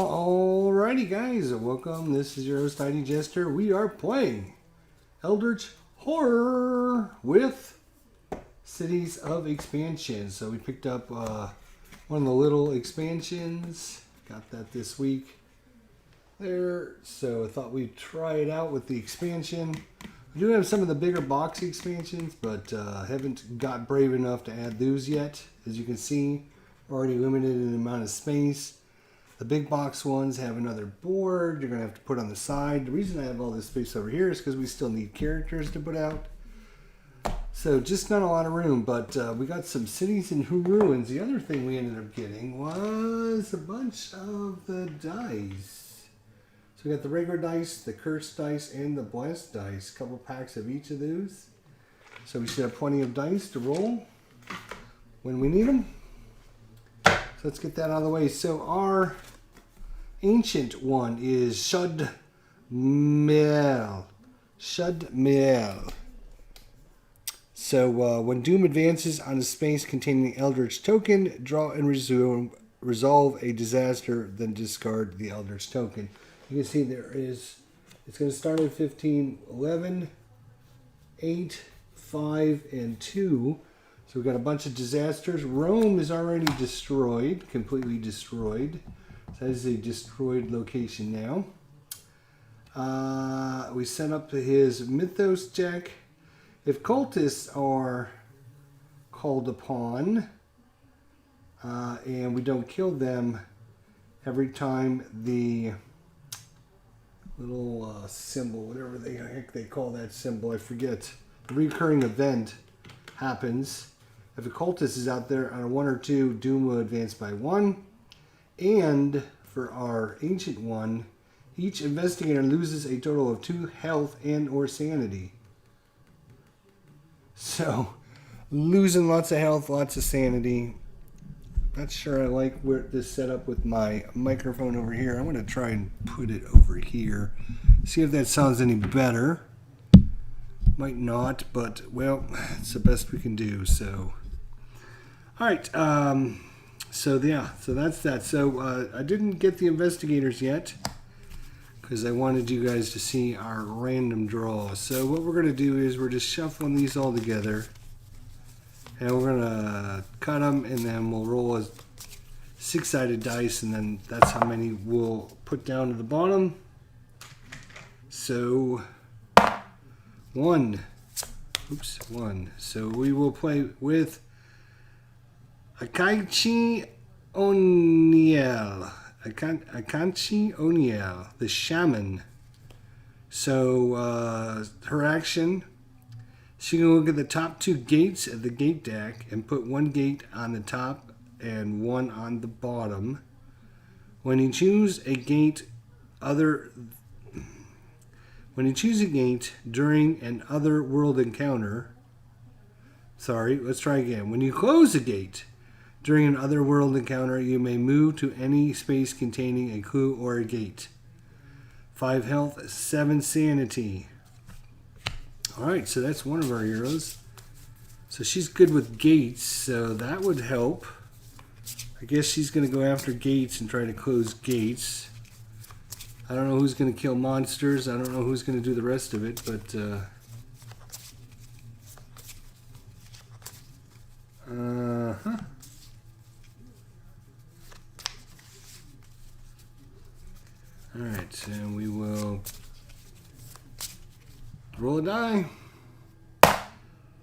Alrighty guys, welcome. This is your host, Tidy Jester. We are playing Eldritch Horror with Cities of Expansion. So we picked up one of the little expansions. Got that this week there. So I thought we'd try it out with the expansion. We do have some of the bigger box expansions, but haven't got brave enough to add those yet. As you can see, we're already limited in the amount of space. The big box ones have another board you're going to have to put on the side. The reason I have all this space over here is because we still need characters to put out. So just not a lot of room, but we got some cities in ruins. The other thing we ended up getting was a bunch of the dice. So we got the regular dice, the cursed dice, and the blessed dice. A couple packs of each of those. So we should have plenty of dice to roll when we need them. So let's get that out of the way. So our ancient one is Shudde. So when Doom advances on a space containing the Eldritch token, draw and resolve a disaster, then discard the Eldritch token. You can see it's going to start at 15, 11, 8, 5, and 2. So we've got a bunch of disasters. Rome is already destroyed, completely destroyed. So that is a destroyed location now. We set up his Mythos deck. If cultists are called upon and we don't kill them every time the little symbol, whatever the heck they call that symbol, I forget, the recurring event happens. If a cultist is out there on a 1 or 2, Doom will advance by 1. And for our ancient one, each investigator loses a total of 2 health and or sanity. So, losing lots of health, lots of sanity. Not sure I like where this set up with my microphone over here. I'm going to try and put it over here. See if that sounds any better. Might not, but, well, it's the best we can do, so. Alright, so that's that. So I didn't get the investigators yet because I wanted you guys to see our random draw. So what we're going to do is we're just shuffling these all together. And we're going to cut them and then we'll roll a 6-sided dice and then that's how many we'll put down to the bottom. So, 1. So we will play with Akanchi O'Neill, the shaman. So her action, she can look at the top 2 gates of the gate deck and put 1 gate on the top and 1 on the bottom. When you choose a gate during an other world encounter, let's try again. When you close a gate during an otherworld encounter, you may move to any space containing a clue or a gate. 5 health, 7 sanity. Alright, so that's one of our heroes. So she's good with gates, so that would help. I guess she's going to go after gates and try to close gates. I don't know who's going to kill monsters. I don't know who's going to do the rest of it, but Alright, so we will roll a die.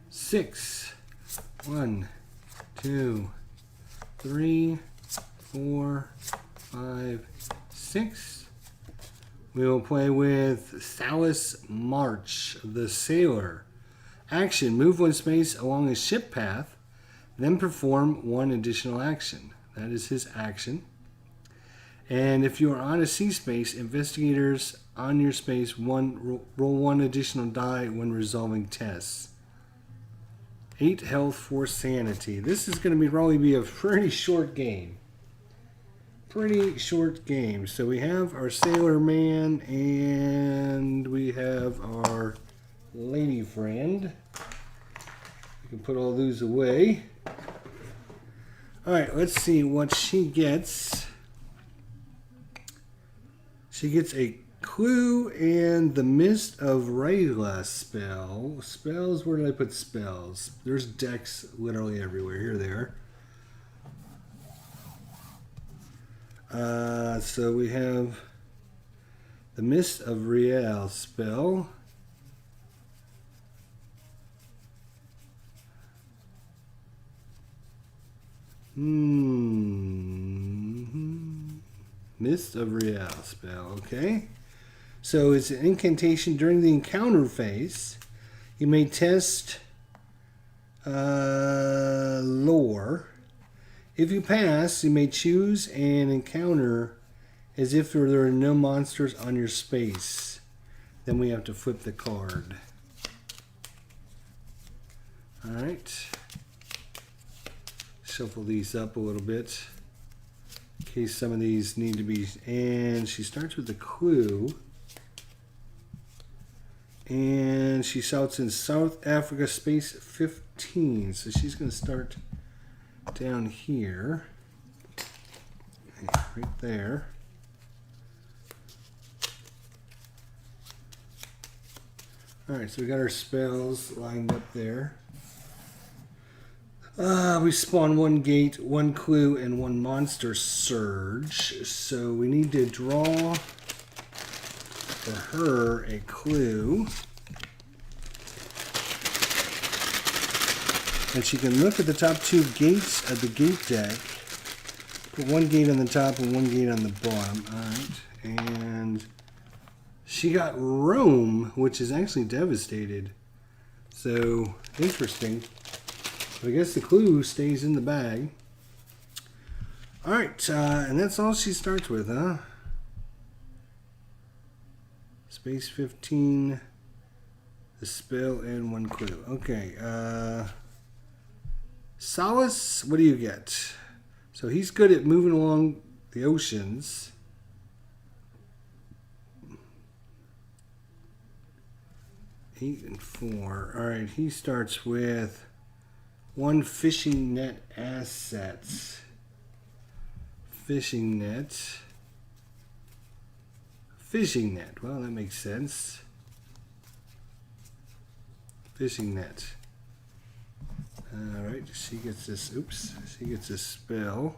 6. 1, 2, 3, 4, 5, 6. We will play with Salus March, the sailor. Action, move 1 space along a ship path, then perform 1 additional action. That is his action. And if you are on a sea space, investigators on your space roll 1 additional die when resolving tests. 8 health, 4 sanity. This is going to probably be a pretty short game. So we have our sailor man and we have our lady friend. We can put all those away. Alright, let's see what she gets. She gets a clue and the Mist of Rayla spell. Spells, where did I put spells? There's decks literally everywhere. Here they are. So we have the Mist of Riel spell. Mist of Riel spell, okay. So it's an incantation during the encounter phase. You may test lore. If you pass, you may choose an encounter as if there are no monsters on your space. Then we have to flip the card. Alright. Shuffle these up a little bit in case some of these need to be. And she starts with a clue. And she shouts in South Africa space 15. So she's going to start down here. Right there. Alright, so we got our spells lined up there. We spawn one gate, one clue, and one monster surge. So we need to draw for her a clue. And she can look at the top two gates of the gate deck. Put one gate on the top and one gate on the bottom. Alright. And she got Rome, which is actually devastated. So, interesting. But I guess the clue stays in the bag. Alright, and that's all she starts with, huh? Space 15, the spell, and one clue. Okay, Solace, what do you get? So he's good at moving along the oceans. Eight and 4. Alright, he starts with one fishing net assets. Fishing net. Fishing net. Well, that makes sense. Fishing net. Alright, she gets this. Oops. She gets a spell.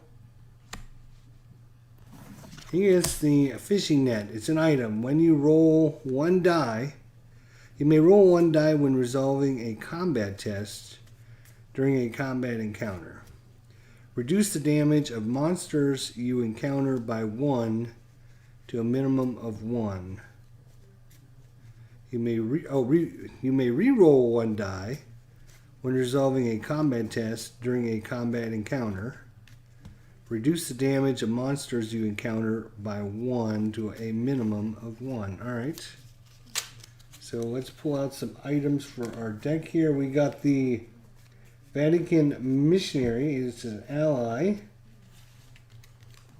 He gets the fishing net. It's an item. When you roll one die, you may roll one die when resolving a combat test during a combat encounter. Reduce the damage of monsters you encounter by 1 to a minimum of 1. You may re-roll one die when resolving a combat test during a combat encounter. Reduce the damage of monsters you encounter by 1 to a minimum of 1. Alright. So let's pull out some items for our deck here. We got the Vatican Missionary. It's an ally.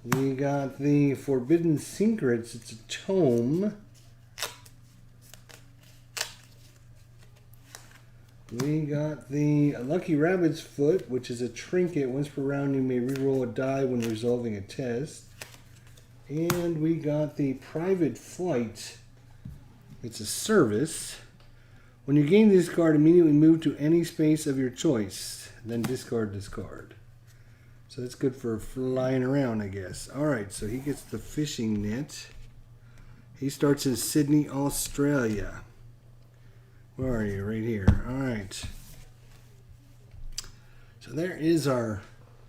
We got the Forbidden Secrets. It's a tome. We got the Lucky Rabbit's Foot, which is a trinket. Once per round, you may reroll a die when resolving a test. And we got the Private Flight. It's a service. When you gain this card, immediately move to any space of your choice. Then discard this card. So that's good for flying around, I guess. Alright, so he gets the fishing net. He starts in Sydney, Australia. Where are you? Right here. Alright. So there is our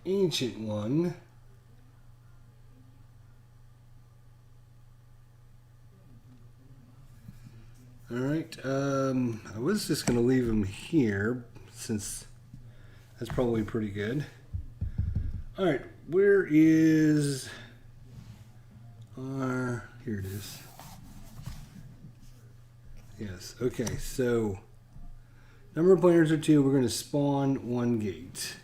ancient one. Alright, I was just going to leave him here, since that's probably pretty good. Alright, where is our... Here it is. Yes, okay, so number of players are 2. We're going to spawn one gate.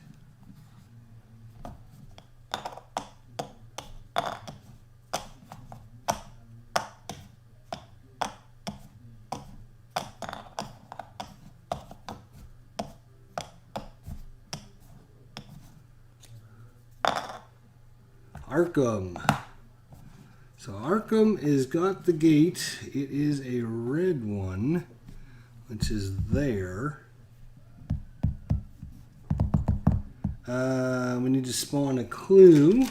Arkham. So Arkham has got the gate. It is a red one, which is there. We need to spawn a clue.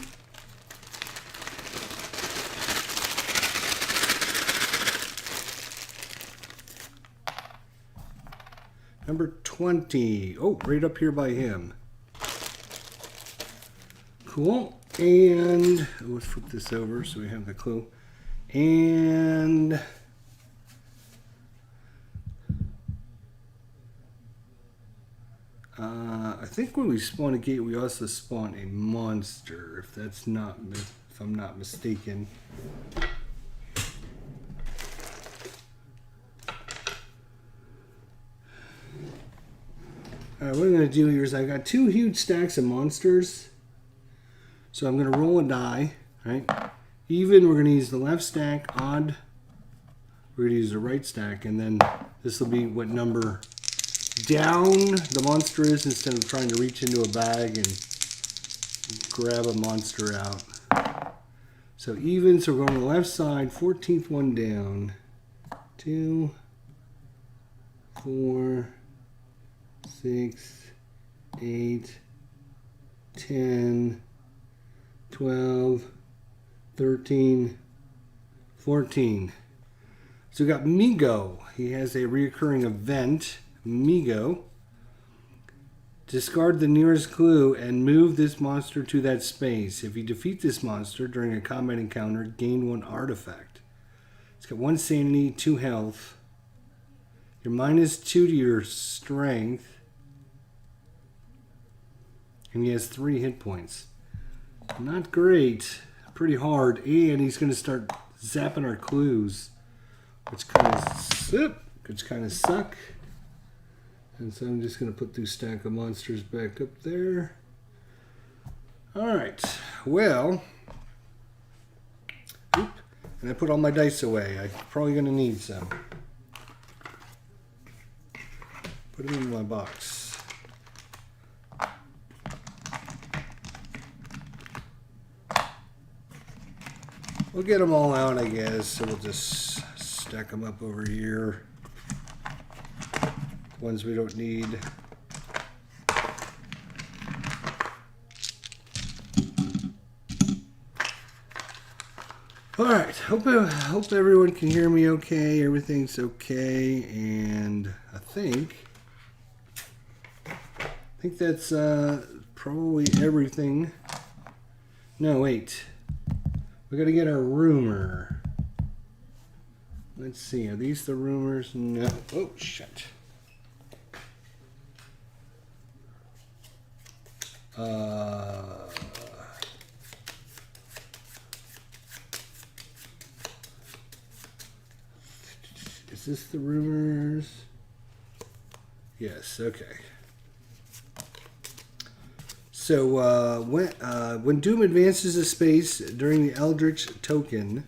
Number 20. Oh, right up here by him. Cool. And let's flip this over so we have the clue. And I think when we spawn a gate, we also spawn a monster. If I'm not mistaken. Alright, what I'm going to do here is I got 2 huge stacks of monsters. So I'm going to roll a die. Right? Even, we're going to use the left stack. Odd, we're going to use the right stack. And then this will be what number down the monster is, instead of trying to reach into a bag and grab a monster out. So even, so we're going to the left side, 14th one down. 2, 4, 6, 8, 10, 12, 13, 14. So we got Migo. He has a recurring event. Migo. Discard the nearest clue and move this monster to that space. If you defeat this monster during a combat encounter, gain 1 artifact. It's got 1 sanity, 2 health. You're -2 to your strength. And he has 3 hit points. Not great. Pretty hard. And he's going to start zapping our clues, which kind of suck. And so I'm just going to put this stack of monsters back up there. Alright. Well. And I put all my dice away. I'm probably going to need some. Put them in my box. We'll get them all out, I guess. So we'll just stack them up over here. Ones we don't need. Alright, hope everyone can hear me okay. Everything's okay. And I think that's probably everything. No, wait. We gotta get our rumor. Let's see, are these the rumors? No. Oh, shit. Is this the rumors? Yes, okay. So when Doom advances a space during the Eldritch token,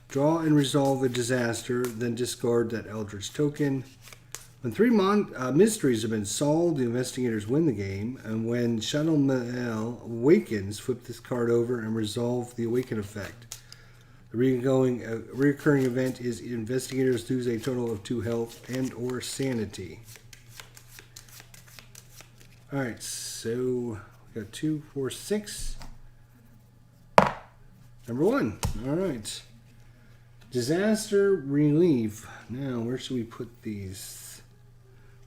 draw and resolve a disaster, then discard that Eldritch token. When 3 mysteries have been solved, the investigators win the game. And when Shudde awakens, flip this card over and resolve the awaken effect. The recurring event is investigators lose a total of 2 health and or sanity. Alright, so we got 2, 4, 6. Number 1. Alright. Disaster relief. Now, where should we put these?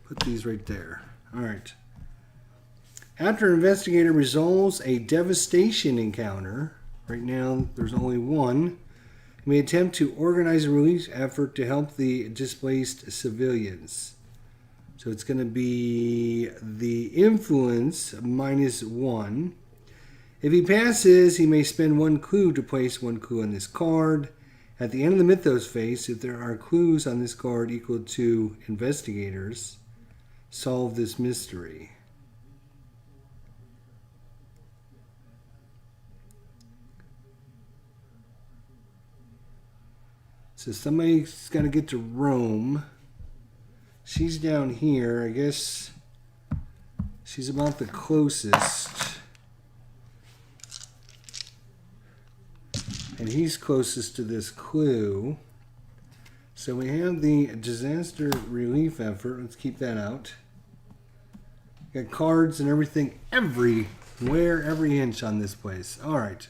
Put these right there. Alright. After an investigator resolves a devastation encounter, right now there's only 1, you may attempt to organize a relief effort to help the displaced civilians. So it's going to be the influence -1. If he passes, he may spend 1 clue to place 1 clue on this card. At the end of the Mythos phase, if there are clues on this card equal to investigators, solve this mystery. So somebody's got to get to Rome. She's down here. I guess she's about the closest. And he's closest to this clue. So we have the disaster relief effort. Let's keep that out. Got cards and everything everywhere, every inch on this place. All right.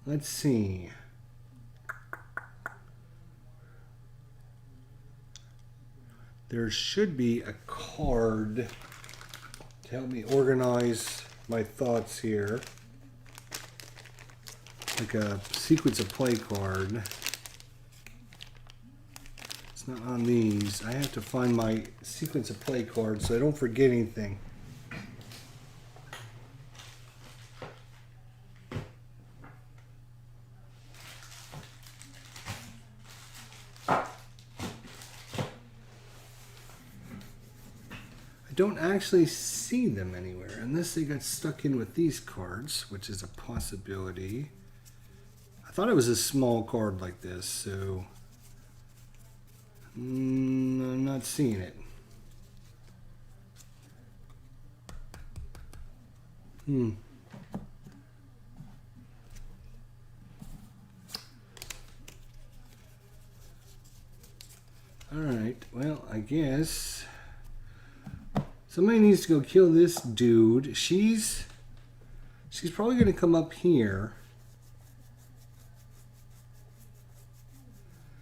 Let's see. There should be a card to help me organize my thoughts here. Like a sequence of play card. It's not on these. I have to find my sequence of play card so I don't forget anything. I don't actually see them anywhere unless they got stuck in with these cards, which is a possibility. I thought it was a small card like this, so I'm not seeing it. Alright, well, I guess somebody needs to go kill this dude. She's probably going to come up here.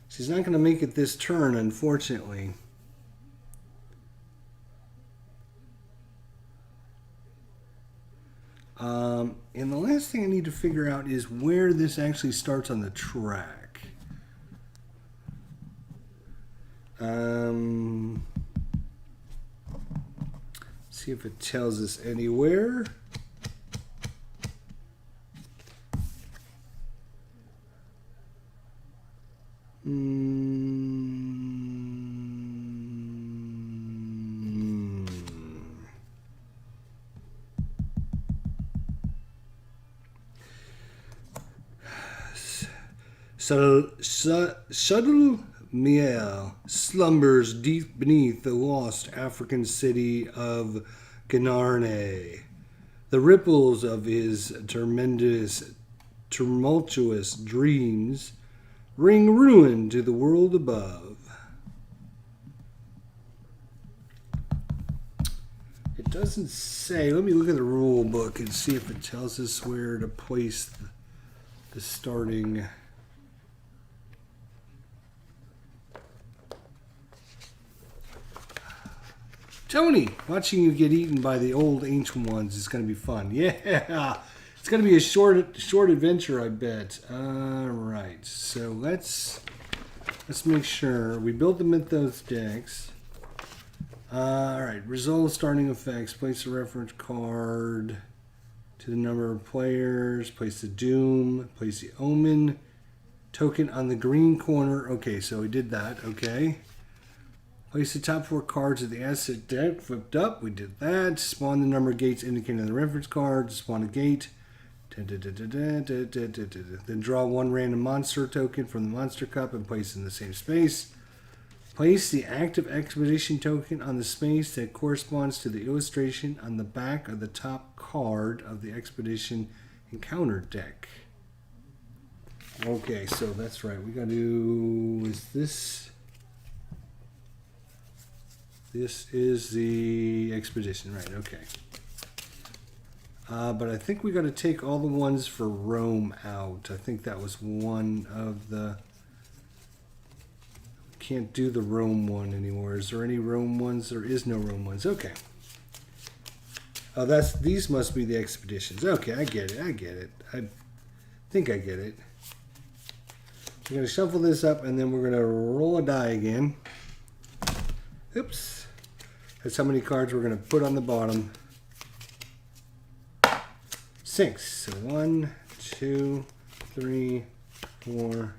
She's not going to make it this turn, unfortunately. And the last thing I need to figure out is where this actually starts on the track. See if it tells us anywhere. Shudde Miel slumbers deep beneath the lost African city of Ganarne. The ripples of his tumultuous dreams ring ruin to the world above. It doesn't say. Let me look at the rule book and see if it tells us where to place the starting. Tony, watching you get eaten by the old ancient ones is going to be fun. Yeah, it's going to be a short adventure, I bet. All right, so let's make sure we build the Mythos decks. All right, resolve starting effects. Place a reference card to the number of players. Place the Doom. Place the Omen token on the green corner. Okay, so we did that. Okay. Place the top 4 cards of the asset deck flipped up. We did that. Spawn the number of gates indicated on the reference card. Spawn a gate. Then draw 1 random monster token from the monster cup and place it in the same space. Place the active expedition token on the space that corresponds to the illustration on the back of the top card of the expedition encounter deck. Okay, so that's right. We got to... Is this... This is the expedition, right? Okay. But I think we got to take all the ones for Rome out. I think that was one of the... Can't do the Rome one anymore. Is there any Rome ones? There is no Rome ones. Okay. Oh, these must be the expeditions. Okay, I get it. I get it. I think I get it. We're going to shuffle this up, and then we're going to roll a die again. Oops. That's how many cards we're going to put on the bottom. 6. So 1, 2, 3, 4,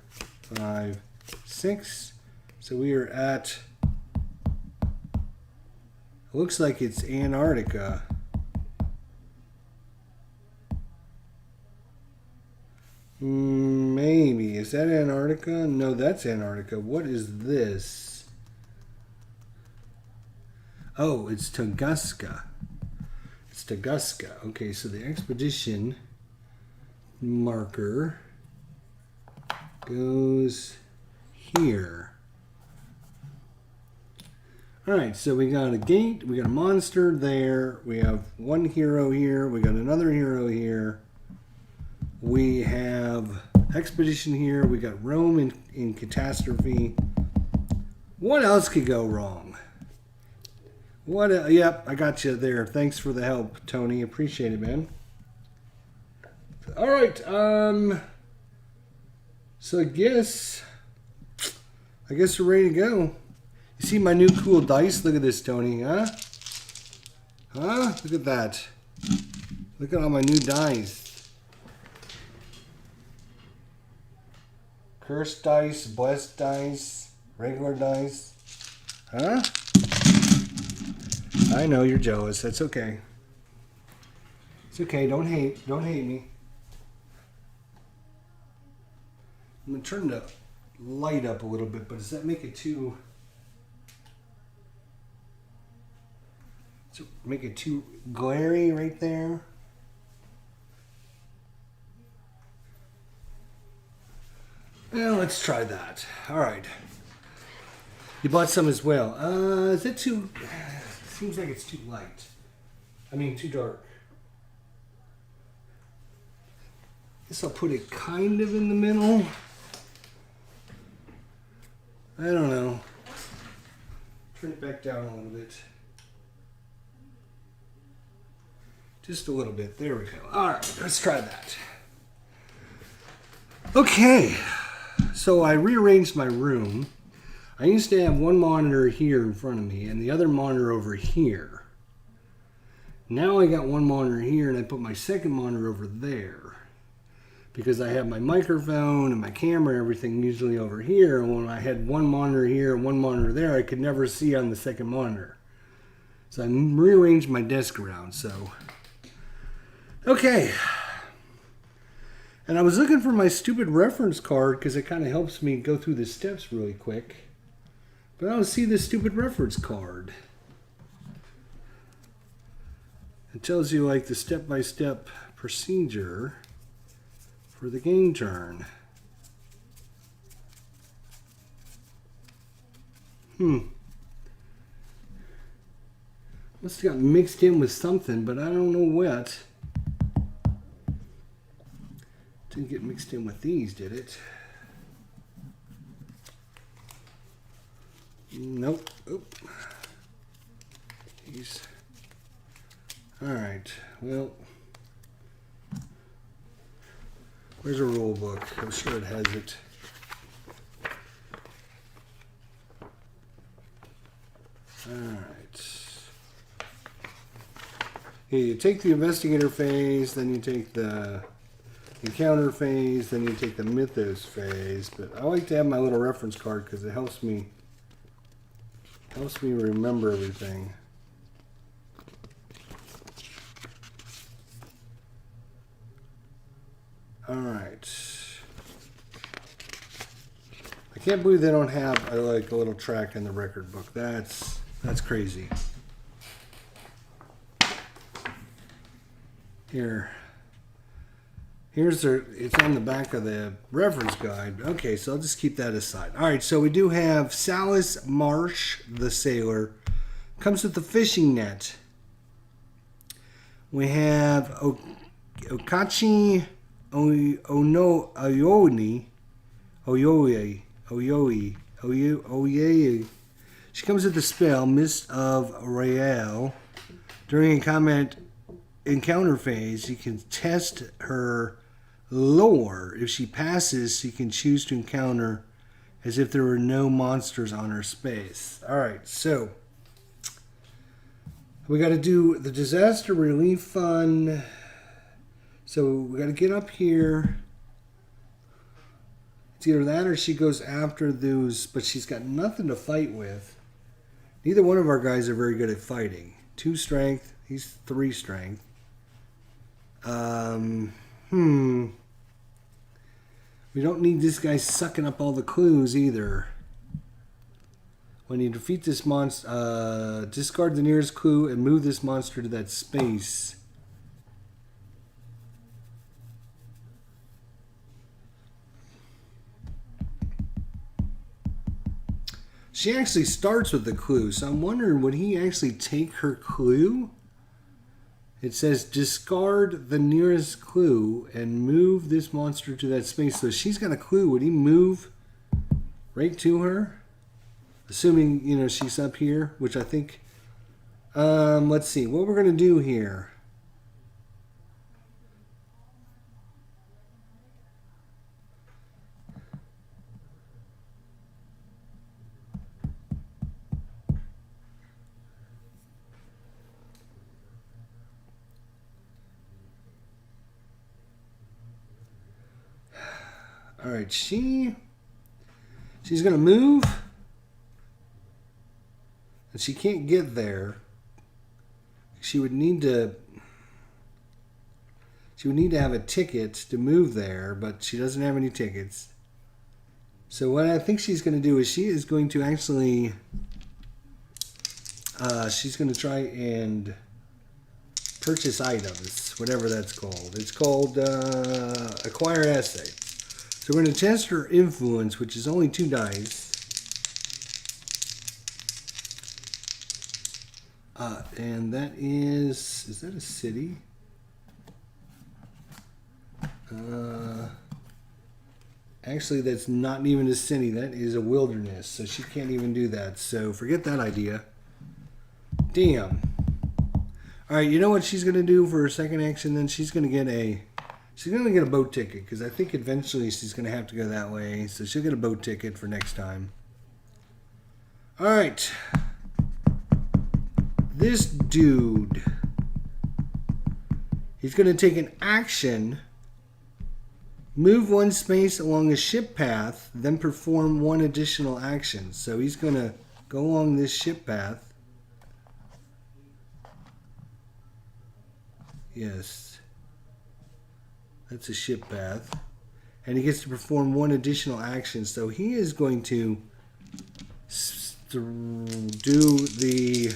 5, 6. So we are at... Looks like it's Antarctica. Maybe. Is that Antarctica? No, that's Antarctica. What is this? Oh, it's Tunguska. It's Tunguska. Okay, so the expedition marker goes here. Alright, so we got a gate, we got a monster there, we have one hero here, we got another hero here, we have expedition here, we got Rome in catastrophe. What else could go wrong? Yep, I got you there. Thanks for the help, Tony. Appreciate it, man. Alright, so I guess we're ready to go. You see my new cool dice? Look at this, Tony, huh? Huh? Look at that. Look at all my new dice. Cursed dice, blessed dice, regular dice. Huh? I know you're jealous. That's okay. It's okay. Don't hate. Don't hate me. I'm going to turn the light up a little bit, but does that make it too... Make it too glary right there? Well, let's try that. All right. You bought some as well. Is it too... Seems like it's too light. I mean, too dark. Guess I'll put it kind of in the middle. I don't know. Turn it back down a little bit. Just a little bit. There we go. All right, let's try that. Okay. So I rearranged my room. I used to have one monitor here in front of me and the other monitor over here. Now I got one monitor here and I put my second monitor over there because I have my microphone and my camera and everything usually over here. And when I had one monitor here and one monitor there, I could never see on the second monitor. So I rearranged my desk around. So, okay. And I was looking for my stupid reference card because it kind of helps me go through the steps really quick. But I don't see this stupid reference card. It tells you like the step-by-step procedure for the game turn. Must have got mixed in with something, but I don't know what. Didn't get mixed in with these, did it? Nope. Oop. These. Alright, well. Where's a rule book? I'm sure it has it. Alright. Yeah, you take the investigator phase, then you take the encounter phase, then you take the mythos phase. But I like to have my little reference card because it helps me remember everything. Alright. I can't believe they don't have like a little track in the record book. That's crazy. Here's it's on the back of the reference guide. Okay, so I'll just keep that aside. All right, so we do have Salis Marsh, the sailor. Comes with the fishing net. We have Okachi Oyoye. She comes with the spell, Mist of Rael. During a combat encounter phase, you can test her lore. If she passes, she can choose to encounter as if there were no monsters on her space. Alright, so we got to do the disaster relief fund. So we got to get up here. It's either that or she goes after those, but she's got nothing to fight with. Neither one of our guys are very good at fighting. 2 strength, he's 3 strength. We don't need this guy sucking up all the clues either. When you defeat this monster, discard the nearest clue and move this monster to that space. She actually starts with the clue, so I'm wondering, would he actually take her clue? It says discard the nearest clue and move this monster to that space. So she's got a clue. Would he move right to her? Assuming, you know, she's up here, which I think... let's see. What we're going to do here... All right, she's going to move, and she can't get there. She would need to have a ticket to move there, but she doesn't have any tickets. So what I think she's going to do is she is going to actually she's going to try and purchase items, whatever that's called. It's called acquire assets. So we're going to test her influence, which is only 2 dice. And that is that a city? Actually, that's not even a city. That is a wilderness. So she can't even do that. So forget that idea. Damn. All right, you know what she's going to do for her second action? Then she's going to get a boat ticket, because I think eventually she's going to have to go that way. So she'll get a boat ticket for next time. All right. This dude, he's going to take an action, move 1 space along a ship path, then perform 1 additional action. So he's going to go along this ship path. Yes. That's a ship path. And he gets to perform 1 additional action. So he is going to do the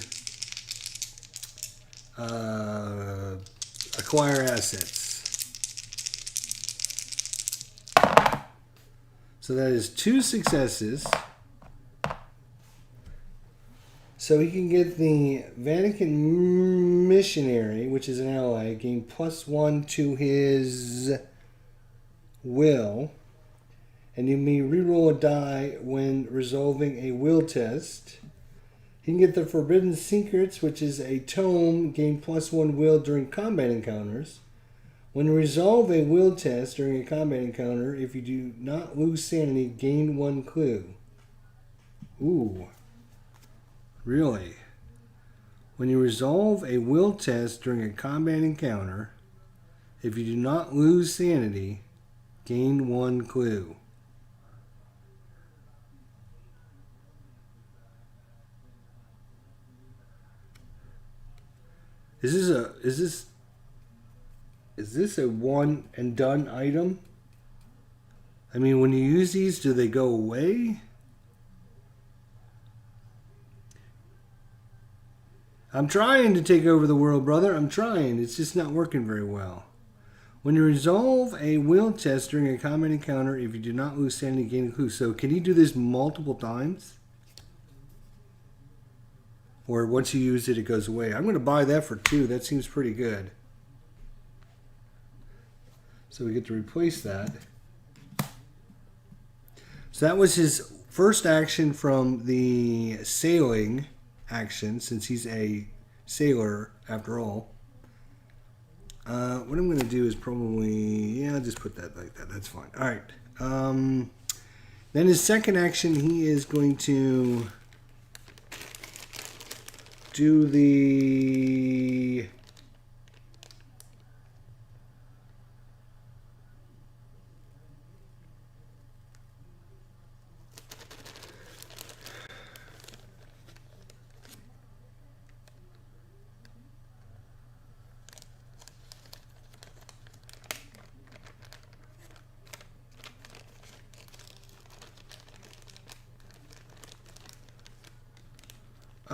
acquire assets. So that is 2 successes. So he can get the Vatican missionary, which is an ally, gain +1 to his will. And you may reroll a die when resolving a will test. He can get the Forbidden Secrets, which is a tome, gain +1 will during combat encounters. When you resolve a will test during a combat encounter, if you do not lose sanity, gain 1 clue. Ooh. Really? When you resolve a will test during a combat encounter, if you do not lose sanity, gain 1 clue. Is this a one and done item? I mean, when you use these, do they go away? I'm trying to take over the world, brother. I'm trying. It's just not working very well. When you resolve a will test during a combat encounter, if you do not lose sanity, gain a clue. So can you do this multiple times? Or once you use it, it goes away. I'm going to buy that for 2. That seems pretty good. So we get to replace that. So that was his first action from the sailing action, since he's a sailor after all. What I'm going to do is probably, I'll just put that like that. That's fine. All right. Then his second action, he is going to do the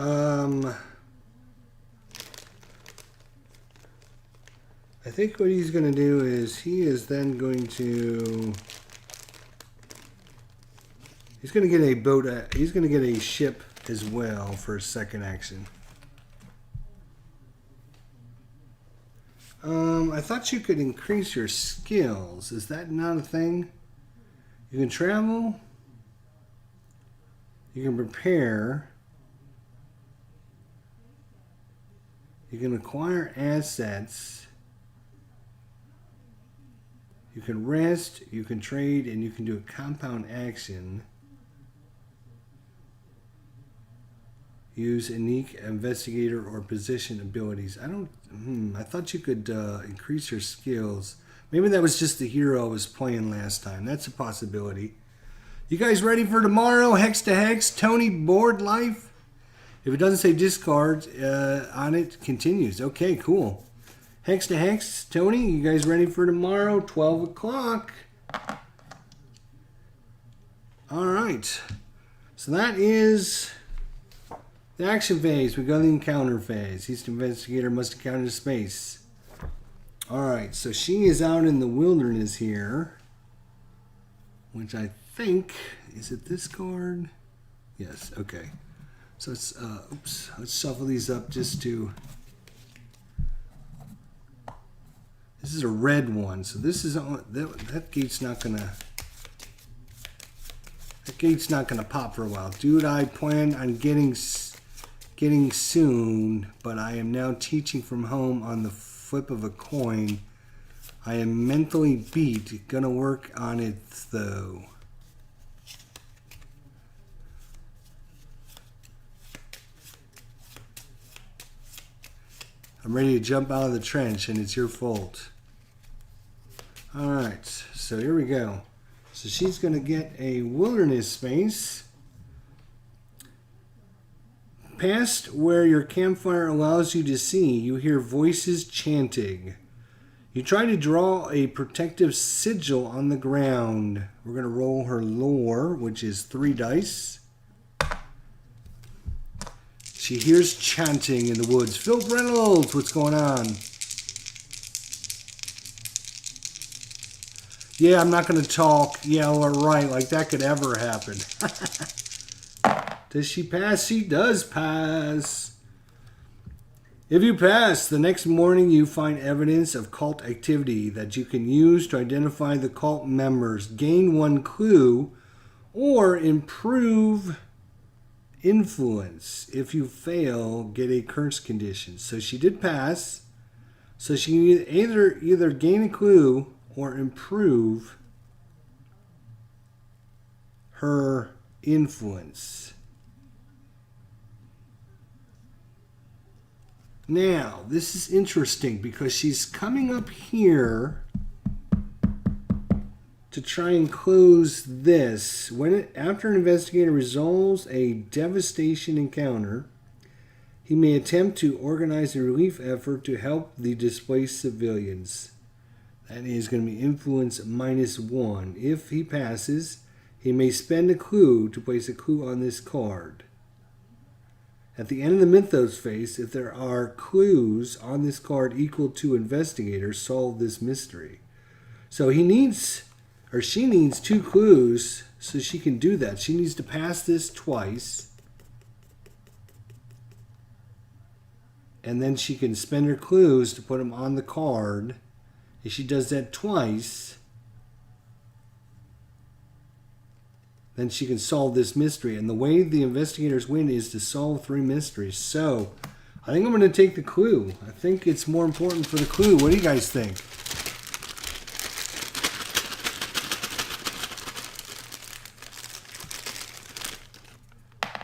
I think what he's going to do is he is then going to... He's going to get a boat. He's going to get a ship as well for his second action. I thought you could increase your skills. Is that not a thing? You can travel. You can prepare. You can acquire assets. You can rest. You can trade, and you can do a compound action. Use unique investigator or position abilities. I thought you could increase your skills. Maybe that was just the hero I was playing last time. That's a possibility. You guys ready for tomorrow? Hex to Hex, Tony board life. If it doesn't say discard on it, continues. Okay, cool. Hex to Hex, Tony, you guys ready for tomorrow? 12 o'clock. All right. So that is... the action phase. We go to the encounter phase. Each investigator must encounter space. Alright, so she is out in the wilderness here. Which I think... is it this card? Yes, okay. So let's, let's shuffle these up just to... this is a red one, so this is... that gate's not gonna... that gate's not gonna pop for a while. Dude, I plan on getting soon, but I am now teaching from home on the flip of a coin. I am mentally beat. Gonna work on it though. I'm ready to jump out of the trench and it's your fault. Alright, so here we go. So she's gonna get a wilderness space. Past where your campfire allows you to see, you hear voices chanting. You try to draw a protective sigil on the ground. We're going to roll her lore, which is 3 dice. She hears chanting in the woods. Phil Reynolds, what's going on? Yeah, I'm not going to talk. Yeah, all right, like that could ever happen. Does she pass? She does pass. If you pass, the next morning you find evidence of cult activity that you can use to identify the cult members, gain 1 clue, or improve influence. If you fail, get a curse condition. So she did pass. So she can either gain a clue or improve her influence. Now, this is interesting because she's coming up here to try and close this. After an investigator resolves a devastation encounter, he may attempt to organize a relief effort to help the displaced civilians. That is going to be influence -1. If he passes, he may spend a clue to place a clue on this card. At the end of the Mythos phase, if there are clues on this card equal to investigators, solve this mystery. So he needs, or she needs 2 clues so she can do that. She needs to pass this twice. And then she can spend her clues to put them on the card. If she does that twice, then she can solve this mystery. And the way the investigators win is to solve 3 mysteries. So, I think I'm going to take the clue. I think it's more important for the clue. What do you guys think?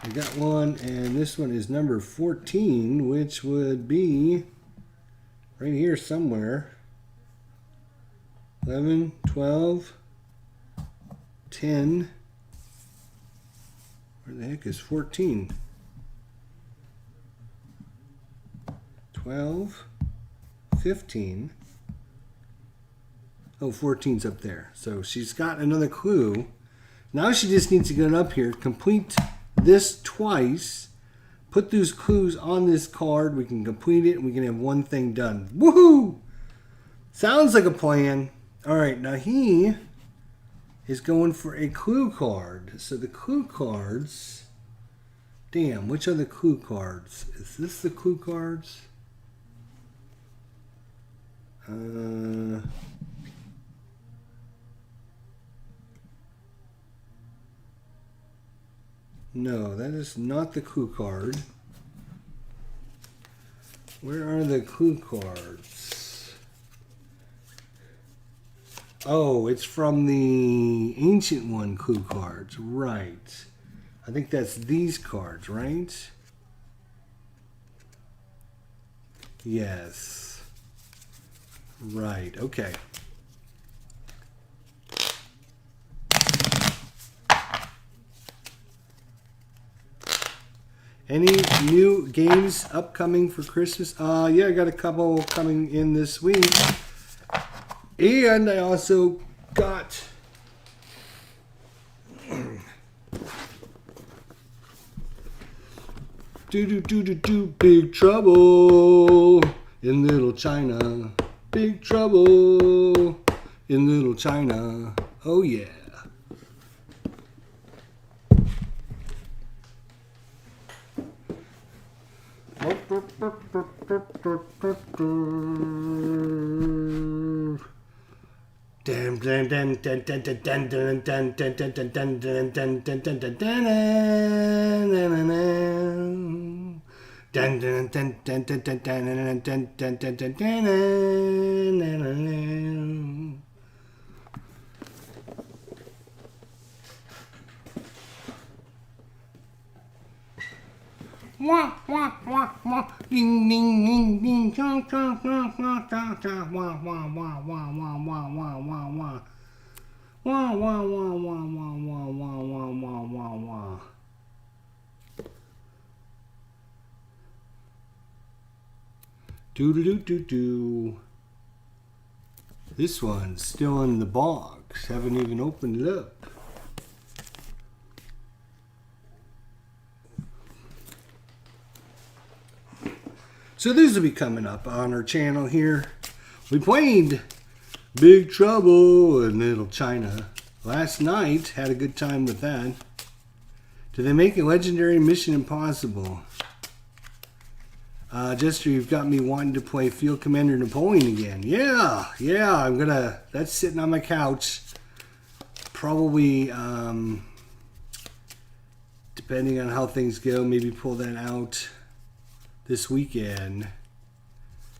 We got one, and this one is number 14, which would be right here somewhere. 11, 12, 10... where the heck is 14? 12, 15. Oh, 14's up there. So she's got another clue. Now she just needs to get up here, complete this twice, put those clues on this card. We can complete it and we can have one thing done. Woohoo! Sounds like a plan. Alright, now he is going for a clue card. So the clue cards... Damn, which are the clue cards? Is this the clue cards? No, that is not the clue card. Where are the clue cards? Oh, it's from the Ancient One clue cards. Right. I think that's these cards, right? Yes. Right, okay. Any new games upcoming for Christmas? Yeah, I got a couple coming in this week. And I also got... Big Trouble in Little China. Big Trouble in Little China. Oh yeah. Wah wah wah wah, ding ding ding ding, cha cha cha cha cha cha, wah wah wah wah wah wah wah wah wah, wah wah wah wah wah wah wah wah wah wah wah. Do do do do do. This one's still in the box. Haven't even opened it up. So these will be coming up on our channel here. We played Big Trouble in Little China last night. Had a good time with that. Do they make a legendary Mission Impossible? Jester, you've got me wanting to play Field Commander Napoleon again. Yeah, I'm gonna... That's sitting on my couch. Probably, depending on how things go, maybe pull that out this weekend.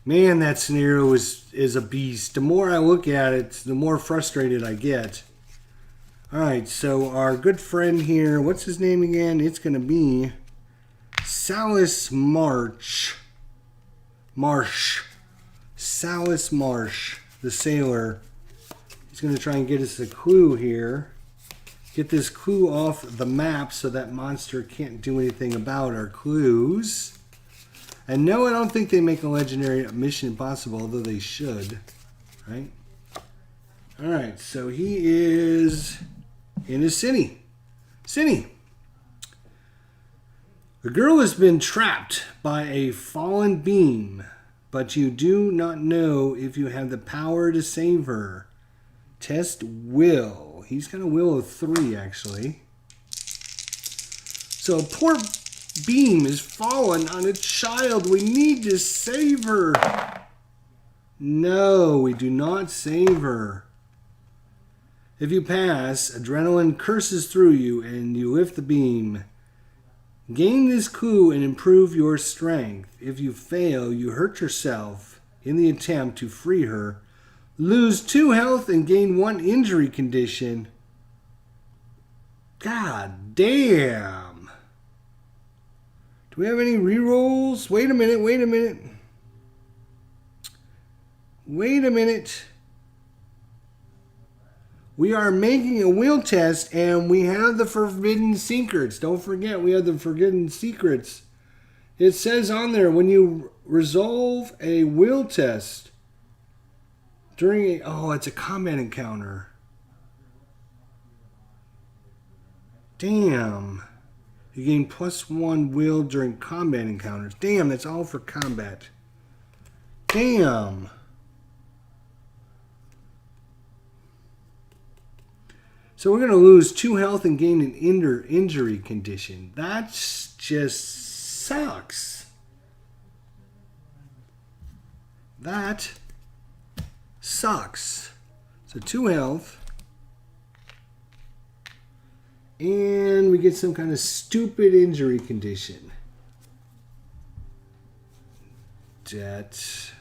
Man, that scenario is a beast. The more I look at it, the more frustrated I get. Alright, so our good friend here, what's his name again? It's going to be Salis Marsh. Salis Marsh, the sailor. He's going to try and get us a clue here. Get this clue off the map so that monster can't do anything about our clues. And no, I don't think they make a legendary Mission Impossible, although they should. Right? Alright, so he is in a city. The girl has been trapped by a fallen beam, but you do not know if you have the power to save her. Test will. He's got a will of 3, actually. So poor beam is fallen on a child. We need to save her. No, we do not save her. If you pass, adrenaline curses through you and you lift the beam. Gain this clue and improve your strength. If you fail, you hurt yourself in the attempt to free her. Lose 2 health and gain 1 injury condition. God damn. Do we have any rerolls? Wait a minute. We are making a will test and we have the forbidden secrets. Don't forget, we have the forbidden secrets. It says on there, when you resolve a will test during it's a combat encounter. Damn. You gain +1 will during combat encounters. Damn, that's all for combat. Damn. So we're going to lose 2 health and gain an injury condition. That just sucks. That sucks. So 2 health. And we get some kind of stupid injury condition. Jet.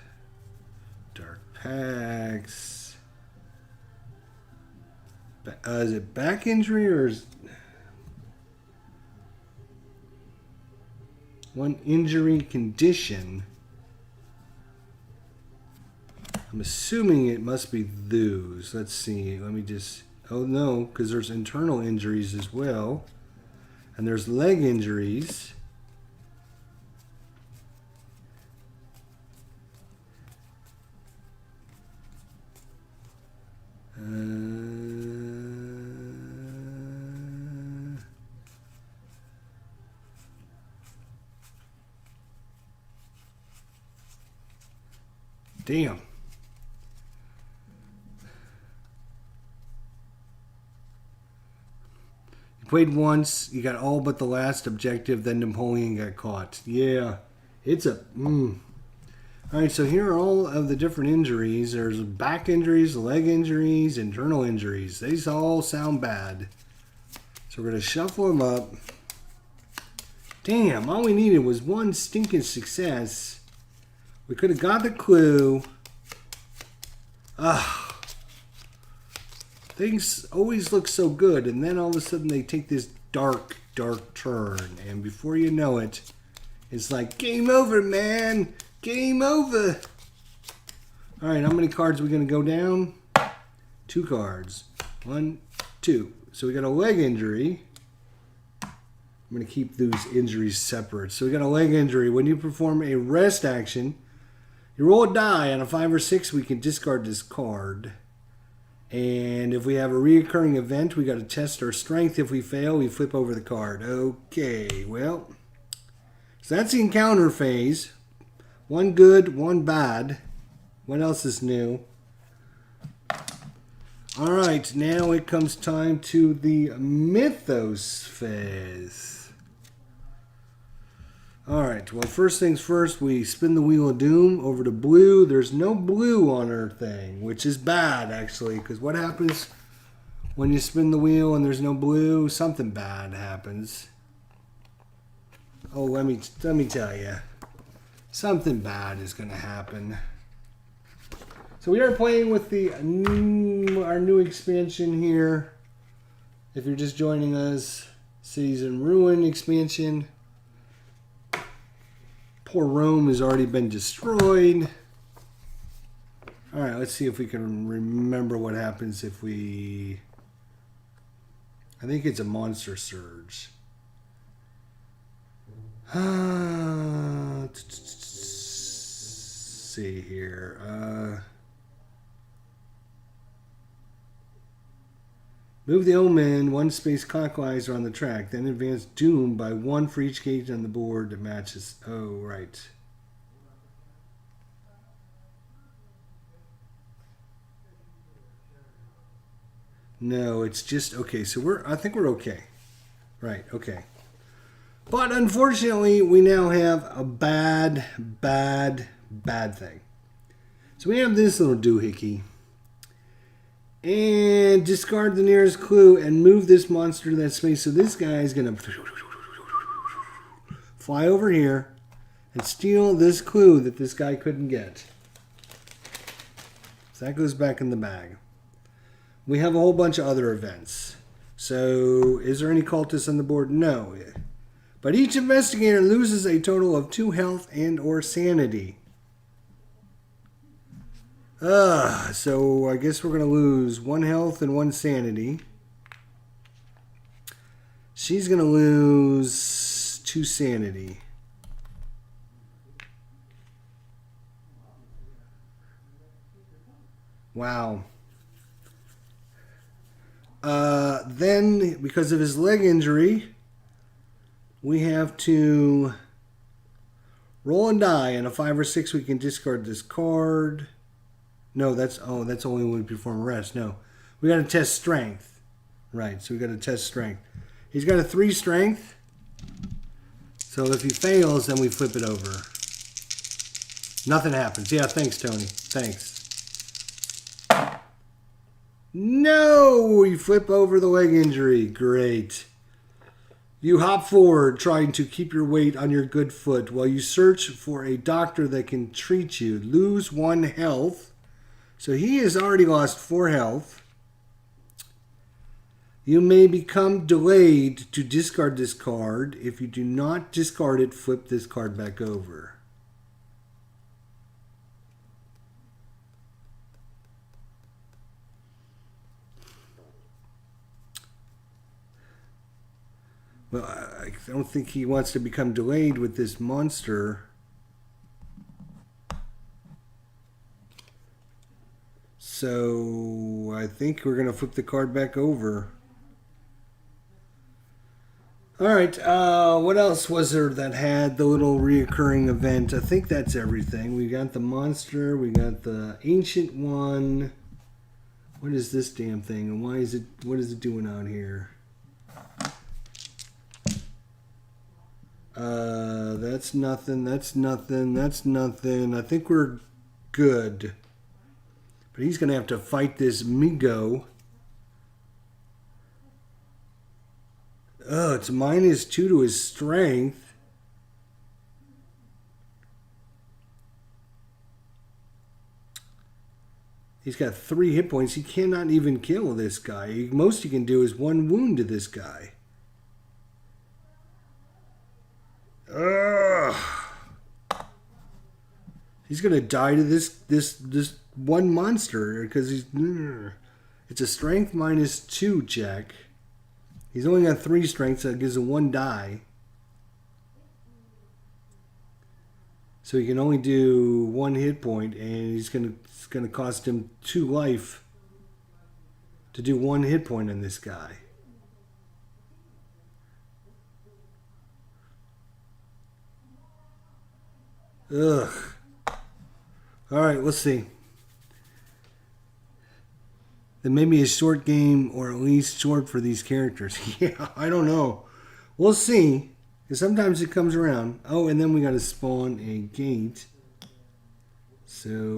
Dark packs. Is it back injury or is... One injury condition. I'm assuming it must be those. Let's see. Let me just... Oh, no, because there's internal injuries as well. And there's leg injuries. Damn. Played once, you got all but the last objective, then Napoleon got caught. Yeah, it's a... Alright, so here are all of the different injuries. There's back injuries, leg injuries, internal injuries. These all sound bad. So we're going to shuffle them up. Damn, all we needed was one stinking success. We could have got the clue. Things always look so good, and then all of a sudden they take this dark, dark turn. And before you know it, it's like, game over, man. Game over. All right, how many cards are we going to go down? 2 cards. 1, 2. So we got a leg injury. I'm going to keep those injuries separate. So we got a leg injury. When you perform a rest action, you roll a die. On a 5 or 6, we can discard this card. And if we have a reoccurring event, we got to test our strength. If we fail, we flip over the card. Okay, well, so that's the encounter phase. 1 good, 1 bad. What else is new? All right, now it comes time to the Mythos phase. All right, well, first things first, we spin the Wheel of Doom over to blue. There's no blue on our thing, which is bad, actually, because what happens when you spin the wheel and there's no blue? Something bad happens. Oh, let me tell you. Something bad is going to happen. So we are playing with our new expansion here. If you're just joining us, Cities in Ruin expansion. Poor Rome has already been destroyed. All right, let's see if we can remember what happens if we... I think it's a monster surge. Let's see here. Move the Omen 1 space clockwise around the track, then advance Doom by 1 for each cage on the board that matches. Oh, right. No, it's just okay. So I think we're okay. Right, okay. But unfortunately, we now have a bad thing. So we have this little doohickey. And discard the nearest clue and move this monster to that space. So this guy is going to fly over here and steal this clue that this guy couldn't get. So that goes back in the bag. We have a whole bunch of other events. So is there any cultists on the board? No. But each investigator loses a total of 2 health and or sanity. So I guess we're going to lose 1 health and 1 sanity. She's going to lose 2 sanity. Wow. Then, because of his leg injury, we have to roll a die. On a 5 or 6, we can discard this card. No, that's only when we perform a rest. No, we got to test strength. Right, so we got to test strength. He's got a 3 strength. So if he fails, then we flip it over. Nothing happens. Yeah, thanks, Tony. Thanks. No! We flip over the leg injury. Great. You hop forward, trying to keep your weight on your good foot while you search for a doctor that can treat you. Lose 1 health. So he has already lost 4 health. You may become delayed to discard this card. If you do not discard it, flip this card back over. Well, I don't think he wants to become delayed with this monster. So I think we're going to flip the card back over. All right, what else was there that had the little reoccurring event? I think that's everything. We got the monster, we got the ancient one. What is this damn thing, and why is it? What is it doing out here? That's nothing. That's nothing. That's nothing. I think we're good. But he's gonna have to fight this Migo. Oh, it's -2 to his strength. He's got 3 hit points. He cannot even kill this guy. Most he can do is 1 wound to this guy. Ugh. He's gonna die to this one monster because he's. It's a strength -2 check. He's only got 3 strength, so it gives him 1 die. So he can only do 1 hit point, and it's gonna cost him 2 life to do 1 hit point on this guy. Ugh. All right, let's see. Then maybe a short game, or at least short for these characters. Yeah, I don't know. We'll see. Because sometimes it comes around. Oh, and then we got to spawn a gate. So,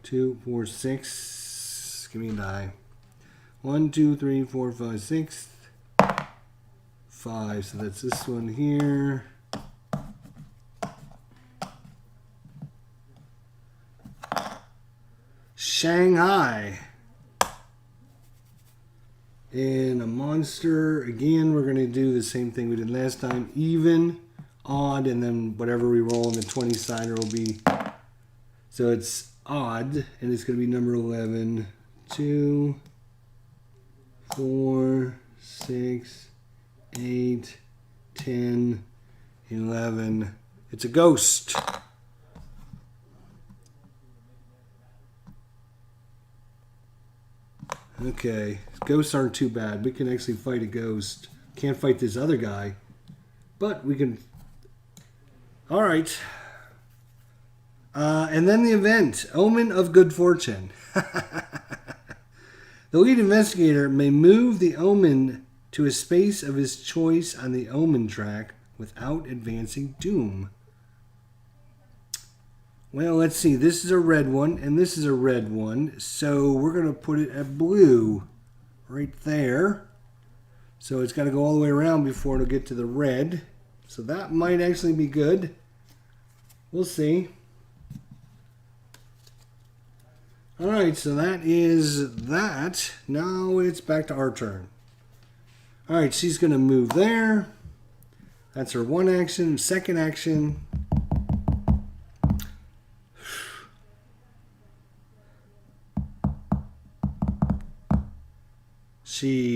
2, 4, 6. Give me a die. 1, 2, 3, 4, 5, 6. 5. So that's this one here. Shanghai. And a monster. Again, we're going to do the same thing we did last time. Even, odd, and then whatever we roll on the 20-sider will be. So it's odd, and it's going to be number 11. 2, 4, 6, 8, 10, 11. It's a ghost. Okay, ghosts aren't too bad. We can actually fight a ghost. Can't fight this other guy, but we can. All right. And then the event, Omen of Good Fortune. The lead investigator may move the Omen to a space of his choice on the Omen track without advancing doom. Well, let's see. This is a red one, and this is a red one. So we're going to put it at blue right there. So it's got to go all the way around before it'll get to the red. So that might actually be good. We'll see. All right, so that is that. Now it's back to our turn. All right, she's going to move there. That's her one action. Second action. She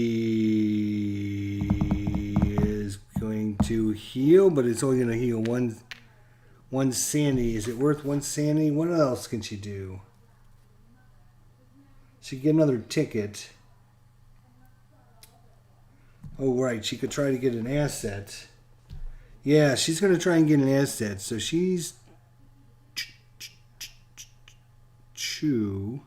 is going to heal, but it's only going to heal one sanity. Is it worth 1 sanity? What else can she do? She can get another ticket. Oh, right. She could try to get an asset. Yeah, she's going to try and get an asset. So she's... Chew.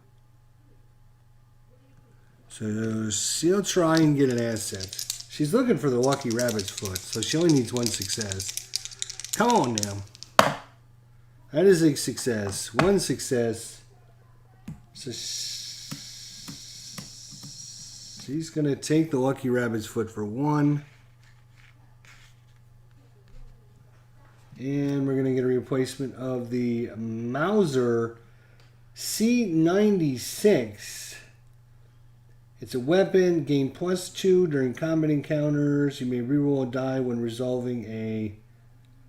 So she'll try and get an asset. She's looking for the lucky rabbit's foot, so she only needs one success. Come on now. That is a success. One success. So she's going to take the lucky rabbit's foot for one. And we're going to get a replacement of the Mauser C96. It's a weapon, gain +2 during combat encounters. You may reroll a die when resolving a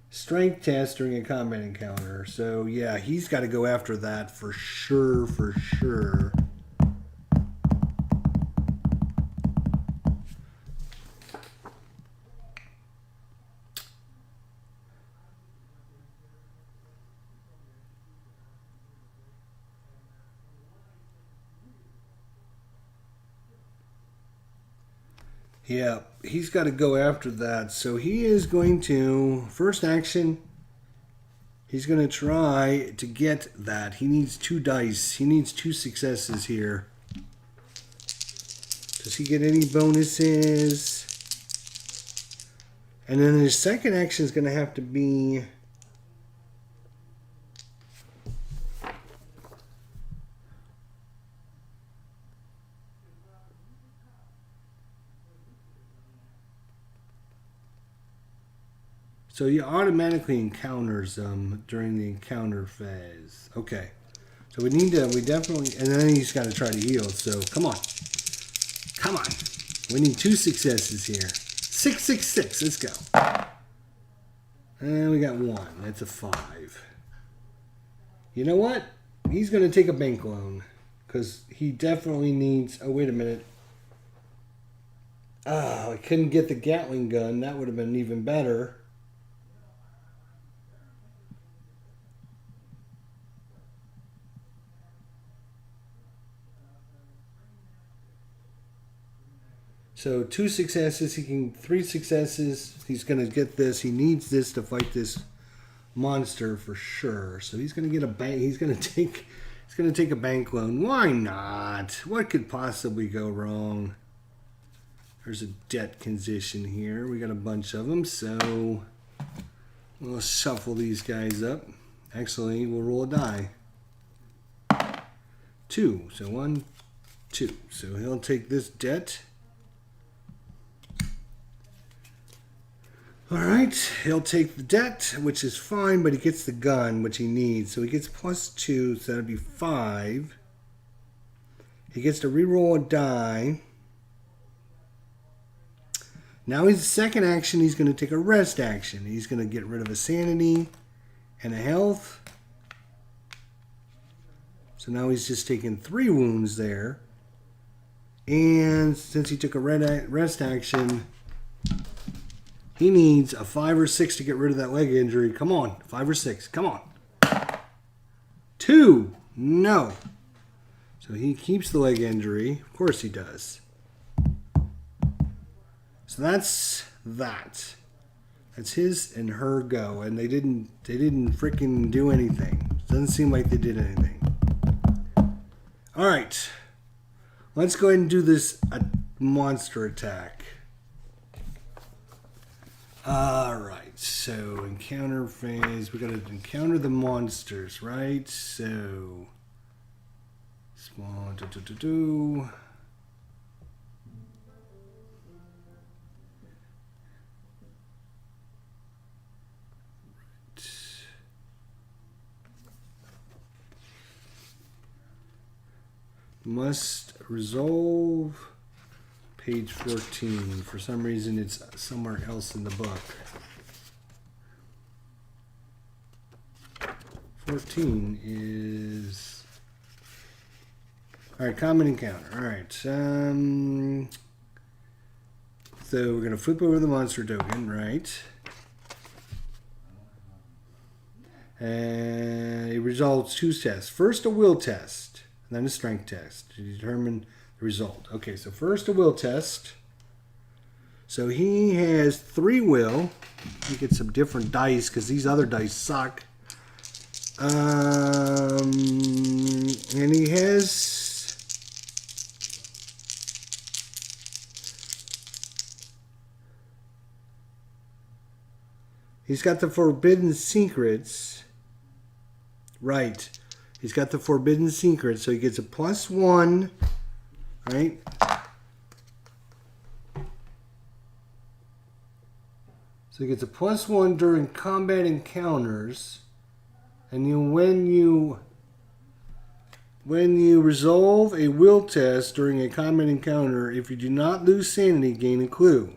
strength test during a combat encounter. So yeah, he's got to go after that for sure, for sure. Yeah, he's got to go after that. So he is going to, first action, he's going to try to get that. He needs 2 dice. He needs 2 successes here. Does he get any bonuses? And then his second action is going to have to be... So he automatically encounters them during the encounter phase. Okay. So we definitely, and then he's got to try to heal. So come on. Come on. We need 2 successes here. 6, 6, 6. Let's go. And we got 1. That's a 5. You know what? He's going to take a bank loan. Because he definitely needs, oh, wait a minute. Oh, I couldn't get the Gatling gun. That would have been even better. So 2 successes, 3 successes. He's going to get this. He needs this to fight this monster for sure. So he's going to get a bank. He's going to take a bank loan. Why not? What could possibly go wrong? There's a debt condition here. We got a bunch of them, so we'll shuffle these guys up. Actually, we'll roll a die. 2. So 1, 2. So he'll take this debt. Alright, he'll take the debt, which is fine, but he gets the gun, which he needs. So he gets +2, so that'd be 5. He gets to reroll a die. Now his second action, he's going to take a rest action. He's going to get rid of a sanity and a health. So now he's just taking 3 wounds there. And since he took a rest action... He needs a 5 or 6 to get rid of that leg injury. Come on. 5 or 6. Come on. 2. No. So he keeps the leg injury. Of course he does. So that's that. That's his and her go. And they didn't freaking do anything. Doesn't seem like they did anything. All right. Let's go ahead and do this monster attack. Alright, so encounter phase, we gotta encounter the monsters, right? So, small, Right. Must resolve. Page 14. For some reason, it's somewhere else in the book. 14 is... Alright, common encounter. Alright. So we're going to flip over the monster token, right? And it resolves 2 tests. First, a will test, and then a strength test to determine the result. Okay, so first a will test. So he has 3 will. Let me get some different dice because these other dice suck. And he has... He's got the Forbidden Secrets. Right. He's got the Forbidden Secrets, so he gets a +1. Right? So he gets a +1 during combat encounters. And when you resolve a will test during a combat encounter, if you do not lose sanity, gain a clue.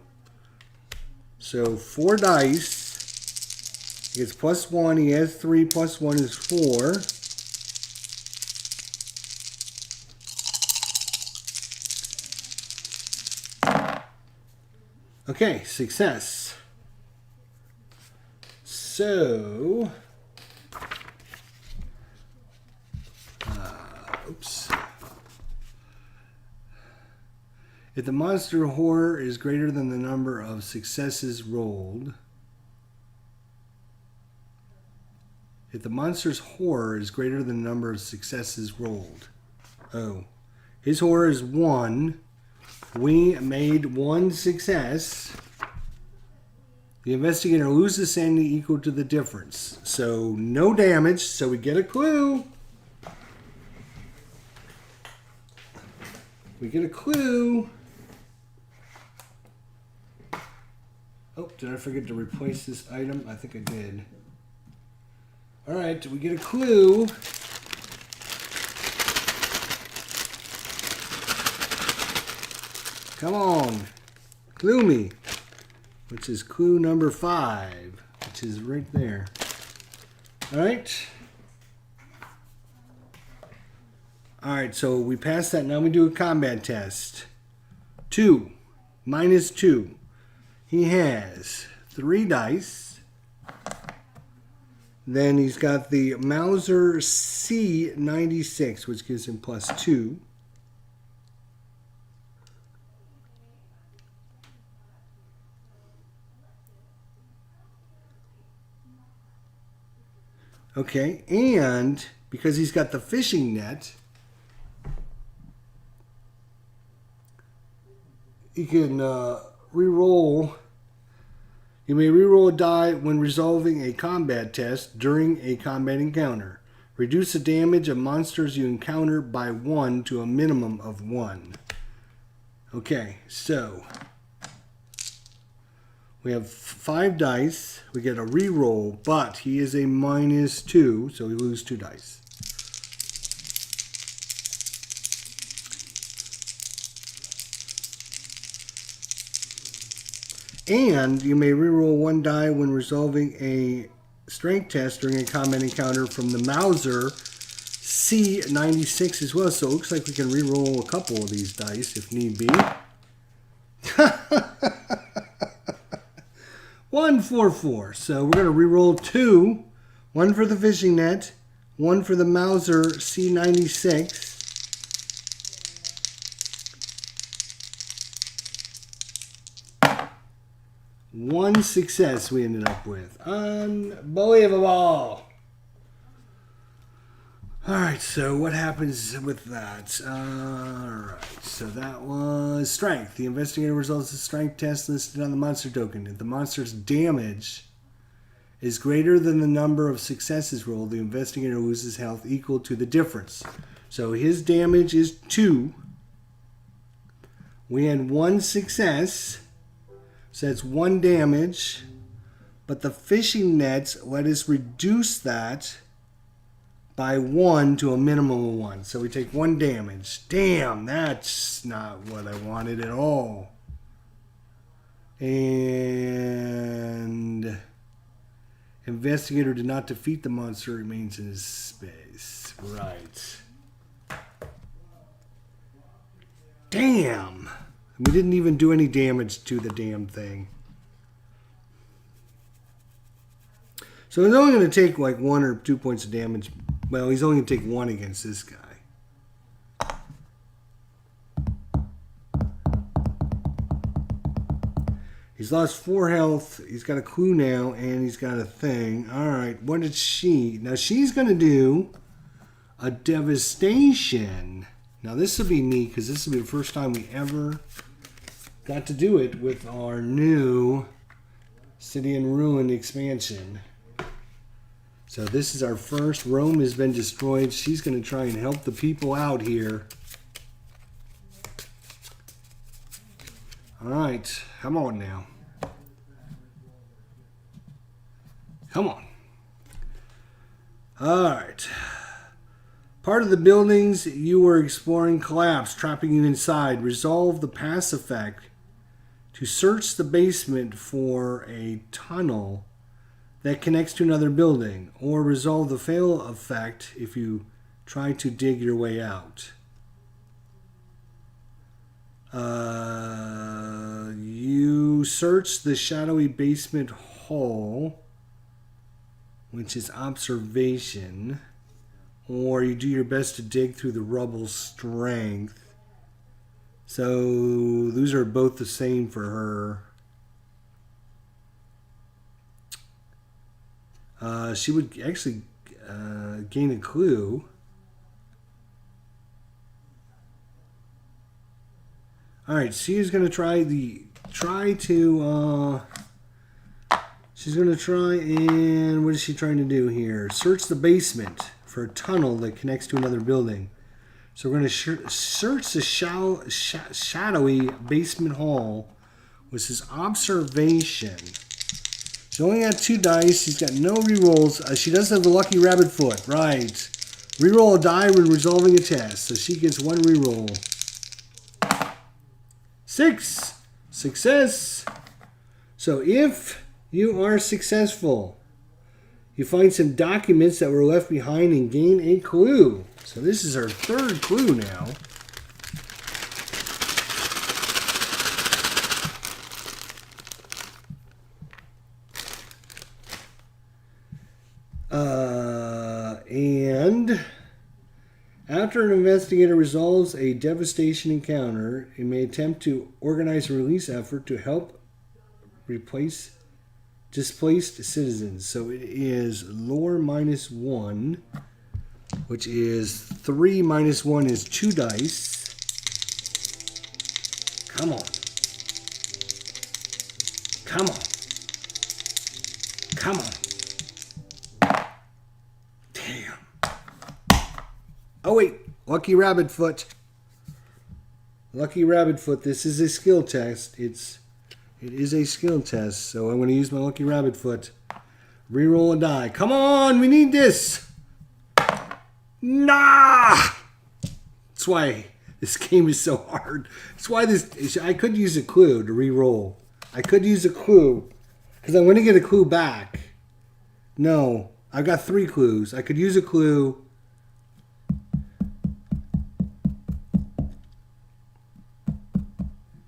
So 4 dice. He gets +1. He has 3. +1 is 4. Okay, success. So, oops. If the monster horror is greater than the number of successes rolled, if the monster's horror is greater than the number of successes rolled. Oh. His horror is 1. We made 1 success. The investigator loses sanity equal to the difference. So, no damage, so we get a clue. We get a clue. Oh, did I forget to replace this item? I think I did. Alright, we get a clue. Come on. Clue me. Which is clue number 5. Which is right there. Alright. Alright, so we passed that. Now we do a combat test. 2. -2. He has 3 dice. Then he's got the Mauser C96, which gives him +2. Okay, and because he's got the fishing net, he can re-roll. You may re-roll a die when resolving a combat test during a combat encounter. Reduce the damage of monsters you encounter by 1 to a minimum of 1. Okay, so we have 5 dice. We get a re-roll, but he is a -2, so we lose 2 dice. And you may reroll 1 die when resolving a strength test during a combat encounter from the Mauser C96 as well. So it looks like we can reroll a couple of these dice if need be. 1, 4, 4. So we're going to reroll 2. 1 for the fishing net, 1 for the Mauser C96. One success we ended up with. Unbelievable. Alright, so what happens with that? Alright, so that was strength. The investigator results the strength test listed on the monster token. If the monster's damage is greater than the number of successes rolled, the investigator loses health equal to the difference. So his damage is 2. We had 1 success. So that's 1 damage, but the fishing nets let us reduce that by 1 to a minimum of 1. So we take 1 damage. Damn, that's not what I wanted at all. And investigator did not defeat the monster, remains in his space. Right. Damn. We didn't even do any damage to the damn thing. So he's only going to take like 1 or 2 points of damage. Well, he's only going to take 1 against this guy. He's lost 4 health. He's got a clue now, and he's got a thing. All right, what did she... Now, she's going to do a devastation. Now, this will be neat, because this will be the first time we ever got to do it with our new City in Ruin expansion. So, this is our first. Rome has been destroyed. She's going to try and help the people out here. All right, come on now. Come on. All right. Part of the buildings you were exploring collapsed, trapping you inside. Resolve the pass effect to search the basement for a tunnel that connects to another building, or resolve the fail effect if you try to dig your way out. You search the shadowy basement hall, which is observation, or you do your best to dig through the rubble, strength. So those are both the same for her. She would actually gain a clue. All right, she's going to she's going to try and, what is she trying to do here? Search the basement for a tunnel that connects to another building. So we're going to search the shadowy basement hall, which is observation. She only got 2 dice. She's got no rerolls. She does have the lucky rabbit foot, right? Reroll a die when resolving a test, so she gets 1 reroll. 6. Success. So if you are successful, you find some documents that were left behind and gain a clue. So this is our 3rd clue now. And after an investigator resolves a devastation encounter, it may attempt to organize a release effort to help replace displaced citizens. So it is lore -1, which is 3 minus 1 is 2 dice. Come on. Come on. Come on. Damn. Oh wait, lucky rabbit foot. Lucky rabbit foot. This is a skill test. It is a skill test, so I'm going to use my lucky rabbit foot. Reroll a die. Come on, we need this. Nah. That's why this game is so hard. That's why I could use a clue to reroll. I could use a clue because I'm going to get a clue back. No, I've got 3 clues. I could use a clue.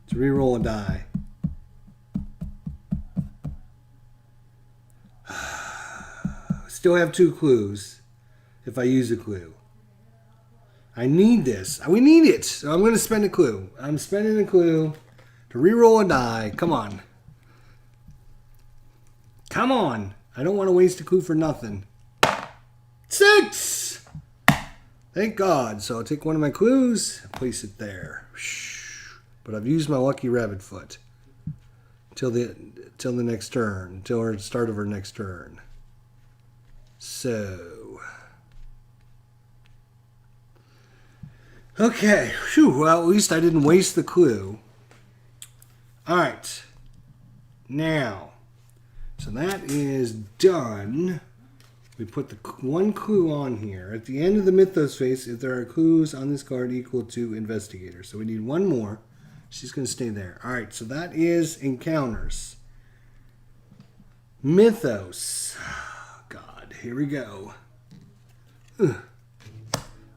To reroll a die. Still have 2 clues if I use a clue. I need this. We need it. So I'm going to spend a clue. I'm spending a clue to reroll a die. Come on. Come on. I don't want to waste a clue for nothing. 6! Thank God. So I'll take one of my clues and place it there. But I've used my lucky rabbit foot till the next turn, till the start of our next turn. So, okay. Whew, well, at least I didn't waste the clue. All right. Now, so that is done. We put the 1 clue on here. At the end of the Mythos phase, if there are clues on this card equal to investigator. So we need 1 more. She's going to stay there. All right, so that is encounters. Mythos. God, here we go.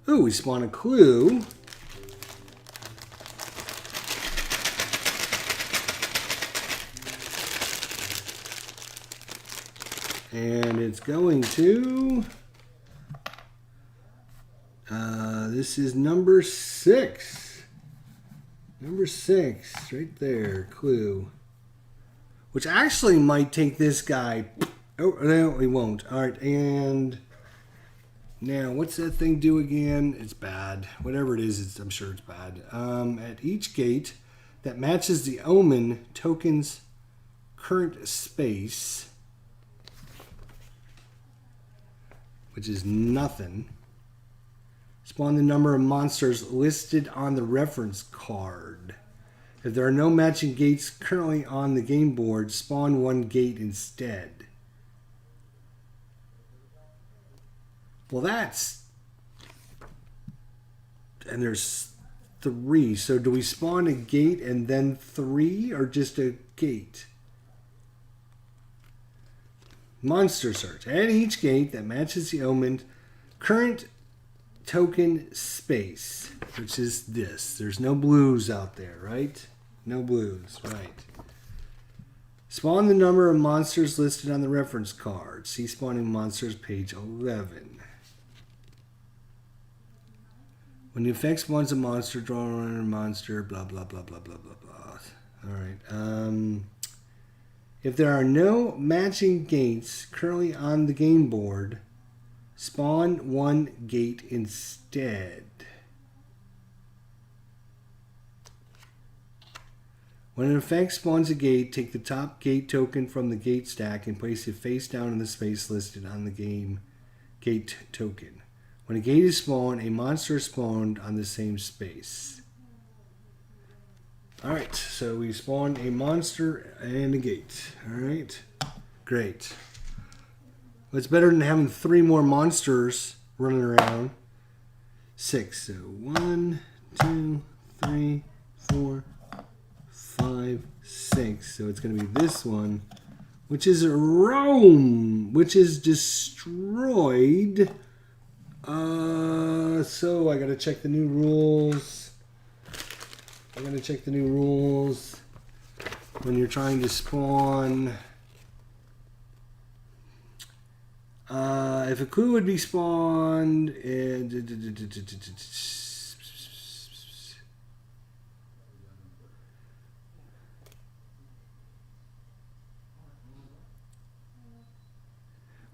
Ooh, we spawn a clue. And it's going to... this is number 6. Number 6, right there, clue. which actually might take this guy. Oh, no, it won't. All right, and now what's that thing do again? It's bad. Whatever it is, I'm sure it's bad. At each gate that matches the omen token's current space, which is nothing, spawn the number of monsters listed on the reference card. If there are no matching gates currently on the game board, spawn one gate instead. Well, that's... And there's 3. So do we spawn a gate and then 3, or just a gate? Monster search. At each gate that matches the omen current token space, which is this. There's no blues out there, right? No blues, right. Spawn the number of monsters listed on the reference card. See spawning monsters, page 11. When the effect spawns a monster, draw on a monster, blah, blah, blah, blah, blah, blah, blah. All right. If there are no matching gates currently on the game board, spawn one gate instead. When an effect spawns a gate, take the top gate token from the gate stack and place it face down in the space listed on the game gate token. When a gate is spawned, a monster is spawned on the same space. Alright, so we spawned a monster and a gate. Alright, great. It's better than having 3 more monsters running around. 6. So 1, 2, 3, 4, 5, 6. So it's going to be this one, which is Rome, which is destroyed. So I got to check the new rules. I'm going to check the new rules when you're trying to spawn. If a clue would be spawned,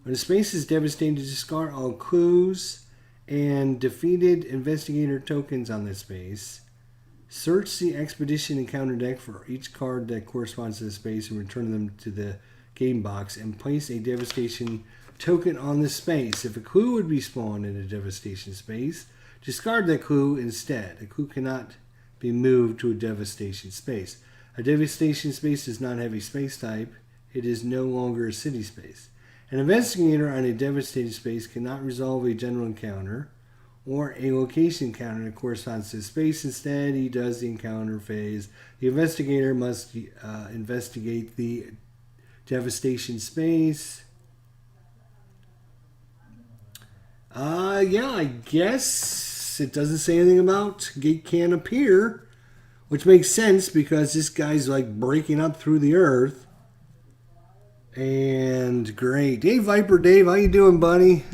when a space is devastated, discard all clues and defeated investigator tokens on this space. Search the expedition encounter deck for each card that corresponds to the space and return them to the game box and place a devastation token on the space. If a clue would be spawned in a devastation space, discard that clue instead. A clue cannot be moved to a devastation space. A devastation space does not have a space type. It is no longer a city space. An investigator on a devastated space cannot resolve a general encounter or a location encounter that corresponds to the space. Instead, he does the encounter phase. The investigator must investigate the devastation space. Yeah, I guess it doesn't say anything about gate can't appear, which makes sense because this guy's like breaking up through the earth. And great. Hey, Viper Dave, how you doing, buddy?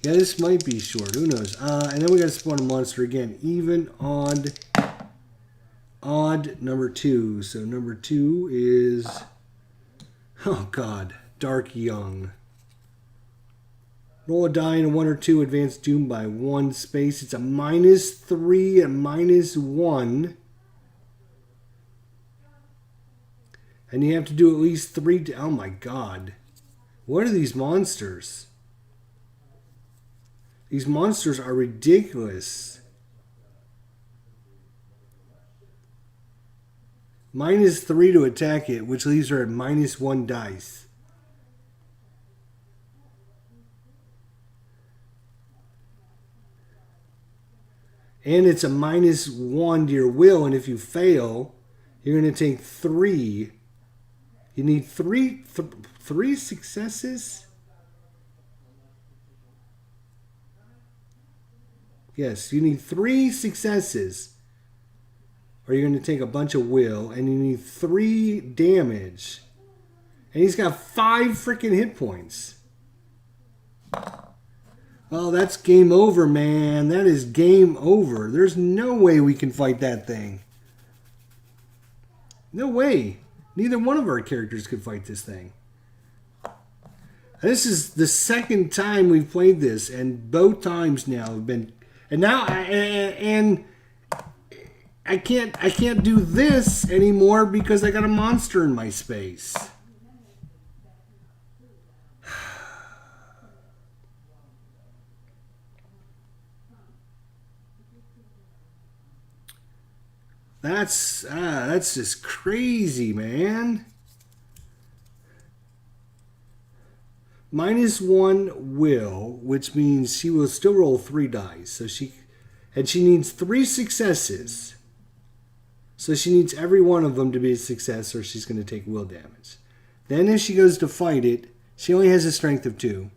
Yeah, this might be short. Who knows? And then we got to spawn a monster again. Even, odd number 2. So number 2 is, oh God, Dark Young. Roll a die in a 1 or 2. Advance Doom by 1 space. It's a -3 and -1. And you have to do at least 3. Oh my God. What are these monsters? These monsters are ridiculous. -3 to attack it, which leaves her at -1 dice. And it's a -1 to your will, and if you fail, you're going to take 3. You need three successes? Yes, you need 3 successes. Or you're going to take a bunch of will, and you need 3 damage. And he's got 5 freaking hit points. Well, that's game over, man. That is game over. There's no way we can fight that thing. No way. Neither one of our characters could fight this thing. This is the second time we've played this, and both times now have been. And now, I can't do this anymore because I got a monster in my space. That's just crazy, man. -1 will, which means she will still roll 3 dice. So she needs 3 successes. So she needs every one of them to be a success, or she's going to take will damage. Then if she goes to fight it, she only has a strength of 2.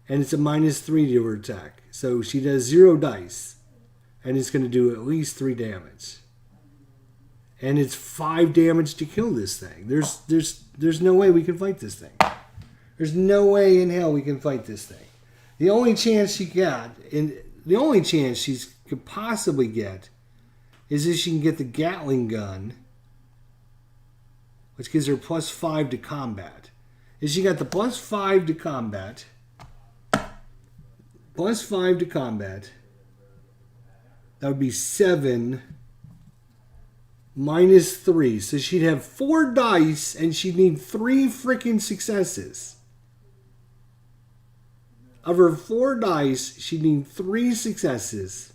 And it's a -3 to her attack. So she does 0 dice. And it's going to do at least 3 damage. And it's 5 damage to kill this thing. There's no way we can fight this thing. There's no way in hell we can fight this thing. The only chance she got, and the only chance she could possibly get, is if she can get the Gatling gun, which gives her +5 to combat. If she got the +5 to combat, +5 to combat, that would be 7 -3. So she'd have 4 dice, and she'd need 3 freaking successes. Of her 4 dice, she'd need 3 successes.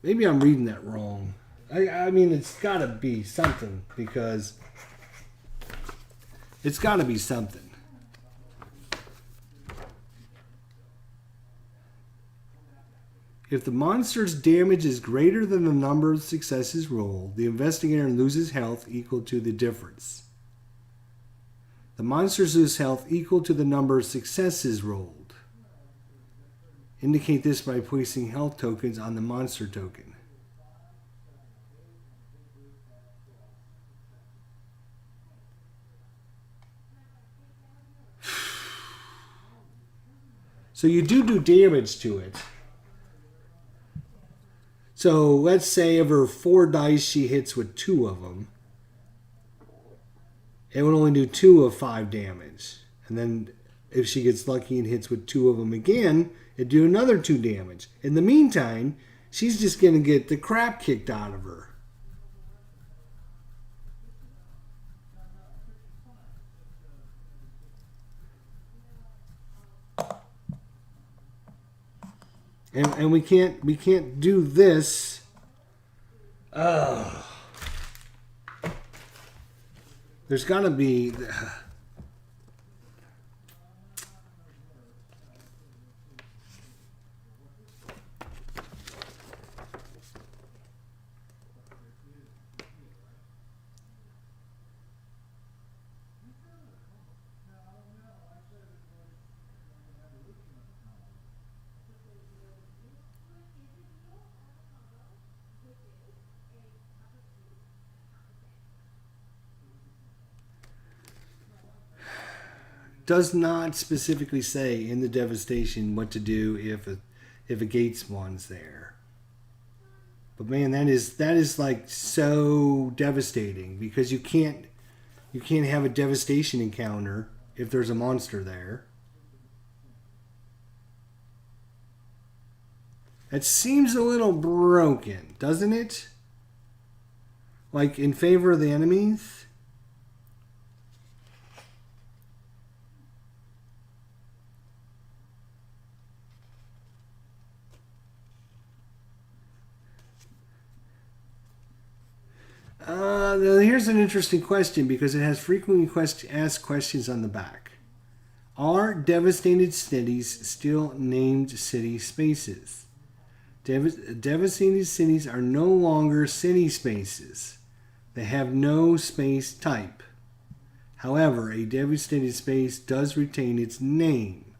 Maybe I'm reading that wrong. I mean, it's got to be something, because it's got to be something. If the monster's damage is greater than the number of successes rolled, the investigator loses health equal to the difference. The monsters lose health equal to the number of successes rolled. Indicate this by placing health tokens on the monster token. So you do damage to it. So let's say of her 4 dice, she hits with 2 of them. It would only do 2 of 5 damage. And then if she gets lucky and hits with 2 of them again, it'd do another 2 damage. In the meantime, she's just going to get the crap kicked out of her. And we can't do this. There's got to be. Does not specifically say in the devastation what to do if a gate spawns there. But man, that is like so devastating, because you can't have a devastation encounter if there's a monster there. That seems a little broken, doesn't it? Like in favor of the enemies. Here's an interesting question, because it has frequently asked questions on the back. Are devastated cities still named city spaces? Devastated cities are no longer city spaces. They have no space type. However, a devastated space does retain its name.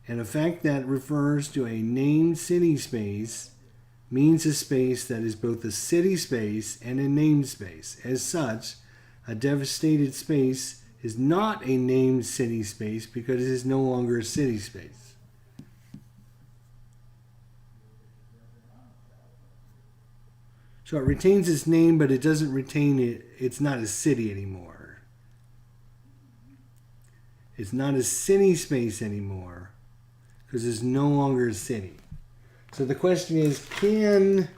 And the fact that refers to a named city space means a space that is both a city space and a named space. As such, a devastated space is not a named city space because it is no longer a city space. So it retains its name, but it doesn't retain it. It's not a city anymore. It's not a city space anymore because it's no longer a city. So the question is, can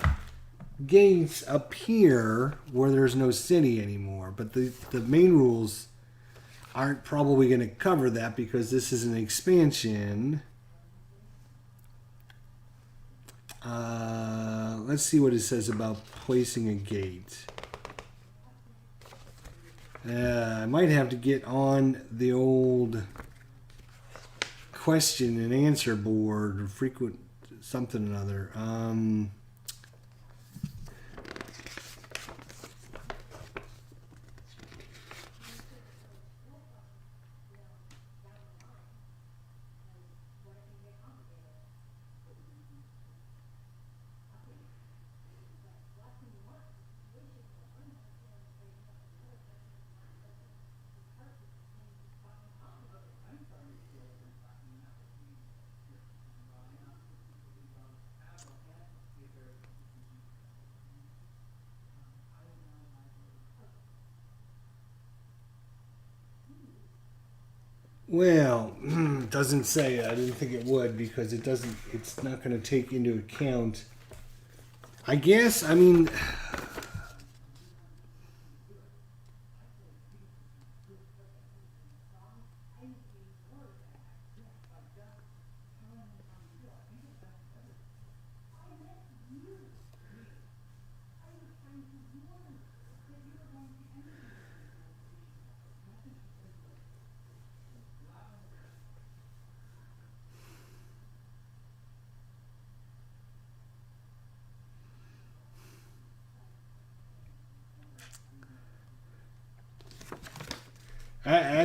gates appear where there's no city anymore? But the main rules aren't probably going to cover that because this is an expansion. Let's see what it says about placing a gate. I might have to get on the old question and answer board, or frequent something or other. Well, it doesn't say. I didn't think it would because it doesn't. It's not going to take into account. I guess. I mean,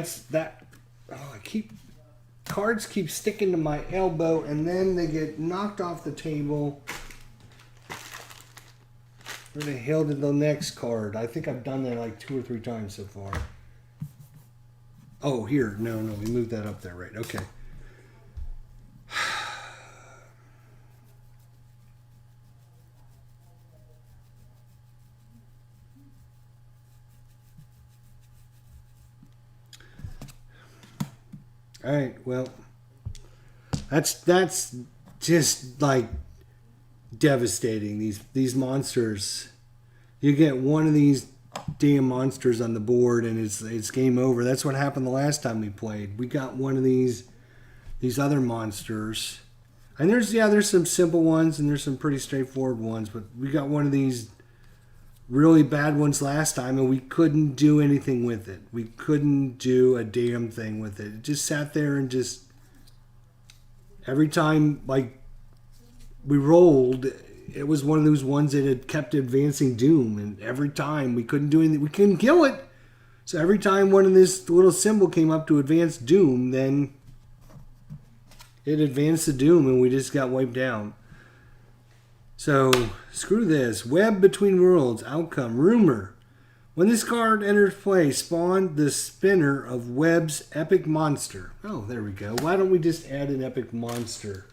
that's that. Oh, cards keep sticking to my elbow, and then they get knocked off the table. Where the hell did the next card? I think I've done that like 2 or 3 times so far. Oh, here. No, we moved that up there, right? Okay. All right, well, that's just like devastating. These monsters, you get one of these damn monsters on the board, and it's game over. That's what happened the last time we played. We got one of these other monsters, and there's some simple ones and there's some pretty straightforward ones, but we got one of these really bad ones last time, and we couldn't do anything with it. We couldn't do a damn thing with it. It just sat there and just every time like we rolled, it was one of those ones that had kept advancing doom, and every time we couldn't do anything. We couldn't kill it. So every time one of this little symbol came up to advance doom, then it advanced the doom, and we just got wiped out. So, screw this. Web between worlds. Outcome. Rumor. When this card enters play, spawn the spinner of Web's epic monster. Oh, there we go. Why don't we just add an epic monster?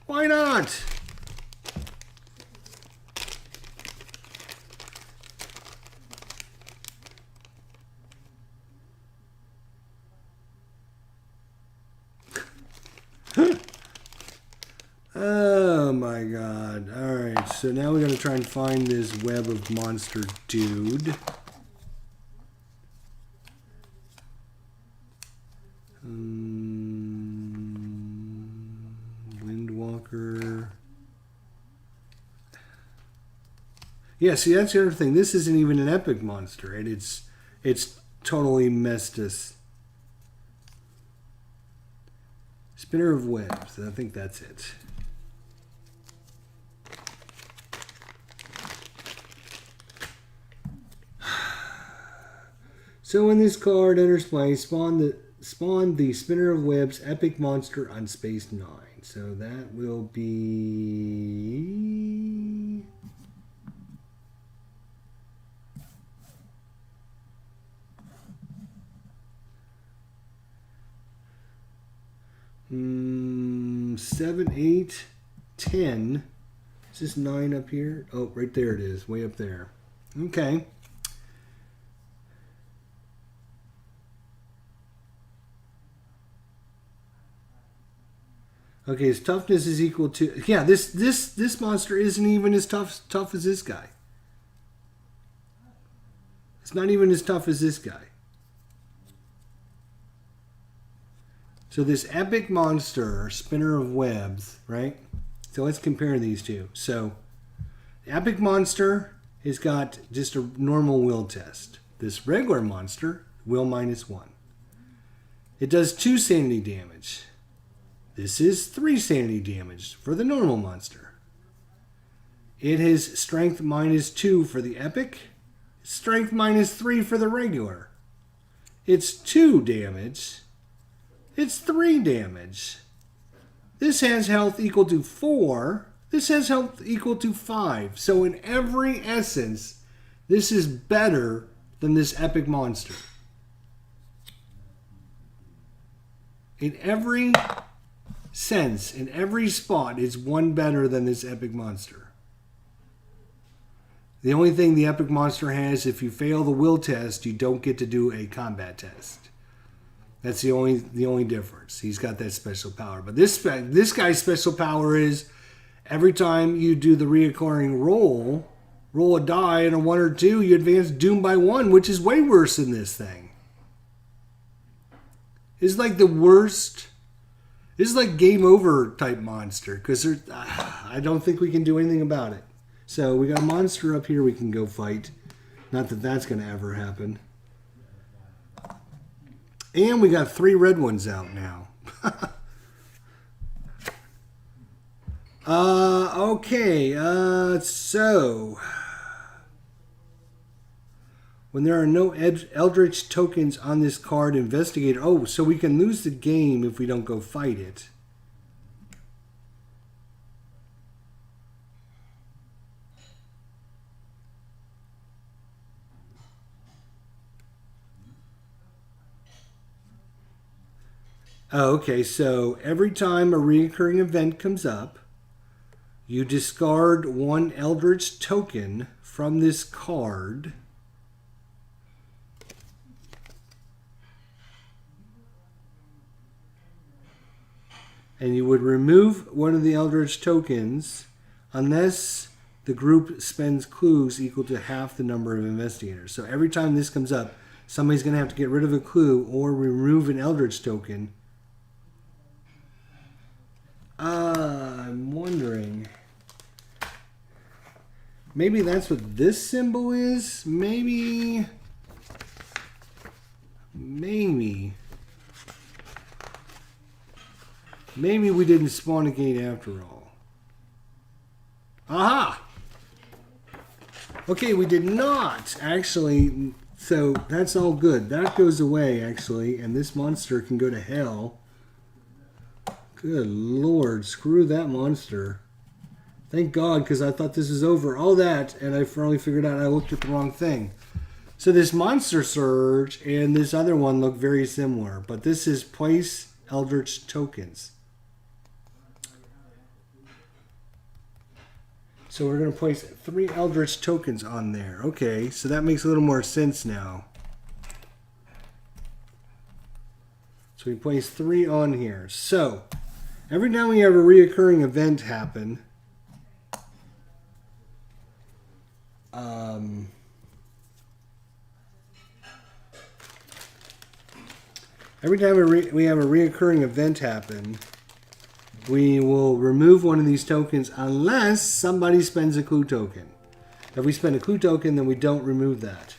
Why not? Oh my god. Alright, so now we're going to try and find this web of monster dude. Windwalker. Yeah, see, that's the other thing. This isn't even an epic monster, right? It's totally messed us. Spinner of webs. I think that's it. So when this card enters play, spawn the Spinner of Webs epic monster on space 9. So that will be seven, 8, 10. Is this 9 up here? Oh, right there it is. Way up there. Okay. Okay, his toughness is equal to... Yeah, this monster isn't even as tough as this guy. It's not even as tough as this guy. So this epic monster, spinner of webs, right? So let's compare these two. So the epic monster has got just a normal will test. This regular monster, will -1. It does 2 sanity damage. This is 3 sanity damage for the normal monster. It has strength -2 for the epic, strength -3 for the regular. It's 2 damage. It's 3 damage. This has health equal to 4. This has health equal to 5. So in every essence, this is better than this epic monster. In every sense, in every spot, it's one better than this epic monster. The only thing the epic monster has, if you fail the will test, you don't get to do a combat test. That's the only difference. He's got that special power. But this guy's special power is every time you do the reoccurring roll a die and a 1 or 2, you advance doom by 1, which is way worse than this thing. It's like the worst. This is like game over type monster because I don't think we can do anything about it. So we got a monster up here we can go fight. Not that that's going to ever happen. And we got 3 red ones out now. Okay. So when there are no Eldritch tokens on this card, Investigator. Oh, so we can lose the game if we don't go fight it. Oh, okay, so every time a recurring event comes up, you discard 1 Eldritch token from this card. And you would remove one of the Eldritch tokens unless the group spends clues equal to half the number of investigators. So every time this comes up, somebody's going to have to get rid of a clue or remove an Eldritch token. I'm wondering. Maybe that's what this symbol is? Maybe. Maybe we didn't spawn a gate after all. Aha! Okay, we did not actually. So that's all good. That goes away actually, and this monster can go to hell. Good Lord, screw that monster. Thank God, because I thought this was over. All that, and I finally figured out I looked at the wrong thing. So this Monster Surge and this other one look very similar, but this is place Eldritch tokens. So we're going to place 3 Eldritch tokens on there. Okay, so that makes a little more sense now. So we place 3 on here. So every time we have a reoccurring event happen, every time we have a reoccurring event happen, we will remove one of these tokens unless somebody spends a clue token. If we spend a clue token, then we don't remove that.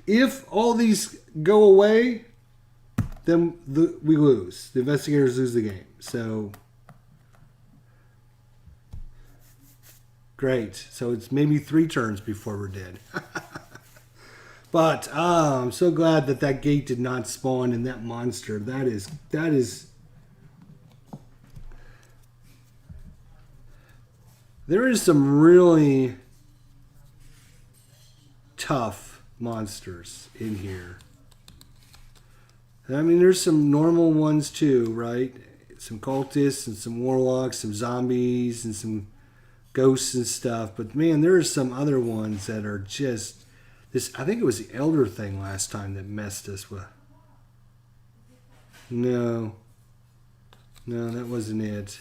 If all these go away, then we lose. The investigators lose the game. So, great. So it's maybe 3 turns before we're dead. But I'm so glad that that gate did not spawn in that monster. That is. There is some really tough monsters in here. I mean, there's some normal ones too, right? Some cultists and some warlocks, some zombies and some ghosts and stuff. But man, there are some other ones that are just this. I think it was the Elder thing last time that messed us with. No, that wasn't it.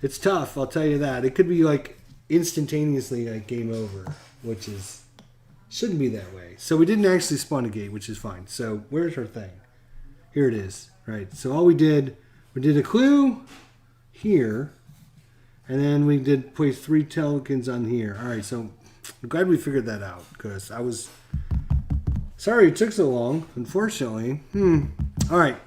It's tough, I'll tell you that. It could be like instantaneously like game over, which is shouldn't be that way. So we didn't actually spawn a gate, which is fine. So where's her thing? Here it is. Right. So all we did a clue here, and then we did place 3 tokens on here. All right. So I'm glad we figured that out because I was sorry it took so long. Unfortunately. All right.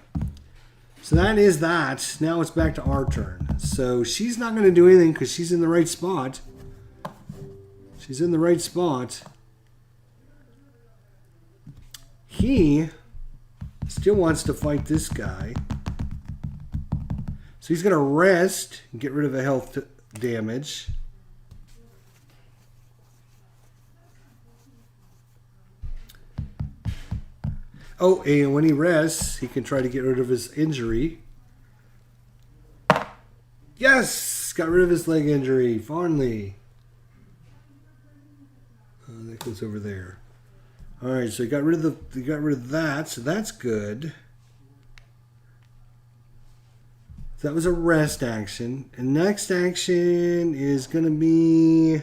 So that is that. Now it's back to our turn. So she's not going to do anything because she's in the right spot. She's in the right spot. He still wants to fight this guy. So he's going to rest and get rid of the health damage. Oh, and when he rests, he can try to get rid of his injury. Yes! Got rid of his leg injury. Fondly. That goes over there. Alright, so he got rid of that, so that's good. So that was a rest action. And next action is going to be...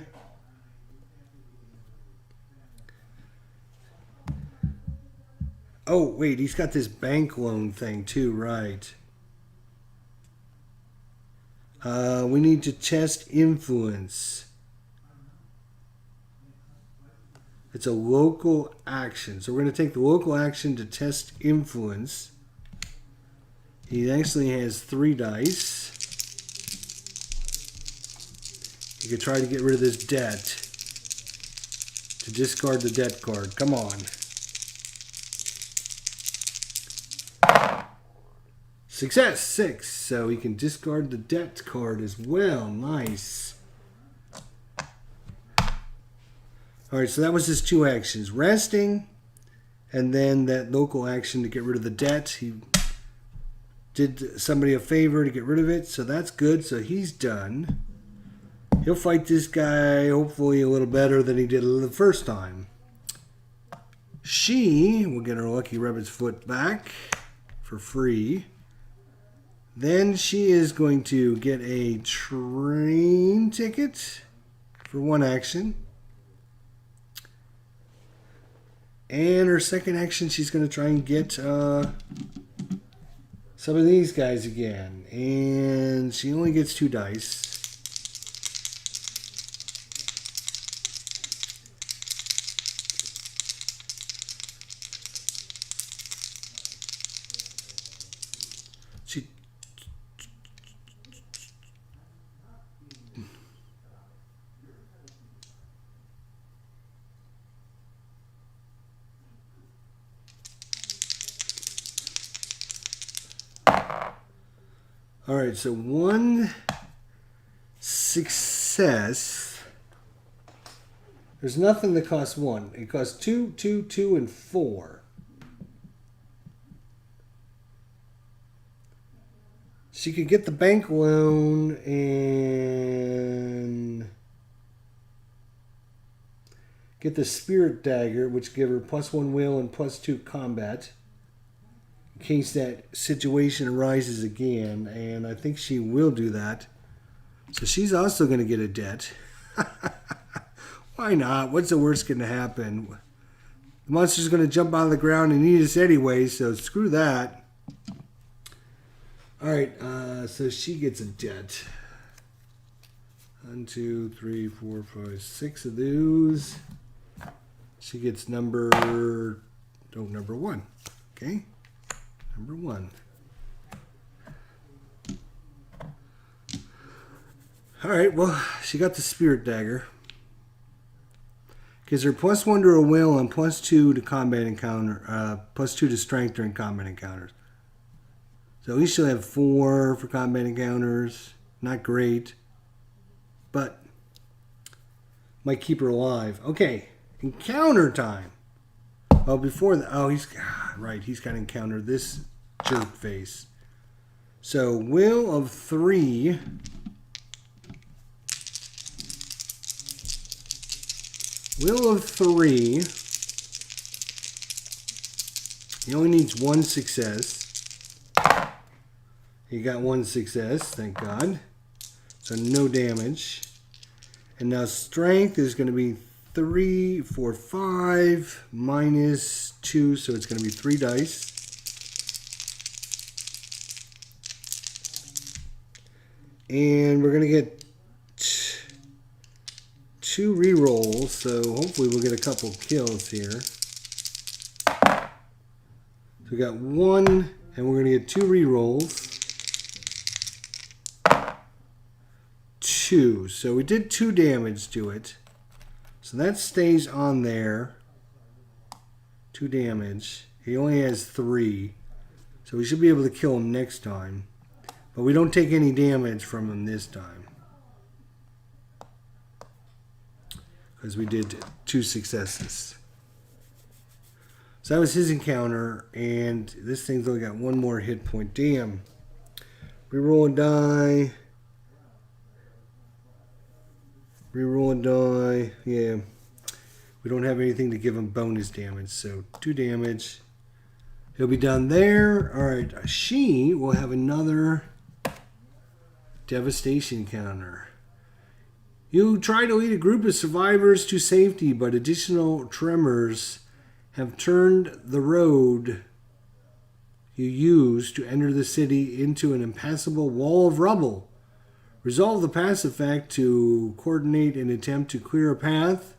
Oh, wait, he's got this bank loan thing too, right. We need to test influence. It's a local action. So we're going to take the local action to test influence. He actually has 3 dice. You could try to get rid of this debt. To discard the debt card. Come on. Success, 6. So he can discard the debt card as well. Nice. Alright, so that was his 2 actions. Resting, and then that local action to get rid of the debt. He did somebody a favor to get rid of it, so that's good. So he's done. He'll fight this guy, hopefully a little better than he did the first time. She will get her Lucky Rabbit's foot back for free. Then she is going to get a train ticket for 1 action. And her second action, she's going to try and get some of these guys again. And she only gets 2 dice. She... All right, so 1 success. There's nothing that costs 1. It costs 2, 2, 2, and 4. She could get the bank loan and get the spirit dagger, which give her +1 will and +2 combat. In case that situation arises again, and I think she will do that. So she's also going to get a debt. Why not? What's the worst going to happen? The monster's going to jump out of the ground and eat us anyway, so screw that. Alright, so she gets a debt. 1, 2, 3, 4, 5, 6 of those. She gets number 1. Okay? Number 1. Alright, well, she got the spirit dagger. Gives her +1 to her will and +2 to combat encounter, +2 to strength during combat encounters. So at least she'll have 4 for combat encounters. Not great, but might keep her alive. Okay, encounter time. Oh, before that, oh, he's right. He's got to encounter this jerk face. So will of 3. Will of 3. He only needs 1 success. He got 1 success, thank God. So no damage. And now strength is going to be 3, 4, 5 minus 2, so it's going to be 3 dice. And we're going to get 2 rerolls, so hopefully we'll get a couple kills here. So we got 1, and we're going to get 2 rerolls. 2. So we did 2 damage to it. So that stays on there. 2 damage. He only has 3. So we should be able to kill him next time. But we don't take any damage from him this time. Because we did 2 successes. So that was his encounter. And this thing's only got 1 more hit point. Damn. Reroll a die. Reroll a die. Yeah. We don't have anything to give him bonus damage. So 2 damage. He'll be down there. Alright. She will have another devastation counter. You try to lead a group of survivors to safety, but additional tremors have turned the road you use to enter the city into an impassable wall of rubble. Resolve the pass effect to coordinate an attempt to clear a path,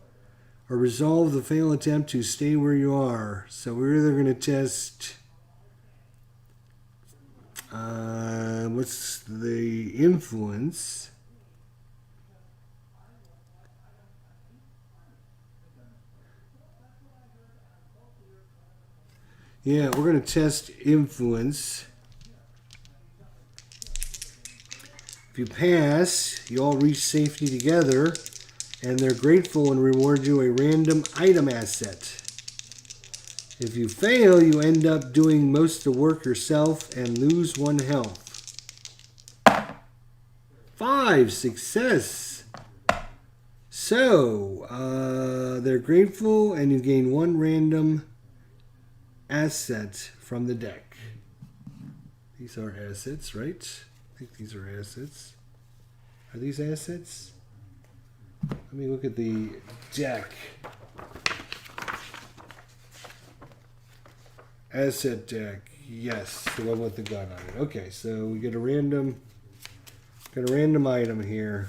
or resolve the fail attempt to stay where you are. So we're either going to test... what's the influence? Yeah, we're going to test influence. If you pass, you all reach safety together, and they're grateful and reward you a random item asset. If you fail, you end up doing most of the work yourself and lose 1 health. 5, success. So, they're grateful, and you gain 1 random asset from the deck. These are assets, right? I think these are assets. Are these assets? Let me look at the deck. Asset deck. Yes, the one with the gun on it. Okay, so we get a random item here.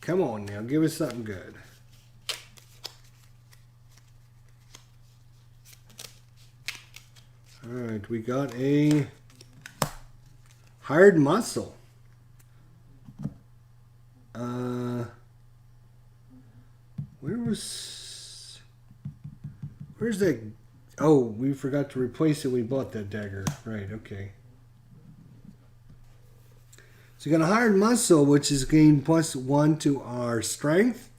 Come on now, give us something good. Alright, we got a hired muscle. Where's that? Oh, we forgot to replace it. We bought that dagger. Right, okay. So you got a hired muscle, which is gained +1 to our strength.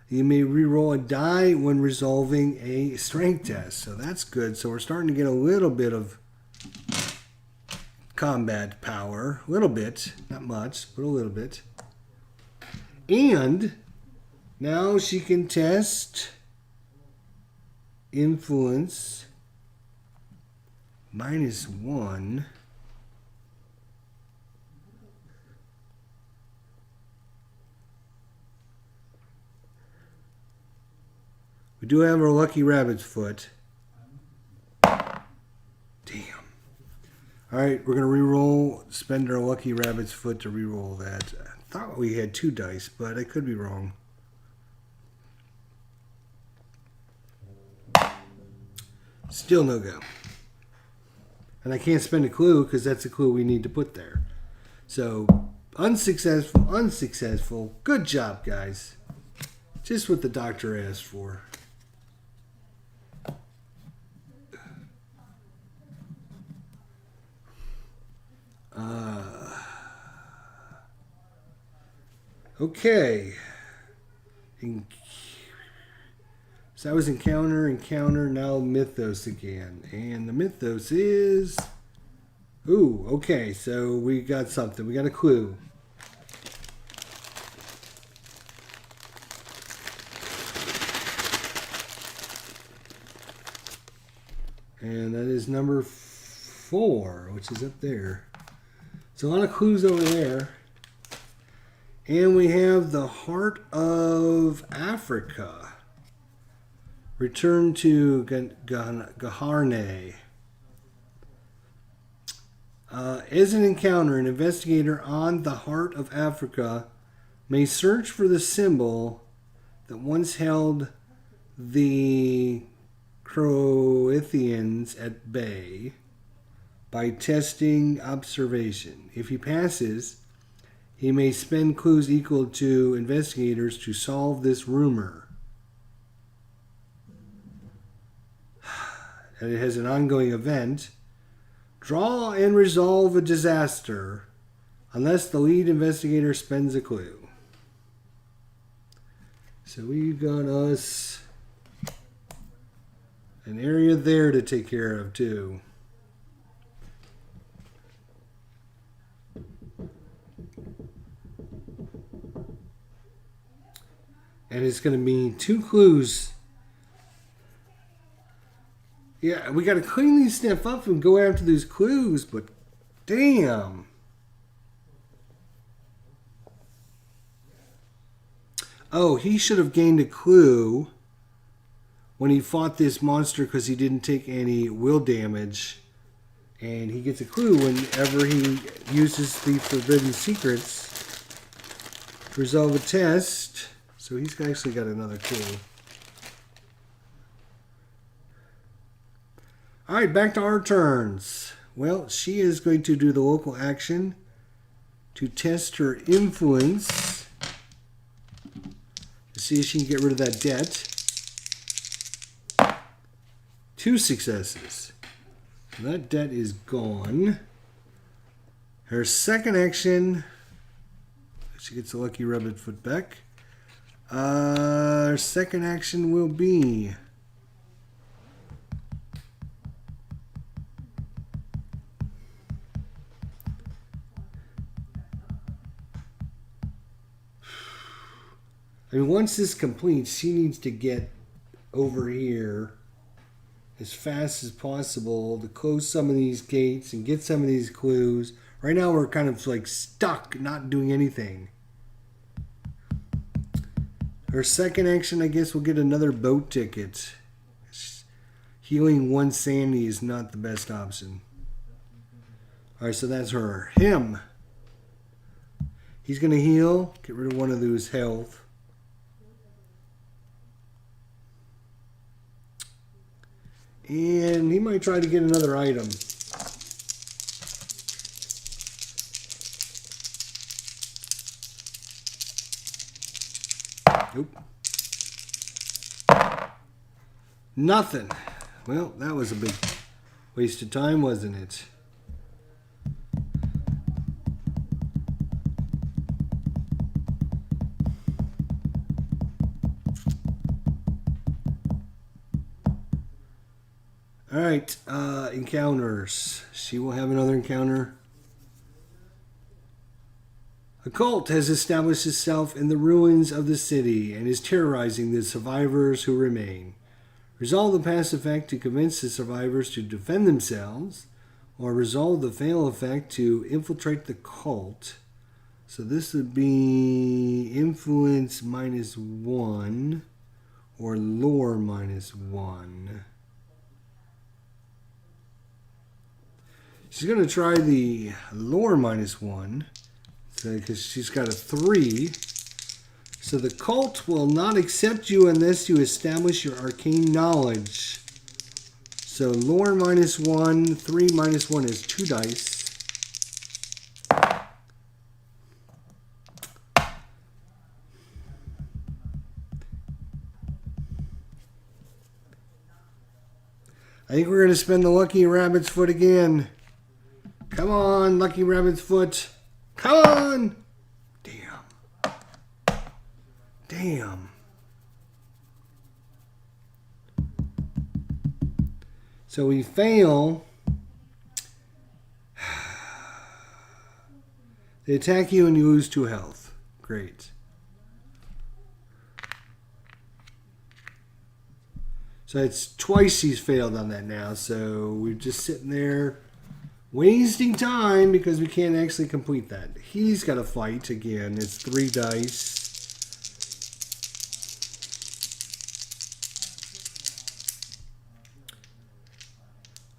You may reroll a die when resolving a strength test. So that's good. So we're starting to get a little bit of combat power. A little bit. Not much, but a little bit. And now she can test influence -1. We do have our lucky rabbit's foot. Damn. Alright, we're going to re-roll, spend our lucky rabbit's foot to re-roll that. I thought we had 2 dice, but I could be wrong. Still no go. And I can't spend a clue because that's a clue we need to put there. So, unsuccessful, unsuccessful. Good job, guys. Just what the doctor asked for. Okay. So that was encounter, now mythos again. And the mythos is... Ooh, okay, so we got something. We got a clue. And that is number 4, which is up there. So a lot of clues over there. And we have the Heart of Africa. Return to Gaharne. As an encounter, an investigator on the Heart of Africa may search for the symbol that once held the Croatians at bay by testing observation. If he passes, he may spend clues equal to investigators to solve this rumor. And it has an ongoing event. Draw and resolve a disaster unless the lead investigator spends a clue. So we got us an area there to take care of too. And it's going to be 2 clues. Yeah, we got to clean these stuff up and go after these clues, but damn. Oh, he should have gained a clue when he fought this monster because he didn't take any will damage. And he gets a clue whenever he uses the forbidden secrets to resolve a test. So he's actually got another clue. Alright, back to our turns. Well, she is going to do the local action to test her influence. To see if she can get rid of that debt. 2 successes. So that debt is gone. Her second action, she gets a lucky rabbit foot back. Her second action will be... I mean, once this completes, she needs to get over here as fast as possible to close some of these gates and get some of these clues. Right now, we're kind of like stuck, not doing anything. Her second action, I guess, we'll get another boat ticket. Healing 1 sanity is not the best option. Alright, so that's her. Him. He's going to heal, get rid of 1 of those health. And he might try to get another item. Nope. Nothing. Well, that was a big waste of time, wasn't it? Alright, encounters. She will have another encounter. A cult has established itself in the ruins of the city and is terrorizing the survivors who remain. Resolve the pass effect to convince the survivors to defend themselves, or resolve the fail effect to infiltrate the cult. So this would be influence -1 or lore -1. She's going to try the lore -1, because she's got a 3. So the cult will not accept you unless you establish your arcane knowledge. So lore -1, 3 -1 is 2 dice. I think we're going to spend the lucky rabbit's foot again. Come on, lucky rabbit's foot. Come on! Damn. So we fail. They attack you and you lose 2 health. Great. So it's twice he's failed on that now. So we're just sitting there wasting time because we can't actually complete that. He's got to fight again. It's 3 dice.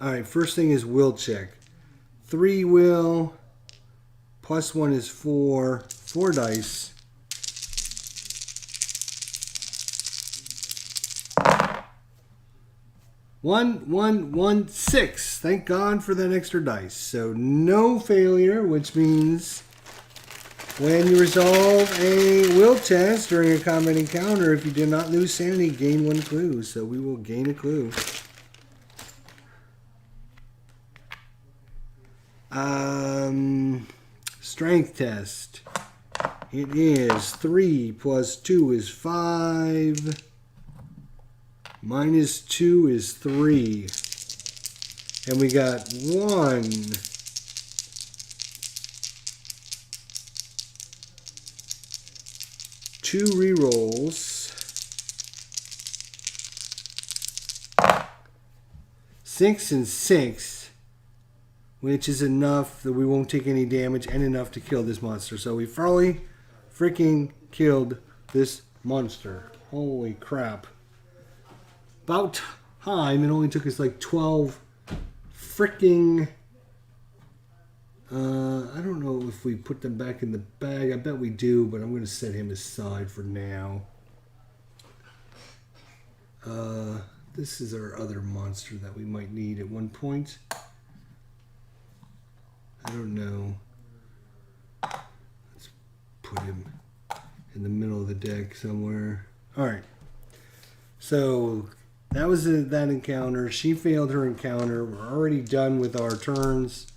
Alright, first thing is will check. 3 will. Plus 1 is 4. 4 dice. One, 6. Thank God for that extra dice. So no failure, which means when you resolve a will test during a combat encounter, if you did not lose sanity, gain 1 clue. So we will gain a clue. Strength test. It is 3 plus 2 is 5. Minus 2 is 3. And we got 1. Two rerolls. 6 and 6. Which is enough that we won't take any damage and enough to kill this monster. So we probably freaking killed this monster. Holy crap. About time. It only took us like 12 freaking... I don't know if we put them back in the bag. I bet we do, but I'm going to set him aside for now. This is our other monster that we might need at one point. I don't know. Let's put him in the middle of the deck somewhere. Alright. So, that was that encounter. She failed her encounter. We're already done with our turns.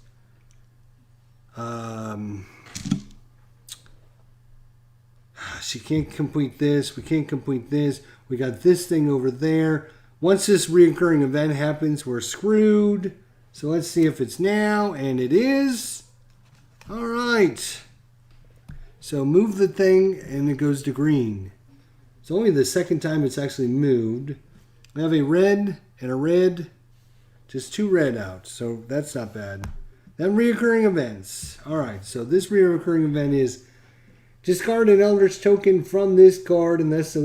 She can't complete this. We can't complete this. We got this thing over there. Once this reoccurring event happens, we're screwed. So let's see if it's now, and it is. All right. So move the thing, and it goes to green. It's only the second time it's actually moved. We have a red and a red. Just 2 red out, so that's not bad. Then reoccurring events. All right, so this reoccurring event is discard an Eldritch token from this card, and thus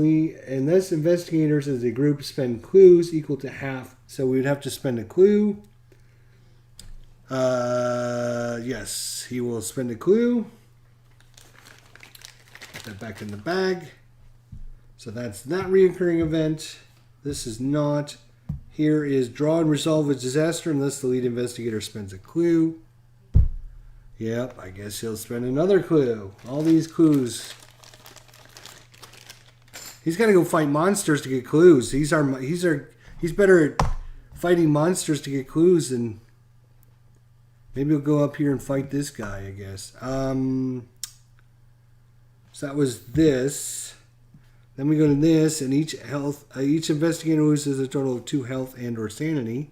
investigators as a group spend clues equal to half. So we would have to spend a clue. Yes, he will spend a clue. Put that back in the bag. So that's that reoccurring event. This is not. Here is draw and resolve a disaster unless the lead investigator spends a clue. Yep, I guess he'll spend another clue. All these clues. He's got to go fight monsters to get clues. He's better at fighting monsters to get clues than... Maybe we'll go up here and fight this guy, I guess. So that was this. Then we go to this, and each investigator loses a total of 2 health and or sanity.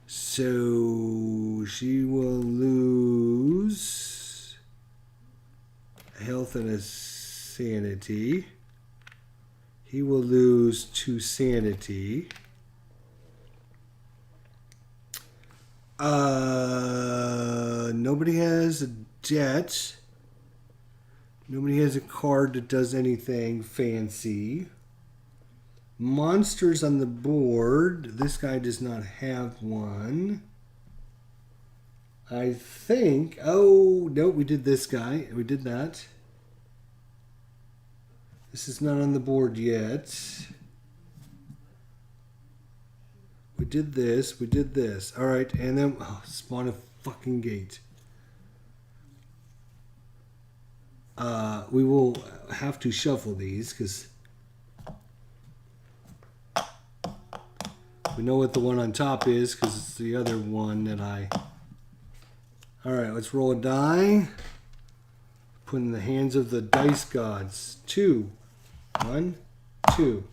So she will lose a health and a sanity. He will lose 2 sanity. Nobody has a debt. Nobody has a card that does anything fancy. Monsters on the board. This guy does not have one. I think... Oh, no, we did this guy. We did that. This is not on the board yet. We did this. We did this. All right, and then... Oh, spawn a fucking gate. We will have to shuffle these because we know what the one on top is because it's the other one that I... Alright, let's roll a die. Put in the hands of the dice gods. 2. 1, 2.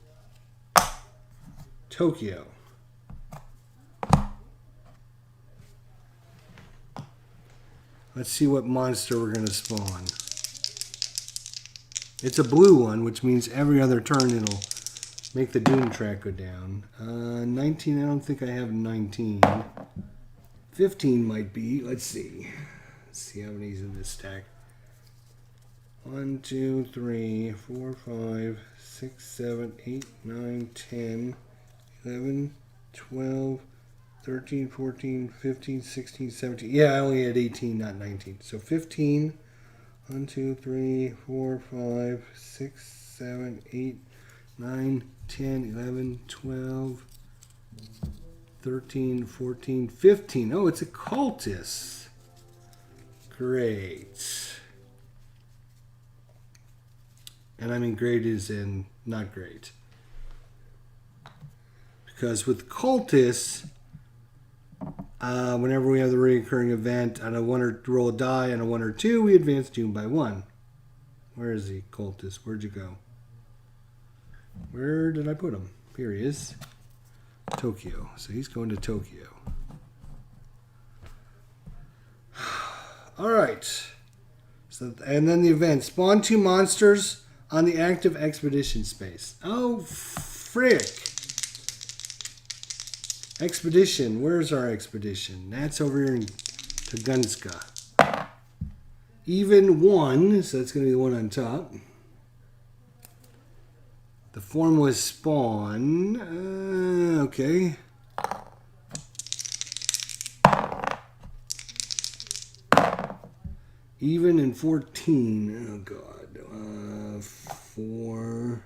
Tokyo. Let's see what monster we're going to spawn. It's a blue one, which means every other turn it'll make the doom track go down. 19, I don't think I have 19. 15 might be. Let's see. Let's see how many's in this stack. 1, 2, 3, 4, 5, 6, 7, 8, 9, 10, 11, 12, 13, 14, 15, 16, 17. Yeah, I only had 18, not 19. So 15. 1, 2, 3, 4, 5, 6, 7, 8, 9, 10, 11, 12, 13, 14, 15. Oh, it's a cultist. Great. And I mean great is in not great. Because with cultists, whenever we have the recurring event on a 1 or roll a die on a 1 or 2, we advance doom by 1. Where is he, cultist? Where'd you go? Where did I put him? Here he is. Tokyo. So he's going to Tokyo. All right. So, and then the event. Spawn 2 monsters on the active expedition space. Oh, frick. Expedition. Where's our expedition? That's over here in Tugunska. Even 1. So that's going to be the one on top. The form was spawn. Okay. Even in 14. Oh, God. 4,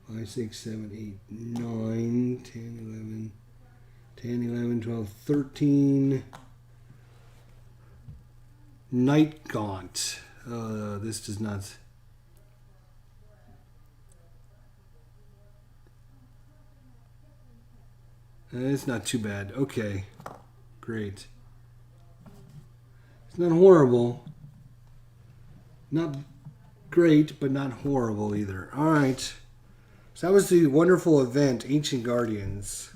5, 6, 7, 8, 9, 10, 11, 10, 11, 12, 13. Night Gaunt. This does not... It's not too bad. Okay. Great. It's not horrible. Not great, but not horrible either. Alright. So that was the wonderful event, Ancient Guardians.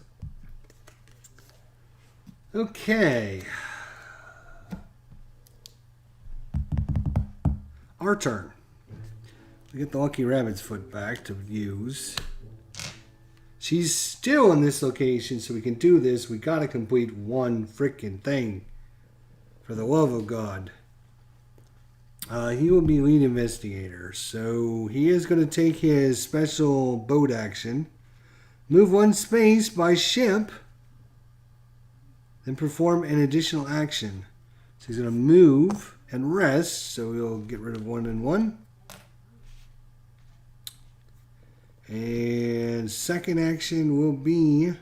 Okay. Our turn. We get the Lucky Rabbit's foot back to use. She's still in this location, so we can do this. We gotta complete one freaking thing. For the love of God. He will be lead investigator. So he is going to take his special boat action. Move 1 space by ship. Then perform an additional action. So he's going to move and rest. So we'll get rid of 1 and 1. And second action will be...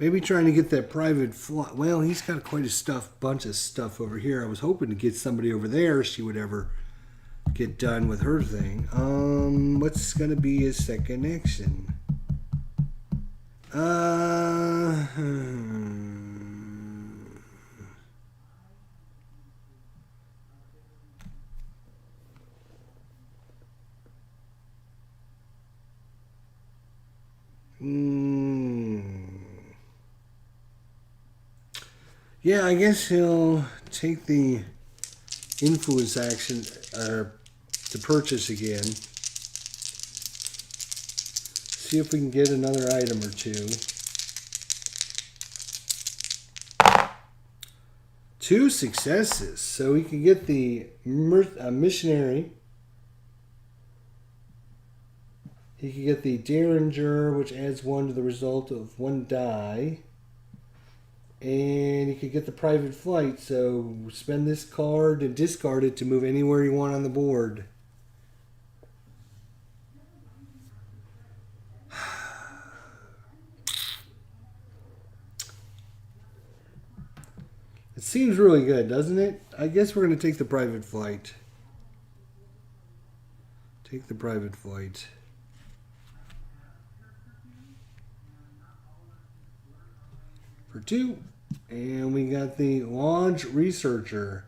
maybe trying to get that private flight. Well, he's got quite a bunch of stuff over here. I was hoping to get somebody over there. She would ever get done with her thing. What's going to be his second action? Yeah, I guess he'll take the influence action to purchase again. See if we can get another item or 2. 2 successes. So we can get the missionary. He can get the Derringer, which adds 1 to the result of 1 die. And you could get the private flight, so spend this card and discard it to move anywhere you want on the board. It seems really good, doesn't it? I guess we're going to take the private flight. Take the private flight. for 2. And we got the Launch Researcher.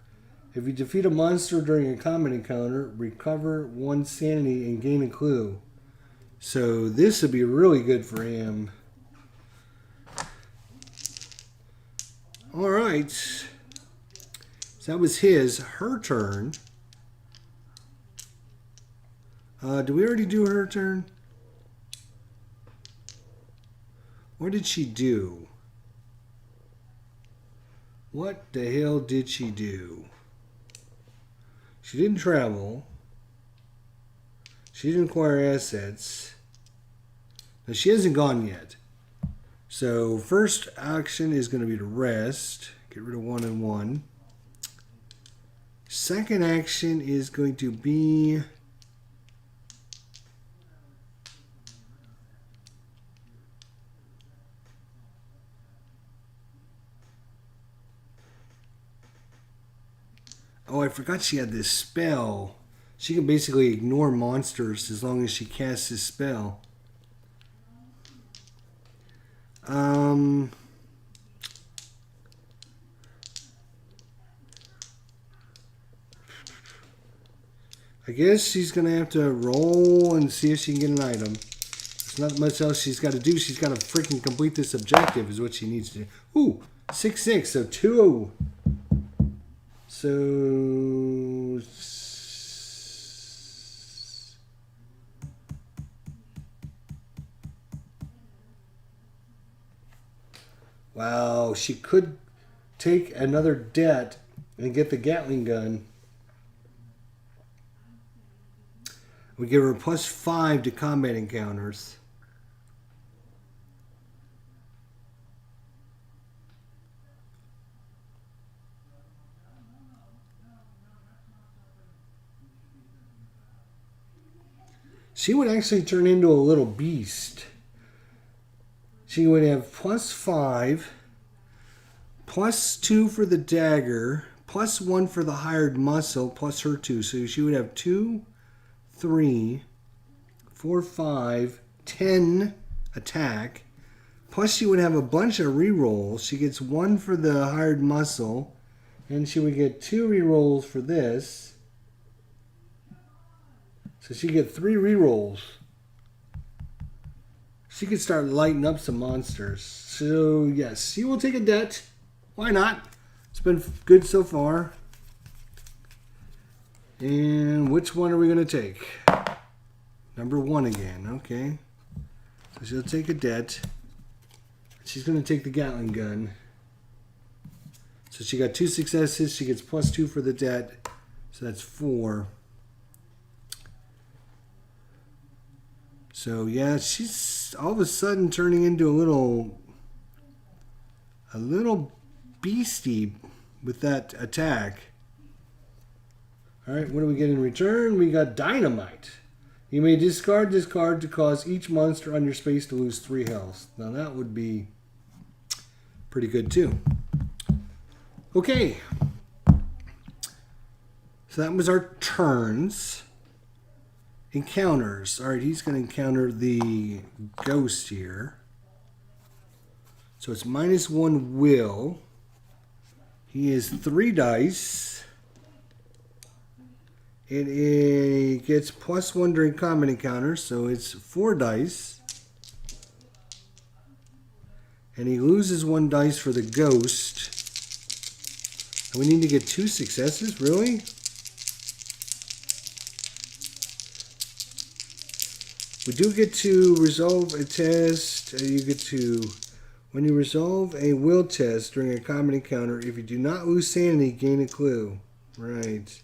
If you defeat a monster during a combat encounter, recover 1 sanity and gain a clue. So this would be really good for him. Alright. So that was her turn. Did we already do her turn? What did she do? What the hell did she do? She didn't travel. She didn't acquire assets. Now she hasn't gone yet. So first action is going to be to rest. Get rid of 1 and 1. Second action is going to be... Oh, I forgot she had this spell. She can basically ignore monsters as long as she casts this spell. I guess she's going to have to roll and see if she can get an item. There's not much else she's got to do. She's got to freaking complete this objective is what she needs to do. Ooh, 6/6, so 2. So... Wow, she could take another debt and get the Gatling gun. We give her +5 to combat encounters. She would actually turn into a little beast. She would have +5, +2 for the dagger, +1 for the hired muscle, plus her 2. So she would have 2, 3, 4, 5, 10 attack. Plus she would have a bunch of rerolls. She gets 1 for the hired muscle, and she would get 2 rerolls for this. So she get 3 rerolls. She could start lighting up some monsters. So, yes, she will take a debt. Why not? It's been good so far. And which one are we going to take? Number 1 again. Okay. So she'll take a debt. She's going to take the Gatling gun. So she got 2 successes. She gets +2 for the debt. So that's 4. So yeah, she's all of a sudden turning into a little beastie with that attack. All right, what do we get in return? We got dynamite. You may discard this card to cause each monster on your space to lose 3 health. Now that would be pretty good too. Okay. So that was our turns. Encounters. All right, he's going to encounter the ghost here. So it's -1 will. He is 3 dice. It gets +1 during combat encounters, so it's 4 dice. And he loses 1 dice for the ghost. And we need to get 2 successes? Really? We do get to resolve a test. When you resolve a will test during a combat encounter, if you do not lose sanity, gain a clue. Right.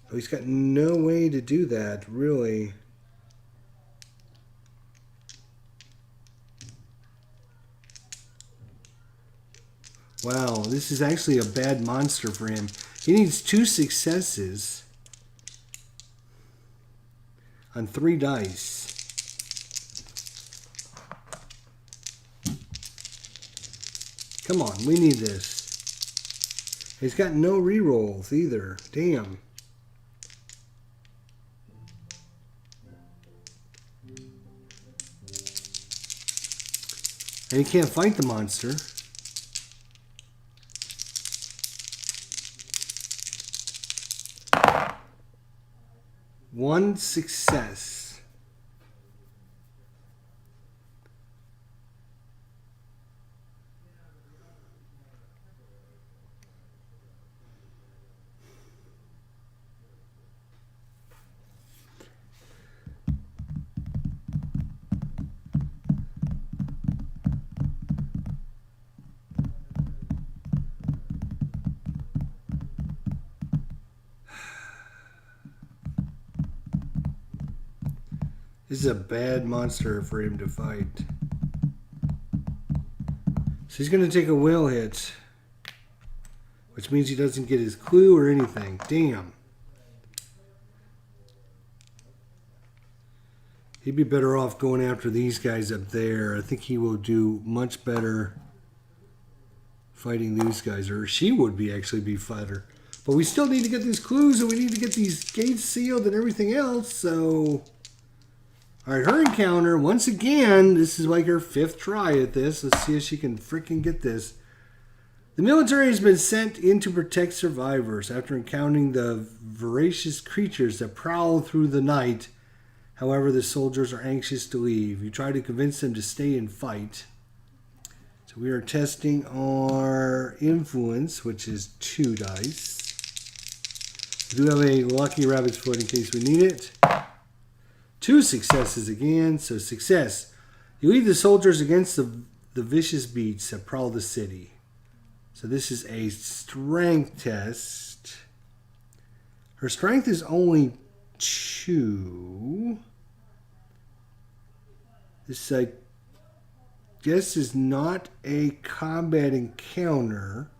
Oh, he's got no way to do that, really. Wow, this is actually a bad monster for him. He needs 2 successes on 3 dice. Come on, we need this. He's got no rerolls either. Damn. And he can't fight the monster. One success. This is a bad monster for him to fight. So he's going to take a will hit, which means he doesn't get his clue or anything. Damn. He'd be better off going after these guys up there. I think he will do much better fighting these guys, or she would actually be fighter. But we still need to get these clues, and we need to get these gates sealed and everything else, so... Alright, her encounter, once again, this is like her 5th try at this. Let's see if she can freaking get this. The military has been sent in to protect survivors after encountering the voracious creatures that prowl through the night. However, the soldiers are anxious to leave. You try to convince them to stay and fight. So we are testing our influence, which is 2 dice. We do have a lucky rabbit's foot in case we need it. 2 successes again, so success. You lead the soldiers against the vicious beasts that prowl the city. So this is a strength test. Her strength is only 2. This, I guess, is not a combat encounter,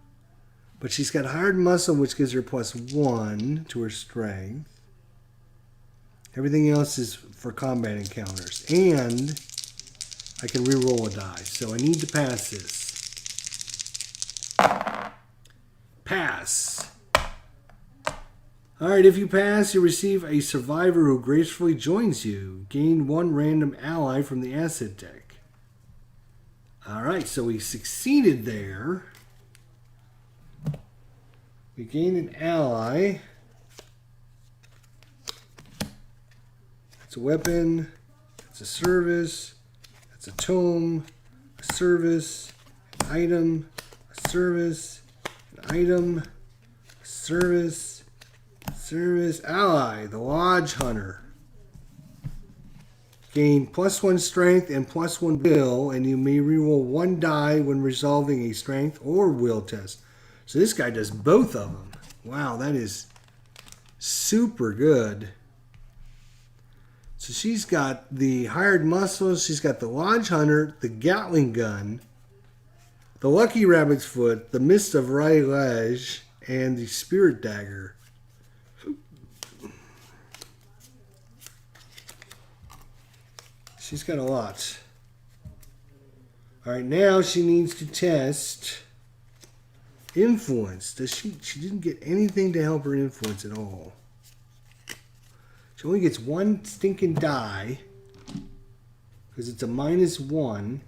but she's got hard muscle, which gives her +1 to her strength. Everything else is for combat encounters. And I can re-roll a die. So I need to pass this. Pass. Alright, if you pass, you receive a survivor who gracefully joins you. Gain 1 random ally from the asset deck. Alright, so we succeeded there. We gained an ally. It's a weapon, it's a service, it's a tome, a service, an item, a service, an item, a service, ally, the Lodge Hunter. Gain +1 strength and +1 will, and you may reroll 1 die when resolving a strength or will test. So this guy does both of them. Wow, that is super good. So she's got the hired muscles, she's got the Lodge Hunter, the Gatling gun, the Lucky Rabbit's Foot, the Mist of Railage, and the Spirit Dagger. She's got a lot. Alright, now she needs to test influence. She didn't get anything to help her influence at all. She only gets 1 stinking die because it's a -1.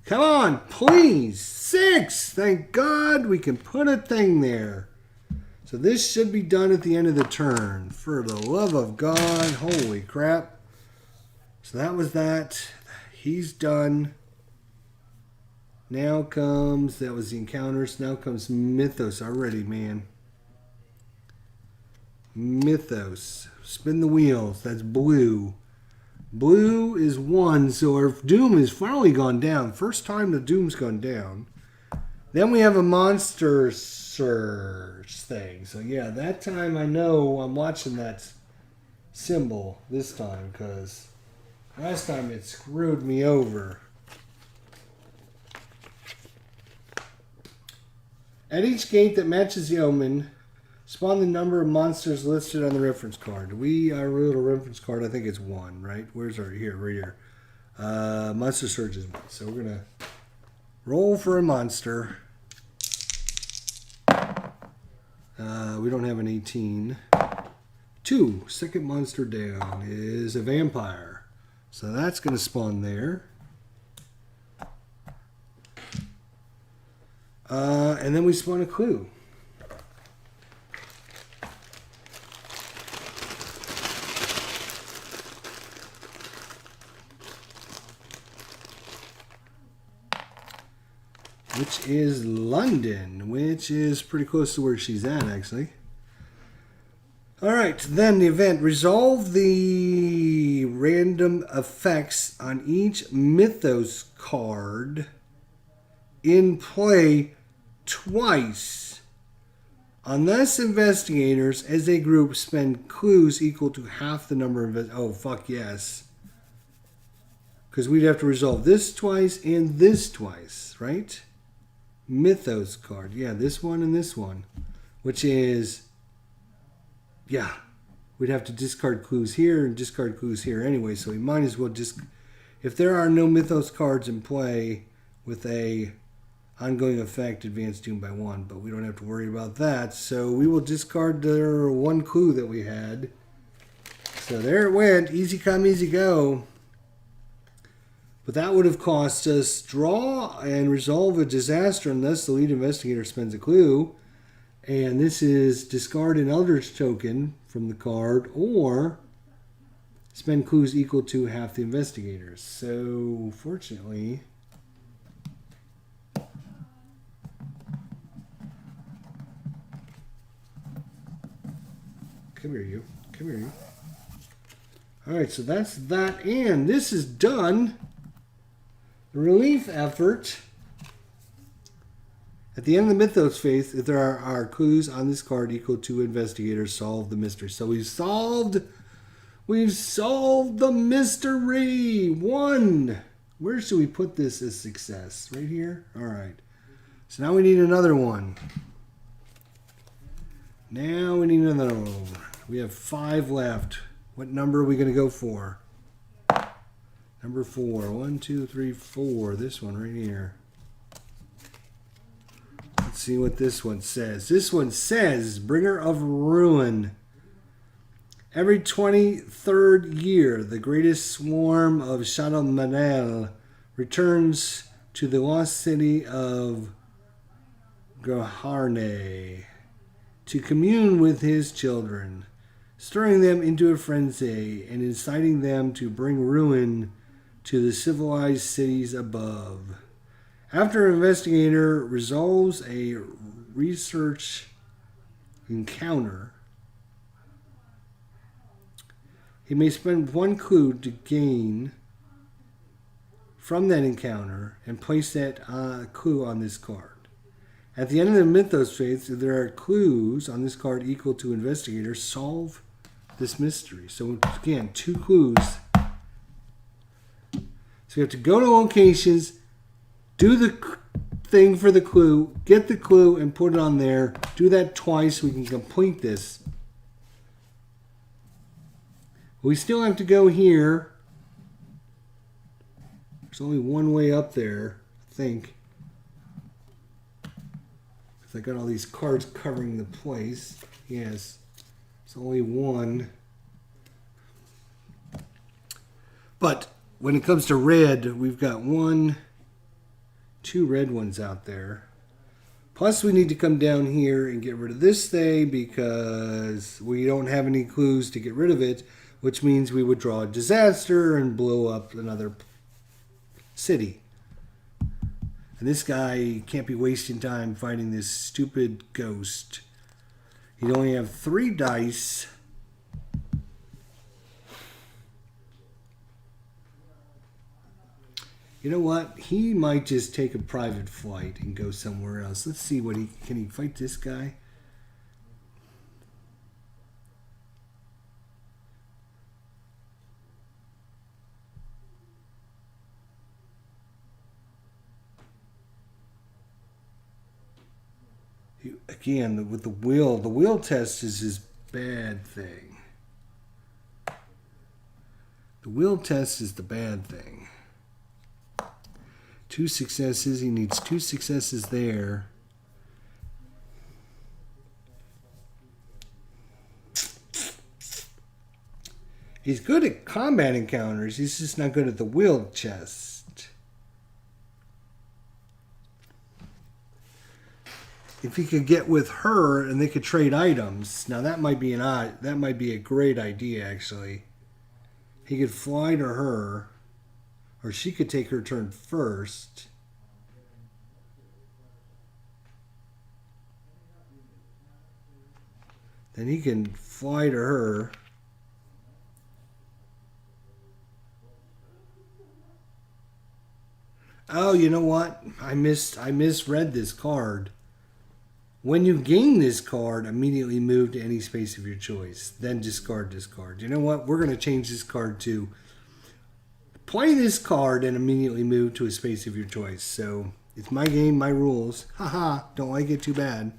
Come on, please. 6. Thank God we can put a thing there. So this should be done at the end of the turn. For the love of God. Holy crap. So that was that. He's done. Now comes, that was the encounters. Now comes Mythos already, man. Mythos. Spin the wheels. That's blue. Blue is 1, so our doom has finally gone down. First time the doom's gone down. Then we have a monster surge thing. So yeah, that time I know I'm watching that symbol this time because last time it screwed me over. At each gate that matches the omen, spawn the number of monsters listed on the reference card. Our little reference card, I think it's 1, right? Where's our, here, right here. Monster Surge is 1. So we're going to roll for a monster. We don't have an 18. 2, second monster down is a vampire. So that's going to spawn there. And then we spawn a clue. Which is London, which is pretty close to where she's at, actually. All right, then the event. Resolve the random effects on each Mythos card in play twice. Unless investigators, as a group, spend clues equal to half the number of... Oh, fuck yes. Because we'd have to resolve this twice and this twice, right? Mythos card. Yeah, this one and this one. Which is... Yeah, we'd have to discard clues here and discard clues here anyway, so we might as well just... If there are no Mythos cards in play with a ongoing effect, advance doom by 1, but we don't have to worry about that, so we will discard the one clue that we had. So there it went. Easy come, easy go. But that would have cost us draw and resolve a disaster unless the lead investigator spends a clue. And this is discard an Eldritch token from the card or spend clues equal to half the investigators. So, fortunately, come here, you. Come here, you. All right, so that's that. And this is done. The relief effort. At the end of the Mythos phase, if there are clues on this card equal to investigators, solve the mystery. So we've solved the mystery. 1. Where should we put this as success? Right here? All right. So now we need another one. Now we need another one. We have 5 left. What number are we going to go for? Number 4. 1, 2, 3, 4. This one right here. Let's see what this one says. This one says, Bringer of Ruin. Every 23rd year, the greatest swarm of Shudde returns to the lost city of Graharne to commune with his children, stirring them into a frenzy and inciting them to bring ruin to the civilized cities above. After an investigator resolves a research encounter, he may spend 1 clue to gain from that encounter and place that clue on this card. At the end of the Mythos phase, if there are clues on this card equal to investigator, solve this mystery. So again, 2 clues. So you have to go to locations, do the thing for the clue, get the clue, and put it on there. Do that twice so we can complete this. We still have to go here. There's only one way up there, I think. Because I got all these cards covering the place. Yes, it's only one. But when it comes to red, we've got 2 red ones out there. Plus, we need to come down here and get rid of this thing because we don't have any clues to get rid of it, which means we would draw a disaster and blow up another city. And this guy can't be wasting time fighting this stupid ghost. He'd only have 3 dice. You know what? He might just take a private flight and go somewhere else. Let's see what can he fight this guy? Again, with the will test is his bad thing. The will test is the bad thing. 2 successes. He needs 2 successes there. He's good at combat encounters. He's just not good at the will chest. if he could get with her and they could trade items. Now that might be a great idea actually. He could fly to her, or she could take her turn first. Then he can fly to her. Oh, you know what? I misread this card. When you gain this card, immediately move to any space of your choice. Then discard this card. You know what? We're going to change this card to play this card and immediately move to a space of your choice. So it's my game, my rules. Haha, don't like it too bad.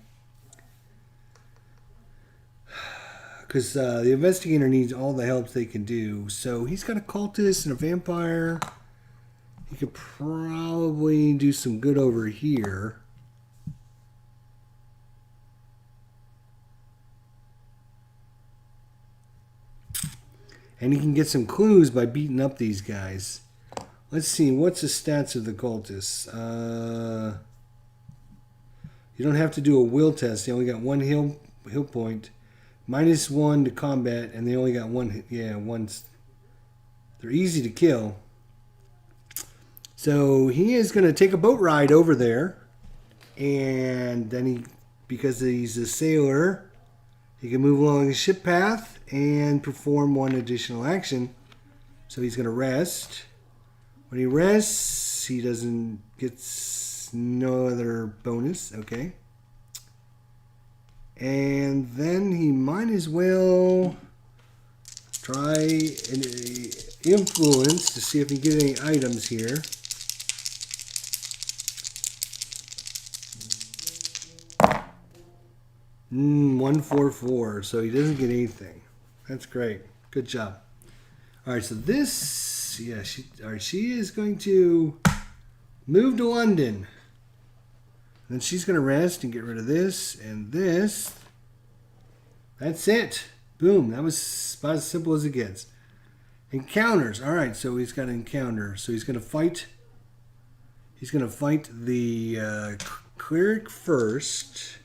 Because the investigator needs all the help they can do. So he's got a cultist and a vampire. He could probably do some good over here. And he can get some clues by beating up these guys. Let's see, what's the stats of the cultists? You don't have to do a will test. They only got one heal point. -1 to combat, and they only got one hit. Yeah, once. They're easy to kill. So he is going to take a boat ride over there. And then because he's a sailor, he can move along the ship path and perform one additional action. So he's going to rest. When he rests, he gets no other bonus. Okay. And then he might as well try an influence to see if he can get any items here. Mm, 144, so he doesn't get anything. That's great. Good job. All right, so this, yeah, she is going to move to London. Then she's going to rest and get rid of this and this. That's it. Boom. That was about as simple as it gets. Encounters. All right, so he's got an encounter. So he's going to fight. He's going to fight the cleric first.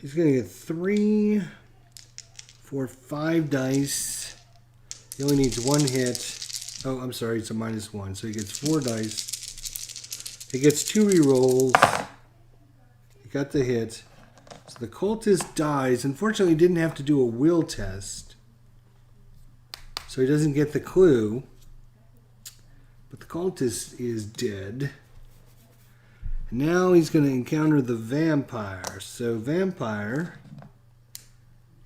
He's going to get 3, 4, 5 dice. He only needs 1 hit. Oh, I'm sorry, it's a -1. So he gets 4 dice. He gets 2 rerolls. He got the hit. So the cultist dies. Unfortunately, he didn't have to do a will test. So he doesn't get the clue. But the cultist is dead. Now he's going to encounter the vampire. So vampire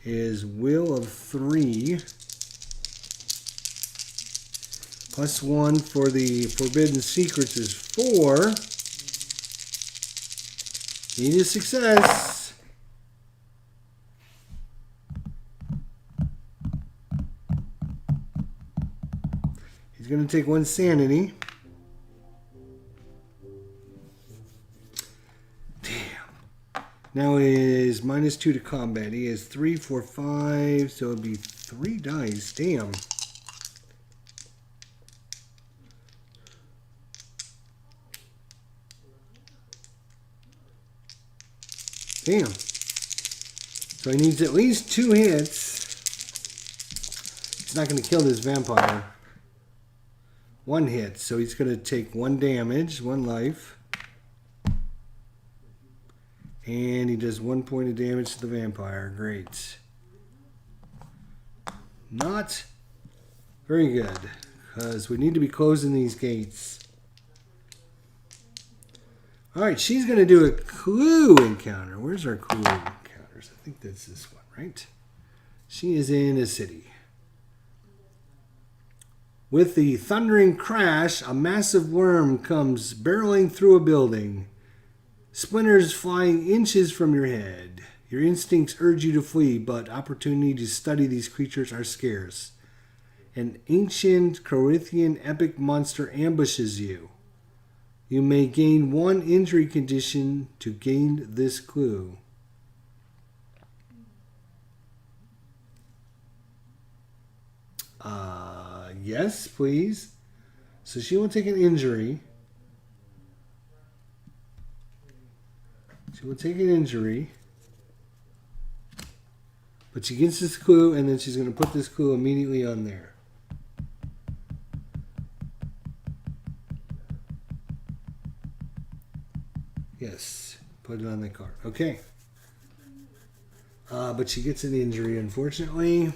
is will of 3. +1 for the forbidden secrets is 4. Need a success. He's going to take 1 sanity. Now is -2 to combat. He has 3, 4, 5, so it'll be 3 dice. Damn. Damn. So he needs at least 2 hits. He's not going to kill this vampire. 1 hit, so he's going to take 1 damage, 1 life. And he does 1 point of damage to the vampire. Great. Not very good, because we need to be closing these gates. Alright, she's going to do a clue encounter. Where's our clue encounters? I think that's this one, right? She is in a city. With the thundering crash, a massive worm comes barreling through a building. Splinters flying inches from your head. Your instincts urge you to flee, but opportunity to study these creatures are scarce. An ancient Corinthian epic monster ambushes you. You may gain 1 injury condition to gain this clue. Yes, please. So she will take an injury. She will take an injury. But she gets this clue, and then she's going to put this clue immediately on there. Yes, put it on the card. Okay. But she gets an injury, unfortunately.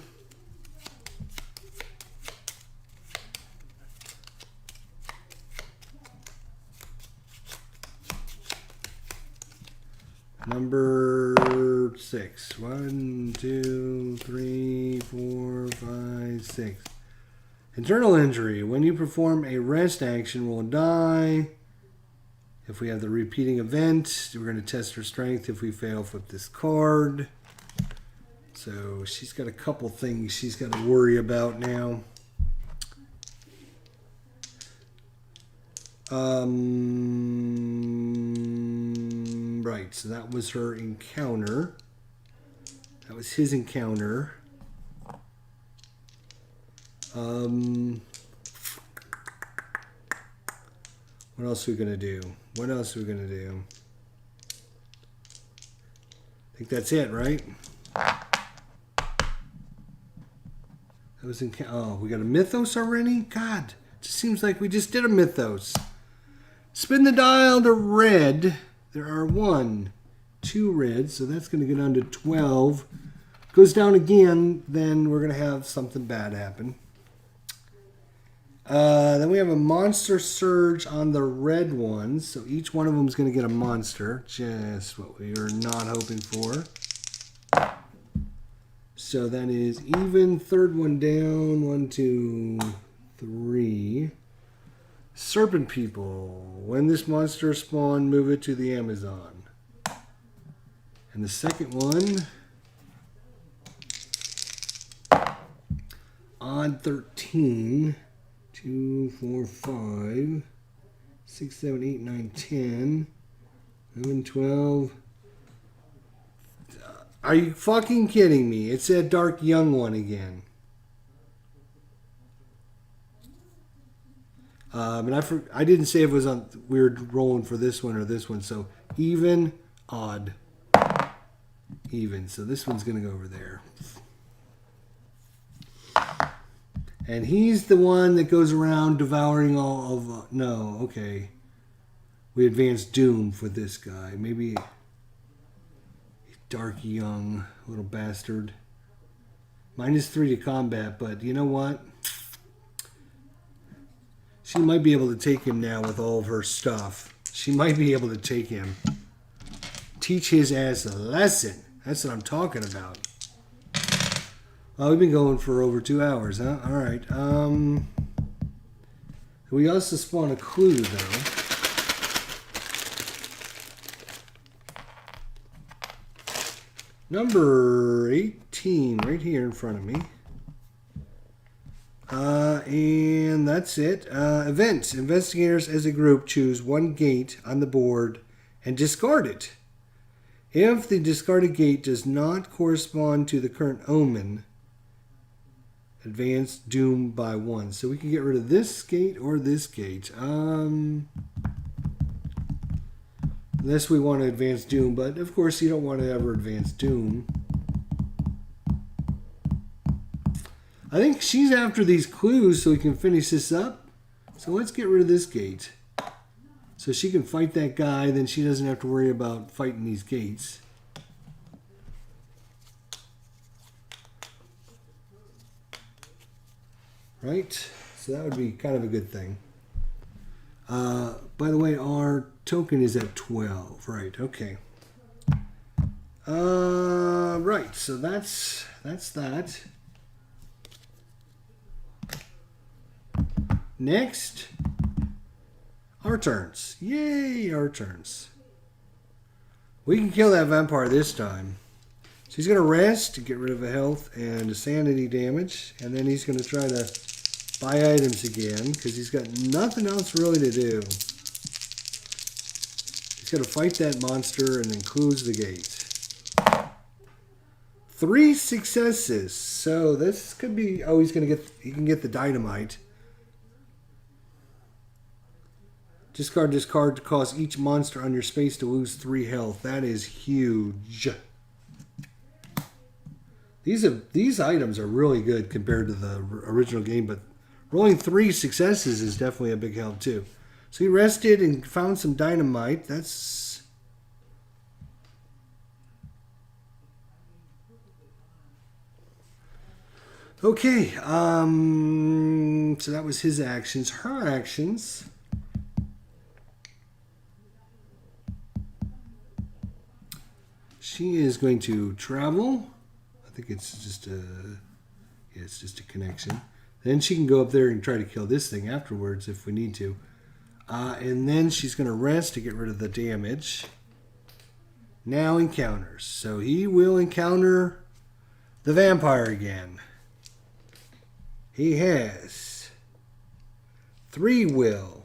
Number 6. 1, 2, 3, 4, 5, 6. Internal injury. When you perform a rest action, will die. If we have the repeating event, we're going to test her strength. If we fail, flip this card. So she's got a couple things she's got to worry about now. Right, so that was her encounter. That was his encounter. What else are we going to do? What else are we going to do? I think that's it, right? That was oh, we got a mythos already? God, it just seems like we just did a mythos. Spin the dial to red. There are 1, 2 reds, so that's going to get down to 12. Goes down again, then we're going to have something bad happen. Then we have a monster surge on the red ones, so each one of them is going to get a monster. Just what we are not hoping for. So that is even. Third one down. 1, 2, 3. Serpent people. When this monster spawn, move it to the Amazon. And the second one, odd 13. 2, 4, 5. 6, 7, 8, 9, 10. 11, 12. Are you fucking kidding me? It's that dark young one again. And I didn't say if it was on weird rolling for this one or this one. So even, odd, even. So this one's going to go over there. And he's the one that goes around devouring all of... no, okay. We advanced doom for this guy. Maybe... dark young little bastard. -3 to combat, but you know what? She might be able to take him now with all of her stuff. She might be able to take him. Teach his ass a lesson. That's what I'm talking about. Oh, we've been going for over 2 hours, huh? Alright. We also spawn a clue, though. Number 18, right here in front of me. And that's it. Events. Investigators as a group choose 1 gate on the board and discard it. If the discarded gate does not correspond to the current omen, advance doom by 1. So we can get rid of this gate or this gate. Unless we want to advance doom, but of course you don't want to ever advance doom. I think she's after these clues so we can finish this up. So let's get rid of this gate. So she can fight that guy, then she doesn't have to worry about fighting these gates. Right? So that would be kind of a good thing. By the way, our token is at 12. Right, okay. Right, so that's that. Next, our turns. Yay, our turns. We can kill that vampire this time. So he's going to rest to get rid of a health and a sanity damage. And then he's going to try to buy items again because he's got nothing else really to do. He's got to fight that monster and then close the gate. 3 successes. So this could be, oh, he can get the dynamite. Discard this card to cause each monster on your space to lose 3 health. That is huge. These items are really good compared to the original game, but rolling 3 successes is definitely a big help too. So he rested and found some dynamite. That's... okay. So that was his actions. Her actions... she is going to travel. I think it's just a connection. Then she can go up there and try to kill this thing afterwards if we need to. And then she's going to rest to get rid of the damage. Now encounters. So he will encounter the vampire again. He has 3 will.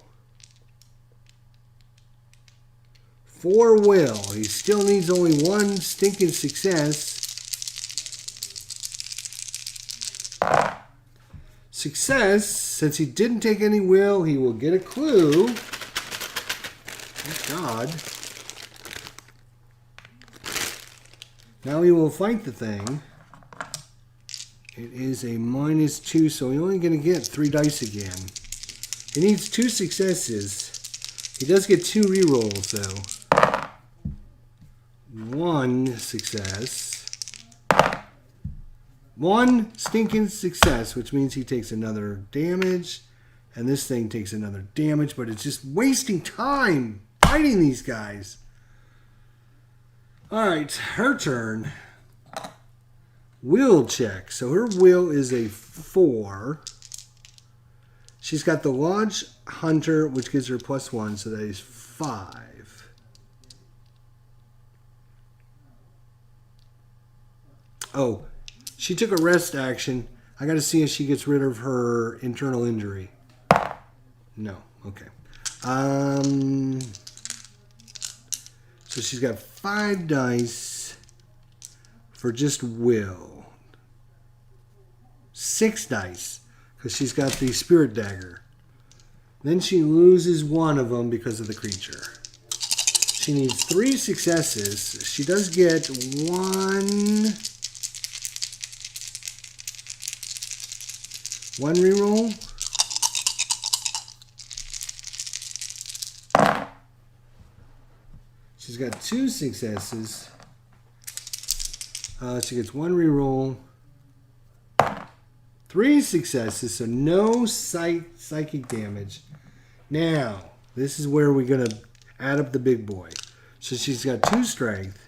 4 will. He still needs only 1 stinking success. Success, since he didn't take any will, he will get a clue. Thank God. Now he will fight the thing. It is a -2, so he's only going to get 3 dice again. He needs 2 successes. He does get 2 rerolls, though. 1 success. 1 stinking success, which means he takes another damage. And this thing takes another damage, but it's just wasting time fighting these guys. Alright, her turn. Will check. So her will is a 4. She's got the Lodge Hunter, which gives her +1, so that is 5. Oh, she took a rest action. I got to see if she gets rid of her internal injury. No. Okay. So she's got 5 dice for just will. 6 dice because she's got the Spirit Dagger. Then she loses 1 of them because of the creature. She needs 3 successes. She does get 1 reroll. She's got 2 successes. She gets 1 reroll. 3 successes, so no psychic damage. Now, this is where we're going to add up the big boy. So she's got 2 strength.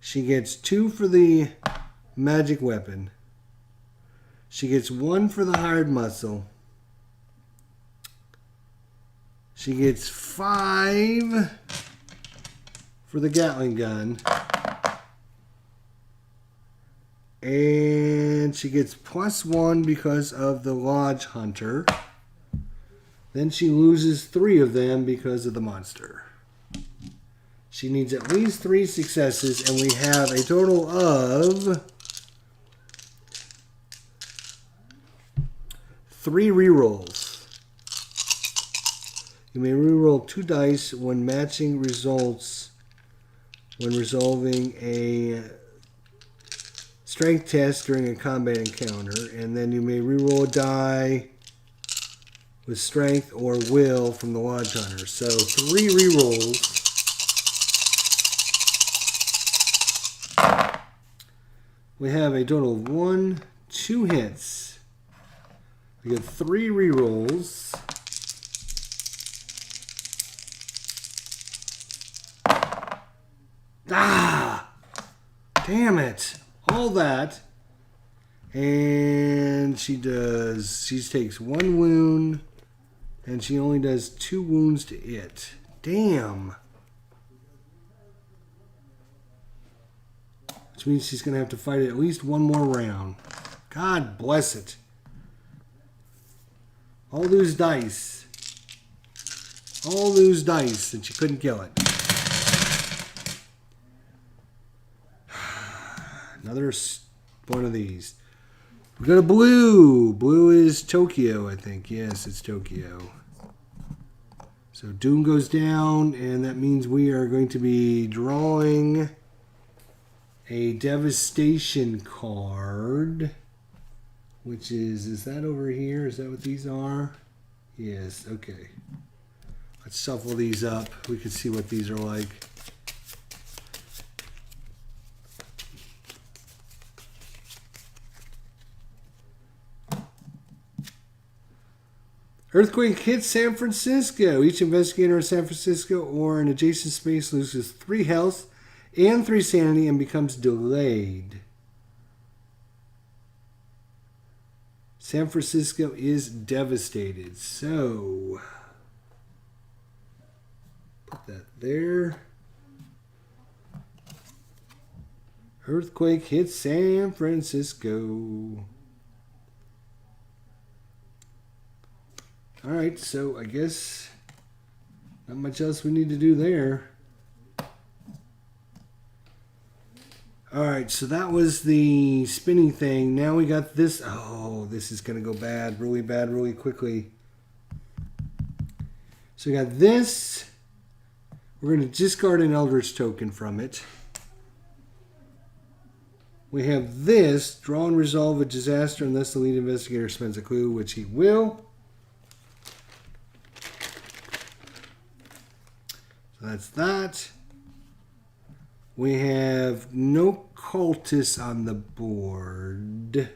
She gets 2 for the magic weapon. She gets 1 for the hired muscle. She gets 5 for the Gatling gun. And she gets +1 because of the Lodge Hunter. Then she loses 3 of them because of the monster. She needs at least 3 successes, and we have a total of 3 rerolls. You may reroll 2 dice when matching results when resolving a strength test during a combat encounter, and then you may reroll a die with strength or will from the Lodge Hunter. So 3 rerolls. We have a total of 1, 2 hits. We get 3 rerolls. Ah! Damn it. All that. And she takes 1 wound. And she only does 2 wounds to it. Damn. Which means she's going to have to fight it at least 1 more round. God bless it. All those dice. All those dice, and she couldn't kill it. Another one of these. We got a blue. Blue is Tokyo, I think. Yes, it's Tokyo. So Doom goes down, and that means we are going to be drawing a Devastation card, which is that over here? Is that what these are? Yes, okay. Let's shuffle these up. We can see what these are like. Earthquake hits San Francisco. Each investigator in San Francisco or an adjacent space loses 3 health and 3 sanity and becomes delayed. San Francisco is devastated. So, put that there. Earthquake hits San Francisco. Alright, so I guess not much else we need to do there. Alright, so that was the spinning thing. Now we got this. Oh, this is going to go bad really quickly. So we got this. We're going to discard an Eldritch token from it. We have this. Draw and resolve a disaster unless the lead investigator spends a clue, which he will. So that's that. We have no cultists on the board. But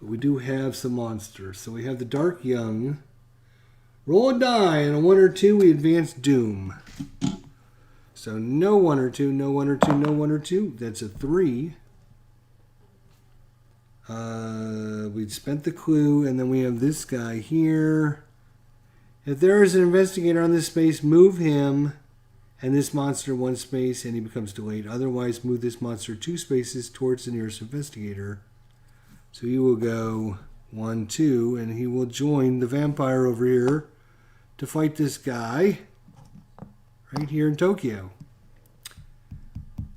we do have some monsters. So we have the Dark Young. Roll a die, and a 1 or 2, we advance Doom. So no 1 or 2, no 1 or 2, no 1 or 2. That's a 3. We'd spent the clue, and then we have this guy here. If there is an investigator on this space, move him and this monster 1 space, and he becomes delayed. Otherwise, move this monster 2 spaces towards the nearest investigator. So he will go 1, 2, and he will join the vampire over here to fight this guy right here in Tokyo.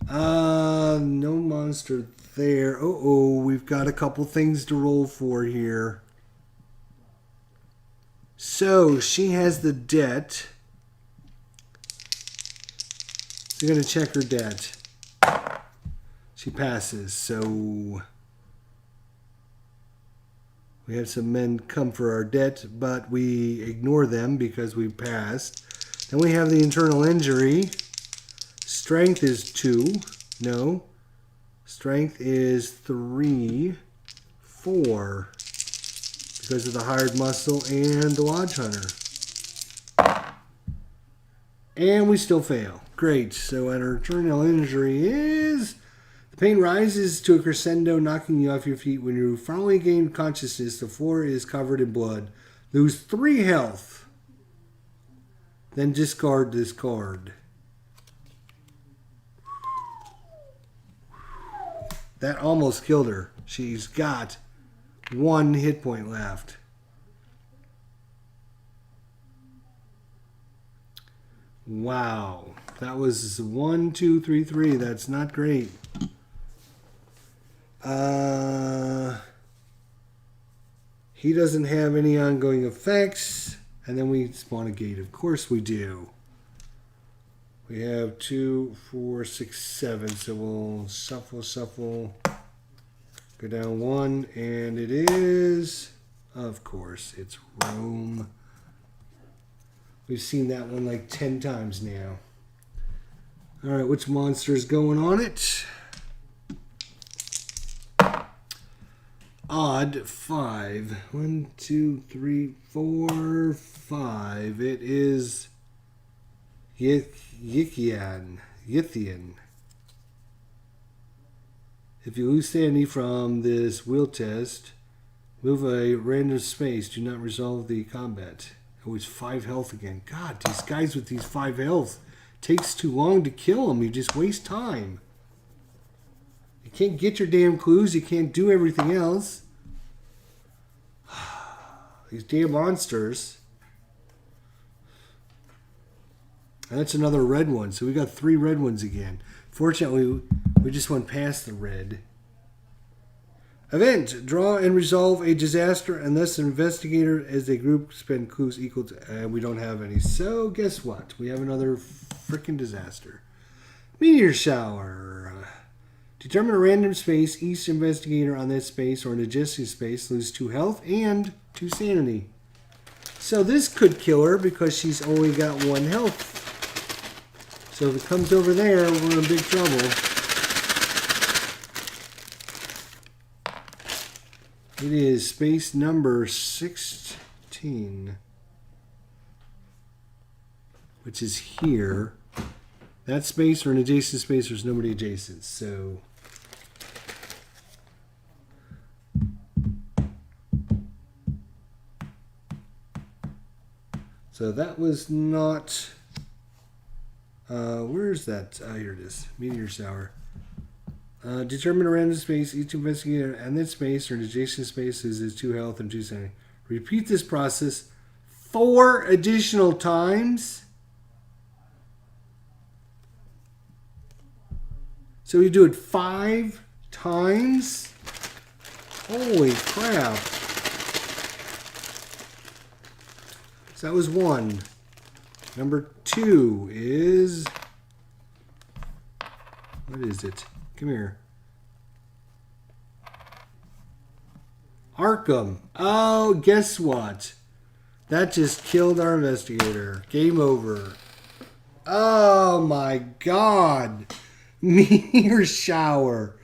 No monster there. Uh-oh, we've got a couple things to roll for here. So, she has the debt. So we're going to check her debt. She passes, so we have some men come for our debt, but we ignore them because we passed. Then we have the internal injury. Strength is 2. No. Strength is 3. 4. Because of the hired muscle and the Lodge Hunter. And we still fail. Great. So our internal injury is... The pain rises to a crescendo, knocking you off your feet. When you finally gain consciousness, the floor is covered in blood. Lose 3 health. Then discard this card. That almost killed her. She's got 1 hit point left. Wow. That was 1, 2, 3, 3. That's not great. He doesn't have any ongoing effects. And then we spawn a gate. Of course we do. We have 2, 4, 6, 7. So we'll shuffle. Go down 1. And it is, of course, it's Rome. We've seen that one like 10 times now. Alright, which monster is going on it? Odd 5. 1, 2, 3, 4, 5. It is Yithian. If you lose sanity from this will test, move a random space. Do not resolve the combat. Oh, it's 5 health again. God, these guys with these 5 health. Takes too long to kill them. You just waste time. You can't get your damn clues. You can't do everything else. These damn monsters. And that's another red one. So we got 3 red ones again. Fortunately, we just went past the red. Event. Draw and resolve a disaster unless an investigator as a group spend clues equal to... we don't have any. So guess what? We have another freaking disaster. Meteor shower. Determine a random space. Each investigator on that space or an adjacent space loses 2 health and 2 sanity. So this could kill her because she's only got 1 health. So if it comes over there, we're in big trouble. It is space number 16, which is here. That space or an adjacent space, there's nobody adjacent. So that was not... where's that? Here it is. Meteor shower. Determine a random space. Each investigator in that space or an adjacent space is 2 health and 2 sanity. Repeat this process 4 additional times. So you do it 5 times. Holy crap. So that was 1. Number 2 is... what is it? Come here. Arkham. Oh, guess what? That just killed our investigator. Game over. Oh my god. Meteor shower.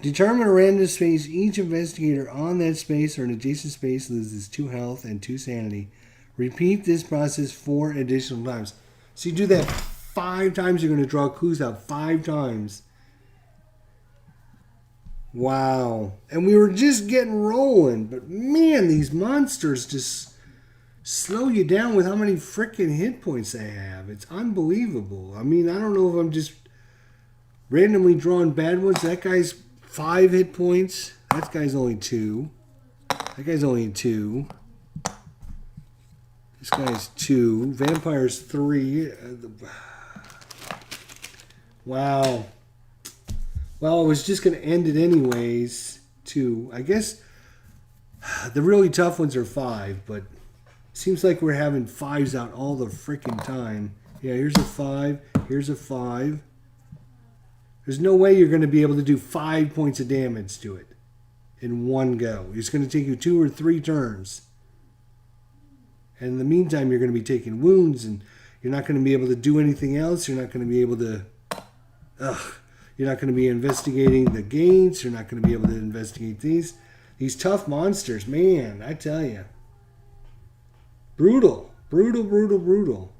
Determine a random space. Each investigator on that space or an adjacent space loses 2 health and 2 sanity. Repeat this process 4 additional times. So you do that 5 times. You're going to draw clues out 5 times. Wow. And we were just getting rolling. But man, these monsters just slow you down with how many freaking hit points they have. It's unbelievable. I mean, I don't know if I'm just randomly drawing bad ones. That guy's 5 hit points. That guy's only 2. That guy's only 2. This guy's 2. Vampire's 3. Wow. Well, I was just going to end it anyways, 2. I guess the really tough ones are 5, but it seems like we're having 5s out all the freaking time. Yeah, here's a 5. Here's a 5. There's no way you're going to be able to do 5 points of damage to it in one go. It's going to take you 2 or 3 turns. And in the meantime, you're going to be taking wounds, and you're not going to be able to do anything else. You're not going to be able to... You're not going to be investigating the gates. You're not going to be able to investigate these tough monsters. Man, I tell you. Brutal. Brutal, brutal, brutal.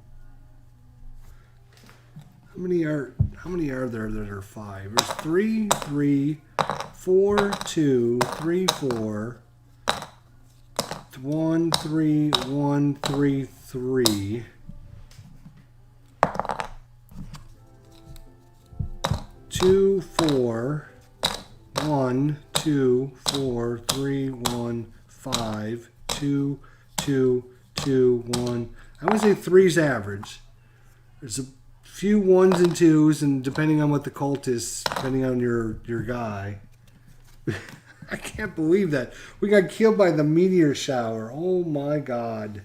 How many are there that are 5? There's 3, 3, 4, 2, 3, 4, 1, 3, 1, 3, 3. 2, 4, 1, 2, 4, 3, 1, 5, 2, 2, 2, 1. I would say 3's average. There's a few 1s and 2s, and depending on what the cult is, depending on your guy. I can't believe that. We got killed by the meteor shower. Oh my god.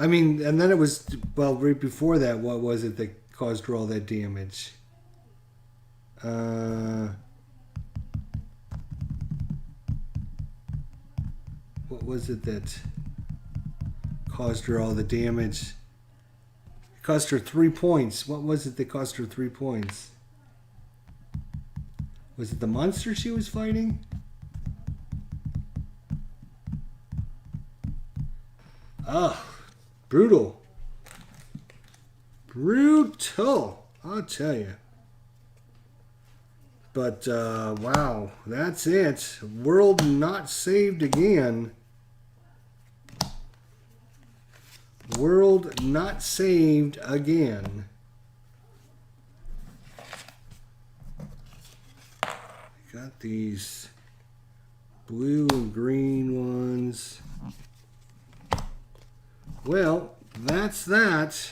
I mean, and then it was, well, right before that, what was it that caused her all that damage? What was it that caused her all the damage? It cost her 3 points. What was it that cost her 3 points? Was it the monster she was fighting? Ah. Brutal. Brutal. I'll tell you. But, wow. That's it. World not saved again. World not saved again. Got these blue and green ones. Well, that's that.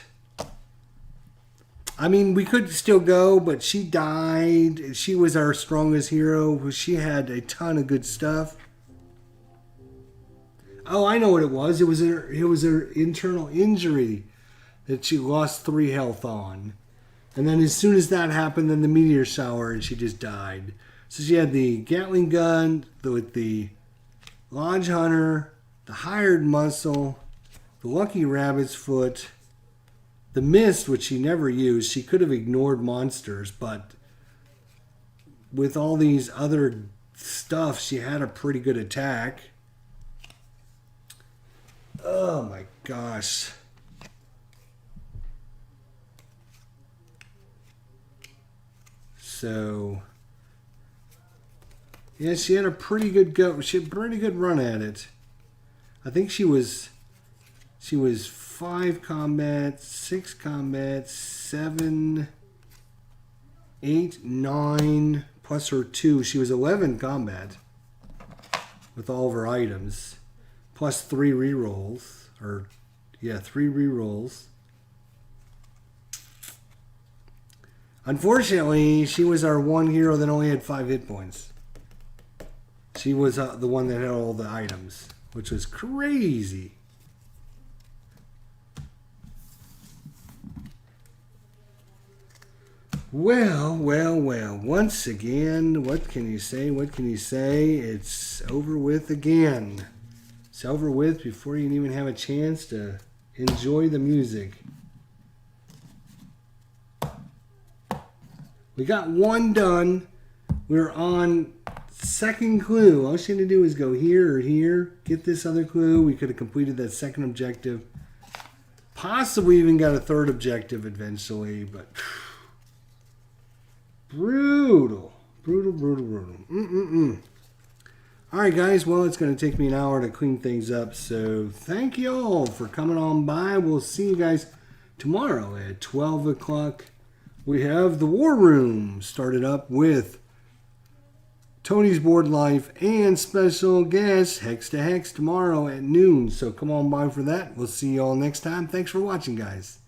I mean, we could still go, but she died. She was our strongest hero. She had a ton of good stuff. Oh, I know what it was. It was her internal injury that she lost 3 health on. And then as soon as that happened, then the meteor shower, and she just died. So she had the Gatling gun with the Lodge Hunter, the Hired Muscle, the Lucky Rabbit's Foot, the Mist, which she never used. She could have ignored monsters, but with all these other stuff, she had a pretty good attack. Oh my gosh. So, yeah, she had a pretty good go. She had a pretty good run at it. I think she was 5 combat, 6 combat, 7, 8, 9, plus her 2. She was 11 combat with all of her items, plus 3 rerolls, or yeah, 3 rerolls. Unfortunately, she was our one hero that only had 5 hit points. She was the one that had all the items, which was crazy. Well. Once again, what can you say? What can you say? It's over with again. It's over with before you can even have a chance to enjoy the music. We got 1 done. We're on 2nd clue. All she had to do is go here or here, get this other clue. We could have completed that 2nd objective. Possibly even got a 3rd objective eventually, but brutal. All right, guys. Well, it's going to take me an hour to clean things up. So thank you all for coming on by. We'll see you guys tomorrow at 12 o'clock. We have the War Room started up with Tony's Board Life and special guest Hex to Hex tomorrow at noon. So come on by for that. We'll see you all next time. Thanks for watching, guys.